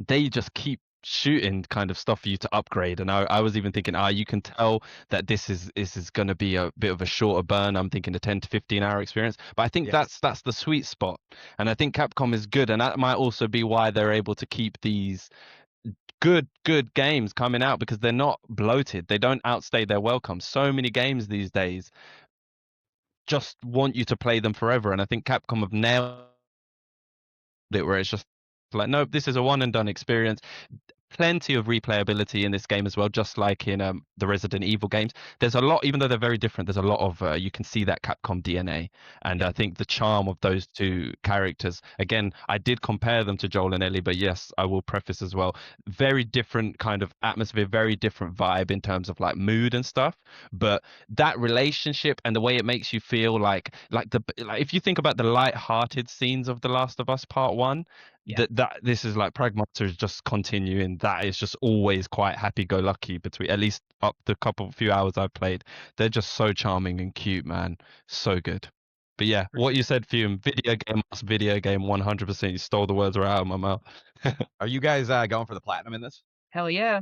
they just keep shooting kind of stuff for you to upgrade. And I was even thinking, you can tell that this is going to be a bit of a shorter burn. I'm thinking a 10 to 15 hour experience, but I think Yes. that's the sweet spot. And I think Capcom is good, and that might also be why they're able to keep these good games coming out, because they're not bloated. They don't outstay their welcome. So many games these days just want you to play them forever, and I think Capcom have nailed it, where it's just like, nope, this is a one and done experience. Plenty of replayability in this game as well, just like in the Resident Evil games. There's a lot, even though they're very different, there's a lot of you can see that Capcom DNA, and I think the charm of those two characters. Again, I did compare them to Joel and Ellie, but yes, I will preface as well, very different kind of atmosphere, very different vibe in terms of like mood and stuff. But that relationship and the way it makes you feel, like if you think about the light-hearted scenes of The Last of Us Part 1, Yeah. that this is like Pragmata is just continuing. That is just always quite happy-go-lucky between, at least up the few hours I've played. They're just so charming and cute, man. So good. But yeah, what you said, Fume, video game, 100%. You stole the words right out of my mouth. Are you guys going for the platinum in this? hell yeah.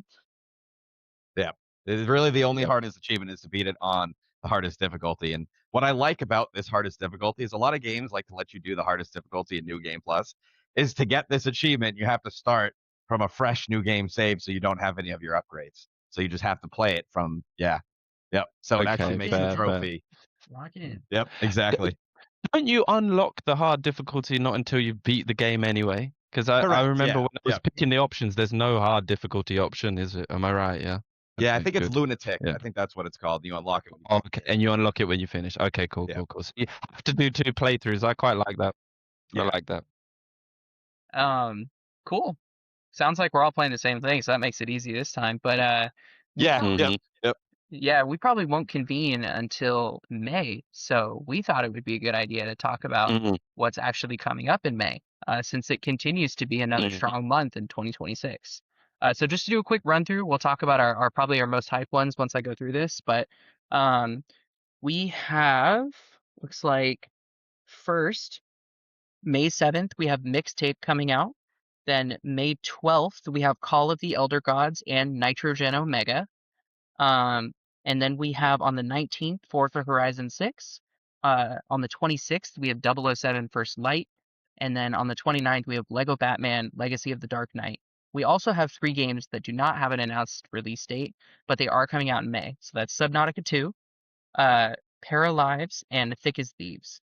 Yeah. It's really the only hardest achievement is to beat it on the hardest difficulty. And what I like about this hardest difficulty is a lot of games like to let you do the hardest difficulty in New Game Plus. Is to get this achievement, you have to start from a fresh new game save, so you don't have any of your upgrades. So you just have to play it from Yep. So it actually Okay, makes the fair. trophy. Lock it in. Yep, exactly. Don't you unlock the hard difficulty not until you beat the game anyway? Because I Correct, remember yeah, when I was yep. picking the options, there's no hard difficulty option, is it? Am I right? Yeah. Yeah, I Okay, think it's good. Lunatic. Yeah. I think that's what it's called. You unlock it. Oh, okay, and you unlock it when you finish. Okay, cool. Yeah. So you have to do 2 playthroughs. I quite like that. I Yeah. like that. Cool. Sounds like we're all playing the same thing, so that makes it easy this time. But Yeah. Mhm. Yep. yeah, we probably won't convene until May, so we thought it would be a good idea to talk about Mhm. what's actually coming up in May, since it continues to be another Mhm. strong month in 2026. So just to do a quick run through, we'll talk about our probably our most hype ones once I go through this. But we have, looks like, first, May 7th, we have Mixtape coming out. Then May 12th, we have Call of the Elder Gods and Nitrogen Omega. And then we have on the 19th, Forza Horizon 6. On the 26th, we have 007 First Light. And then on the 29th, we have Lego Batman Legacy of the Dark Knight. We also have 3 games that do not have an announced release date, but they are coming out in May. So that's Subnautica 2, Paralives, and Thick as Thieves.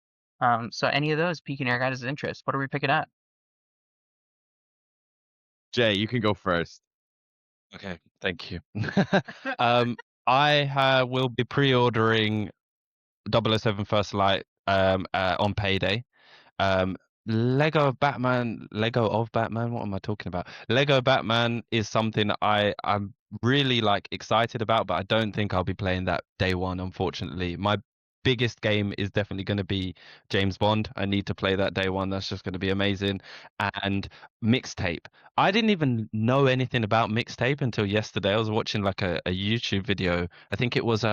So any of those piquing our guys' interest? What are we picking up? Jay, you can go first. Okay, thank you. I will be pre-ordering 007 First Light on payday. Lego of Batman, what am I talking about? Lego Batman is something I'm really like excited about, but I don't think I'll be playing that day one, unfortunately. My biggest game is definitely going to be James Bond. I need to play that day one. That's just going to be amazing. And Mixtape. I didn't even know anything about Mixtape until yesterday. I was watching like a YouTube video. I think it was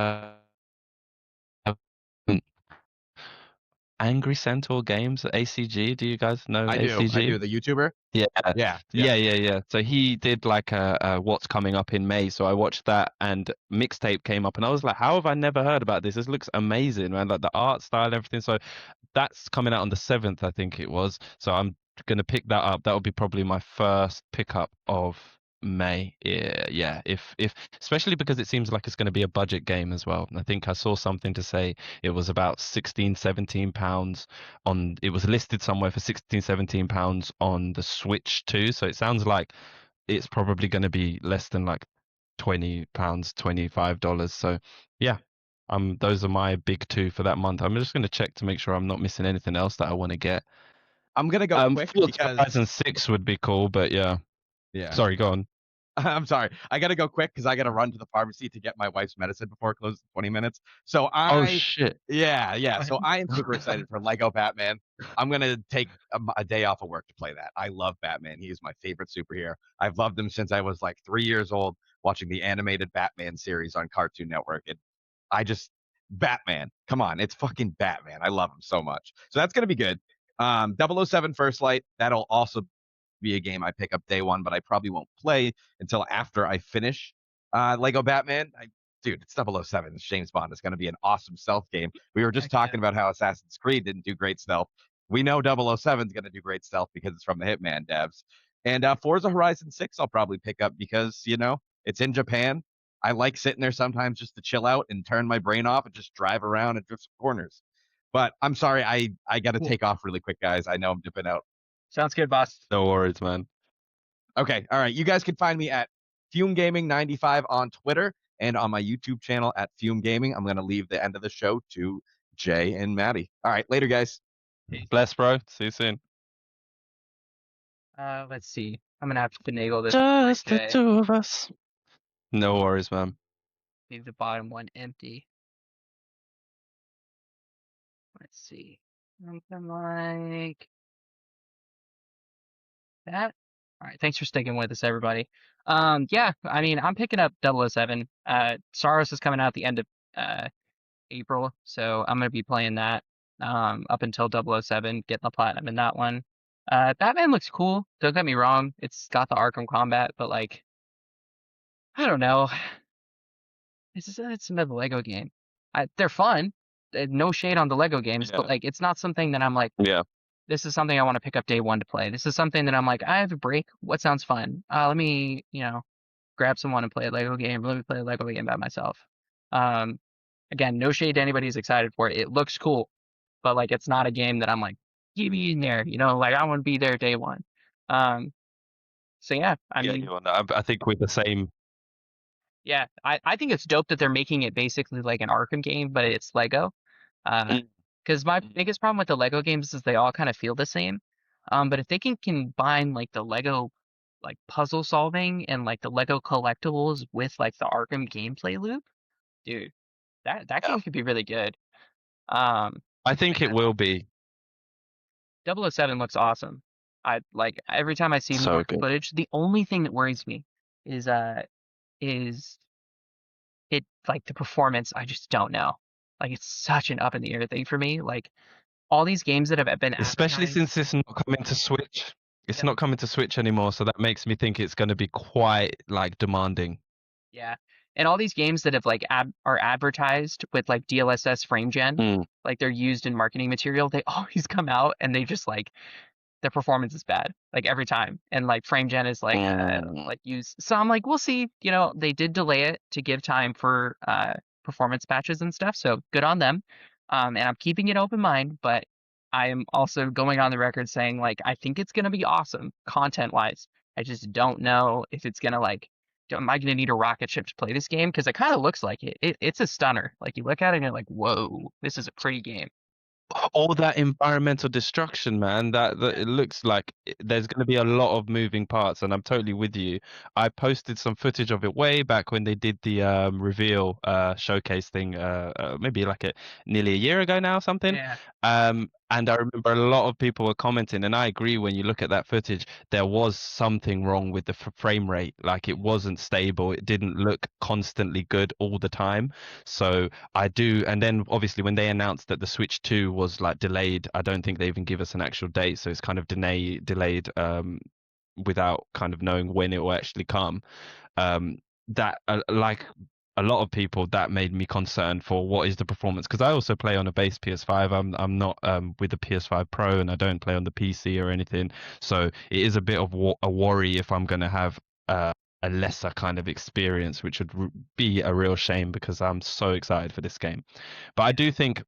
Angry Centaur Games, ACG. Do you guys know I ACG? do. The YouTuber. Yeah, Yeah. yeah. So he did like a what's coming up in May. So I watched that, and Mixtape came up, and I was like, how have I never heard about this? This looks amazing, man. Like the art style and everything. So that's coming out on the 7th, I think it was. So I'm gonna pick that up. That will be probably my first pickup of May. Yeah. If especially because it seems like it's going to be a budget game as well. I think I saw something to say it was about 16, 17 pounds on. It was listed somewhere for 16, 17 pounds on the Switch too. So it sounds like it's probably going to be less than like 20 pounds, $25. So yeah. Those are my big two for that month. I'm just going to check to make sure I'm not missing anything else that I want to get. I'm gonna go quick Forza because Horizon 6 would be cool, but yeah. yeah. Sorry, go on. I'm sorry. I gotta go quick because I gotta run to the pharmacy to get my wife's medicine before it closes in 20 minutes. So Oh shit. yeah. So I am super excited for Lego Batman. I'm gonna take a day off of work to play that. I love Batman. He is my favorite superhero. I've loved him since I was like 3 years old, watching the animated Batman series on Cartoon Network. And I just Batman. Come on, it's fucking Batman. I love him so much. So that's gonna be good. 007 First Light. That'll also be a game I pick up day one, but I probably won't play until after I finish Lego Batman. Dude, it's 007. It's James Bond. It's going to be an awesome stealth game. We were just Heck yeah. talking about how Assassin's Creed didn't do great stealth. We know 007 is going to do great stealth because it's from the Hitman devs. And Forza Horizon 6 I'll probably pick up because, it's in Japan. I like sitting there sometimes just to chill out and turn my brain off and just drive around and drift some corners. But I'm sorry, I got to Cool. take off really quick, guys. I know I'm dipping out. Sounds good, boss. No worries, man. Okay, all right. You guys can find me at Fume Gaming 95 on Twitter and on my YouTube channel at Fume Gaming. I'm going to leave the end of the show to Jay and Maddie. All right, later, guys. Bless, bro. See you soon. Let's see. I'm gonna have to finagle this. Just the Jay. two of us. No worries, man. Leave the bottom one empty. Let's see. Something like that. All right. Thanks for sticking with us, everybody. Yeah. I mean, I'm picking up 007. Saros is coming out at the end of April, so I'm gonna be playing that up until 007, getting the platinum in that one. Batman looks cool. Don't get me wrong. It's got the Arkham combat, but like, I don't know. It's another Lego game. They're fun. No shade on the Lego games, but Yeah. like, it's not something that I'm like, Yeah. this is something I want to pick up day one to play. This is something that I'm like, I have a break. What sounds fun? Let me, grab someone and play a Lego game. Let me play a Lego game by myself. Again, no shade to anybody who's excited for it. It looks cool, but like, it's not a game that I'm like, get me in there. Like I want to be there day one. So yeah, I mean, I think we're the same. yeah, I think it's dope that they're making it basically like an Arkham game, but it's Lego. Because my biggest problem with the Lego games is they all kind of feel the same. But if they can combine like the Lego like puzzle solving and like the Lego collectibles with like the Arkham gameplay loop, dude, that Yeah. game could be really good. Um, I think it will be 007 looks awesome. I like every time I see so more good. footage. The only thing that worries me is it like the performance. I just don't know. Like it's such an up in the air thing for me. Like all these games that have been Especially advertised. since it's not coming to Switch. It's Yep. not coming to Switch anymore, so that makes me think it's going to be quite like demanding. Yeah. And all these games that have like are advertised with like DLSS frame gen, like they're used in marketing material, they always come out and they just like the performance is bad like every time. And like frame gen is like used. So I'm like, we'll see. They did delay it to give time for performance patches and stuff. So good on them. And I'm keeping an open mind, but I am also going on the record saying like I think it's gonna be awesome content wise. I just don't know if it's gonna like am I going to need a rocket ship to play this game? Because it kind of looks like it. It's a stunner. Like you look at it and you're like, whoa, this is a pretty game. All that environmental destruction, man, that it looks like there's going to be a lot of moving parts, and I'm totally with you. I posted some footage of it way back when they did the reveal showcase thing, maybe like nearly a year ago now, something. Yeah. And I remember a lot of people were commenting, and I agree. When you look at that footage, there was something wrong with the frame rate. Like it wasn't stable. It didn't look constantly good all the time. So I do, and then obviously when they announced that the Switch 2 was like delayed, I don't think they even give us an actual date, so it's kind of delayed without kind of knowing when it will actually come. That like a lot of people, that made me concerned for what is the performance, because I also play on a base PS5. I'm not with the PS5 Pro, and I don't play on the PC or anything, so it is a bit of a worry if I'm going to have a lesser kind of experience, which would be a real shame because I'm so excited for this game. But I do think,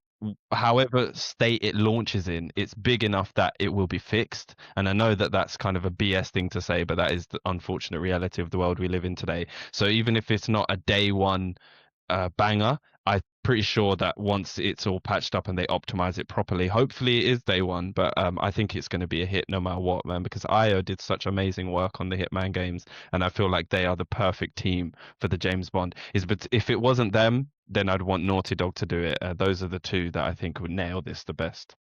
however state it launches in, it's big enough that it will be fixed. And I know that that's kind of a BS thing to say, but that is the unfortunate reality of the world we live in today. So even if it's not a day one banger, I'm pretty sure that once it's all patched up and they optimize it properly, hopefully it is day one, but I think it's going to be a hit no matter what, man, because IO did such amazing work on the Hitman games, and I feel like they are the perfect team for the James Bond. But if it wasn't them, then I'd want Naughty Dog to do it. Those are the two that I think would nail this the best.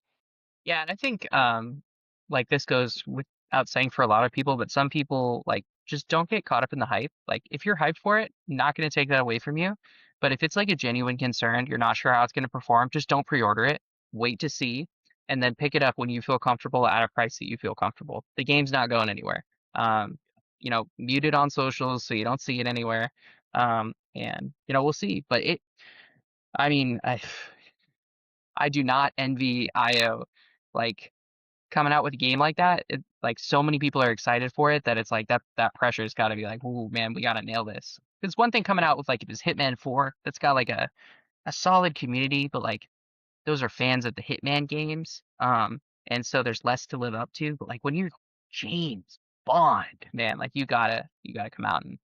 Yeah, and I think like this goes without saying for a lot of people, but some people like just don't get caught up in the hype. Like if you're hyped for it, not going to take that away from you. But if it's like a genuine concern, you're not sure how it's going to perform, just don't pre-order it. Wait to see, and then pick it up when you feel comfortable at a price that you feel comfortable. The game's not going anywhere. Mute it on socials so you don't see it anywhere. And we'll see. But I mean, I do not envy IO. Like coming out with a game like that, like so many people are excited for it that it's like that pressure's got to be like, "Ooh, man, we got to nail this." It's one thing coming out with like if it's Hitman 4, that's got like a solid community, but like those are fans of the Hitman games. And so there's less to live up to, but like when you're James Bond, man, like you gotta come out and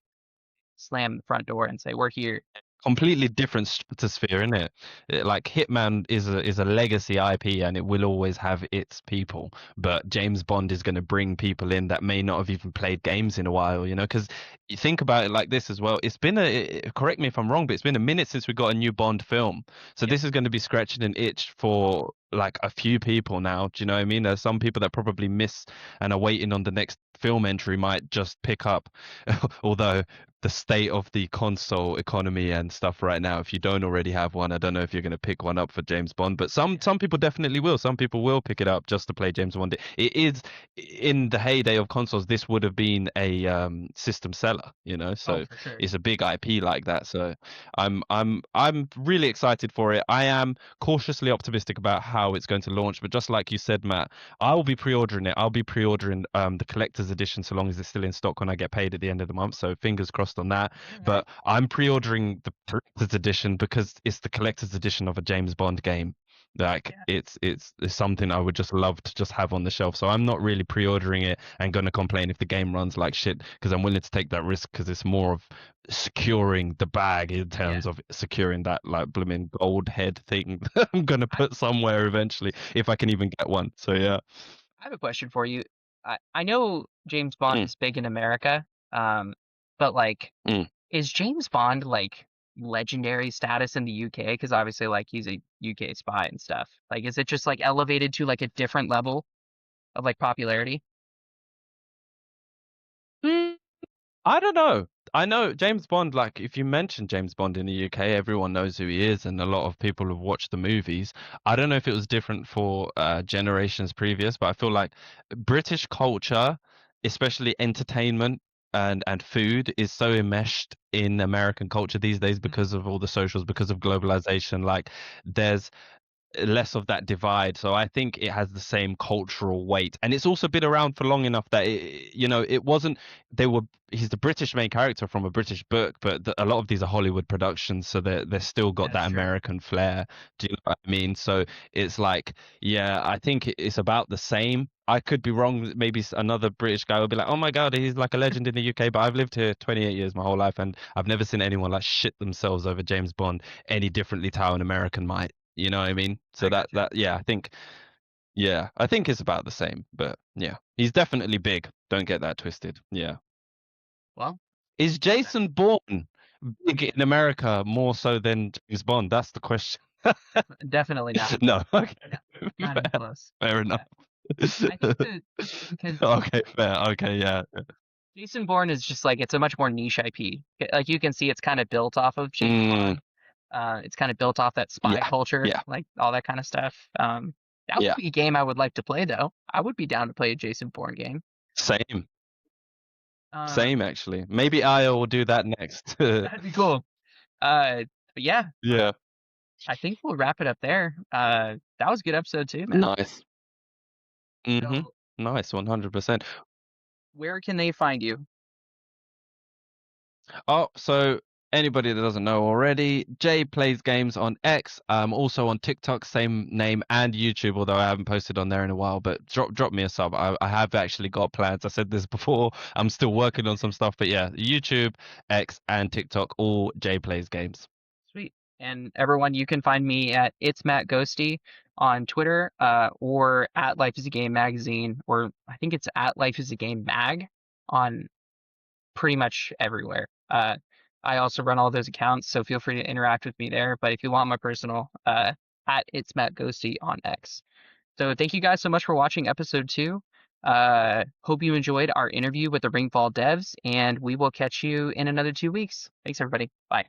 slam the front door and say, "We're here." Completely different stratosphere, isn't it? Like Hitman is a legacy IP, and it will always have its people. But James Bond is going to bring people in that may not have even played games in a while, because you think about it like this as well. It's been correct me if I'm wrong, but it's been a minute since we got a new Bond film. So this is going to be scratching an itch for like a few people now. Do you know what I mean? There's some people that probably miss and are waiting on the next film entry might just pick up, although the state of the console economy and stuff right now, if you don't already have one, I don't know if you're going to pick one up for James Bond, but some people definitely will. Some people will pick it up just to play James Bond. It is in the heyday of consoles, this would have been a system seller, so For sure. it's a big IP like that. So I'm really excited for it. I am cautiously optimistic about how it's going to launch, but just like you said, Matt, I will be pre-ordering it. I'll be pre-ordering the collector's edition so long as it's still in stock when I get paid at the end of the month. So fingers crossed on that. But I'm pre-ordering the collector's edition because it's the collector's edition of a James Bond game. Like it's something I would just love to just have on the shelf. So I'm not really pre-ordering it and gonna complain if the game runs like shit, because I'm willing to take that risk because it's more of securing the bag in terms of securing that like blooming gold head thing that I'm gonna put somewhere eventually if I can even get one. So yeah. I have a question for you. I know James Bond is big in America, but like, is James Bond like legendary status in the UK? Because obviously, like, he's a UK spy and stuff. Like, is it just like elevated to like a different level of like popularity? I don't know. I know James Bond, like if you mention James Bond in the UK, everyone knows who he is, and a lot of people have watched the movies. I don't know if it was different for generations previous, but I feel like British culture, especially entertainment and food, is so enmeshed in American culture these days because of all the socials, because of globalization. Like there's less of that divide. So I think it has the same cultural weight, and it's also been around for long enough that it wasn't. He's the British main character from a British book, but a lot of these are Hollywood productions, so they're still got That's that true. American flair. Do you know what I mean? So it's like, yeah, I think it's about the same. I could be wrong. Maybe another British guy will be like, "Oh my God, he's like a legend in the UK." But I've lived here 28 years, my whole life, and I've never seen anyone like shit themselves over James Bond any differently to how an American might. You know what I mean? So I gotcha. yeah, I think it's about the same. But yeah, he's definitely big. Don't get that twisted. Yeah. Well, Is Jason Bourne big in America more so than James Bond? That's the question. definitely not. No. Okay. No, not even close. Fair enough. I think that because Okay, fair. Okay, yeah. Jason Bourne is just like it's a much more niche IP. Like you can see, it's kind of built off of James Mm, Bond. It's kind of built off that spy yeah, culture, yeah, like all that kind of stuff. That would yeah. be a game I would like to play, though. I would be down to play a Jason Bourne game. Same. Uh, Same actually. Maybe I will do that next. that'd be cool. But yeah, Yeah. I think we'll wrap it up there. That was a good episode too, man. Nice. Mm-hmm. So, Nice, 100%. where can they find you? Oh, so anybody that doesn't know already, Jay plays games on X, also on TikTok, same name, and YouTube, although I haven't posted on there in a while, but drop me a sub. I have actually got plans. I said this before. I'm still working on some stuff, but yeah, YouTube, X, and TikTok, all Jay plays games. Sweet. And everyone, you can find me at It's Matt Ghosty on Twitter, or at Life is a Game Magazine, or I think it's at Life is a Game Mag on pretty much everywhere. I also run all those accounts, so feel free to interact with me there. But if you want my personal, at It's Matt Ghosty on X. So thank you guys so much for watching episode 2. Hope you enjoyed our interview with the Ringfall devs, and we will catch you in another 2 weeks. Thanks, everybody. Bye.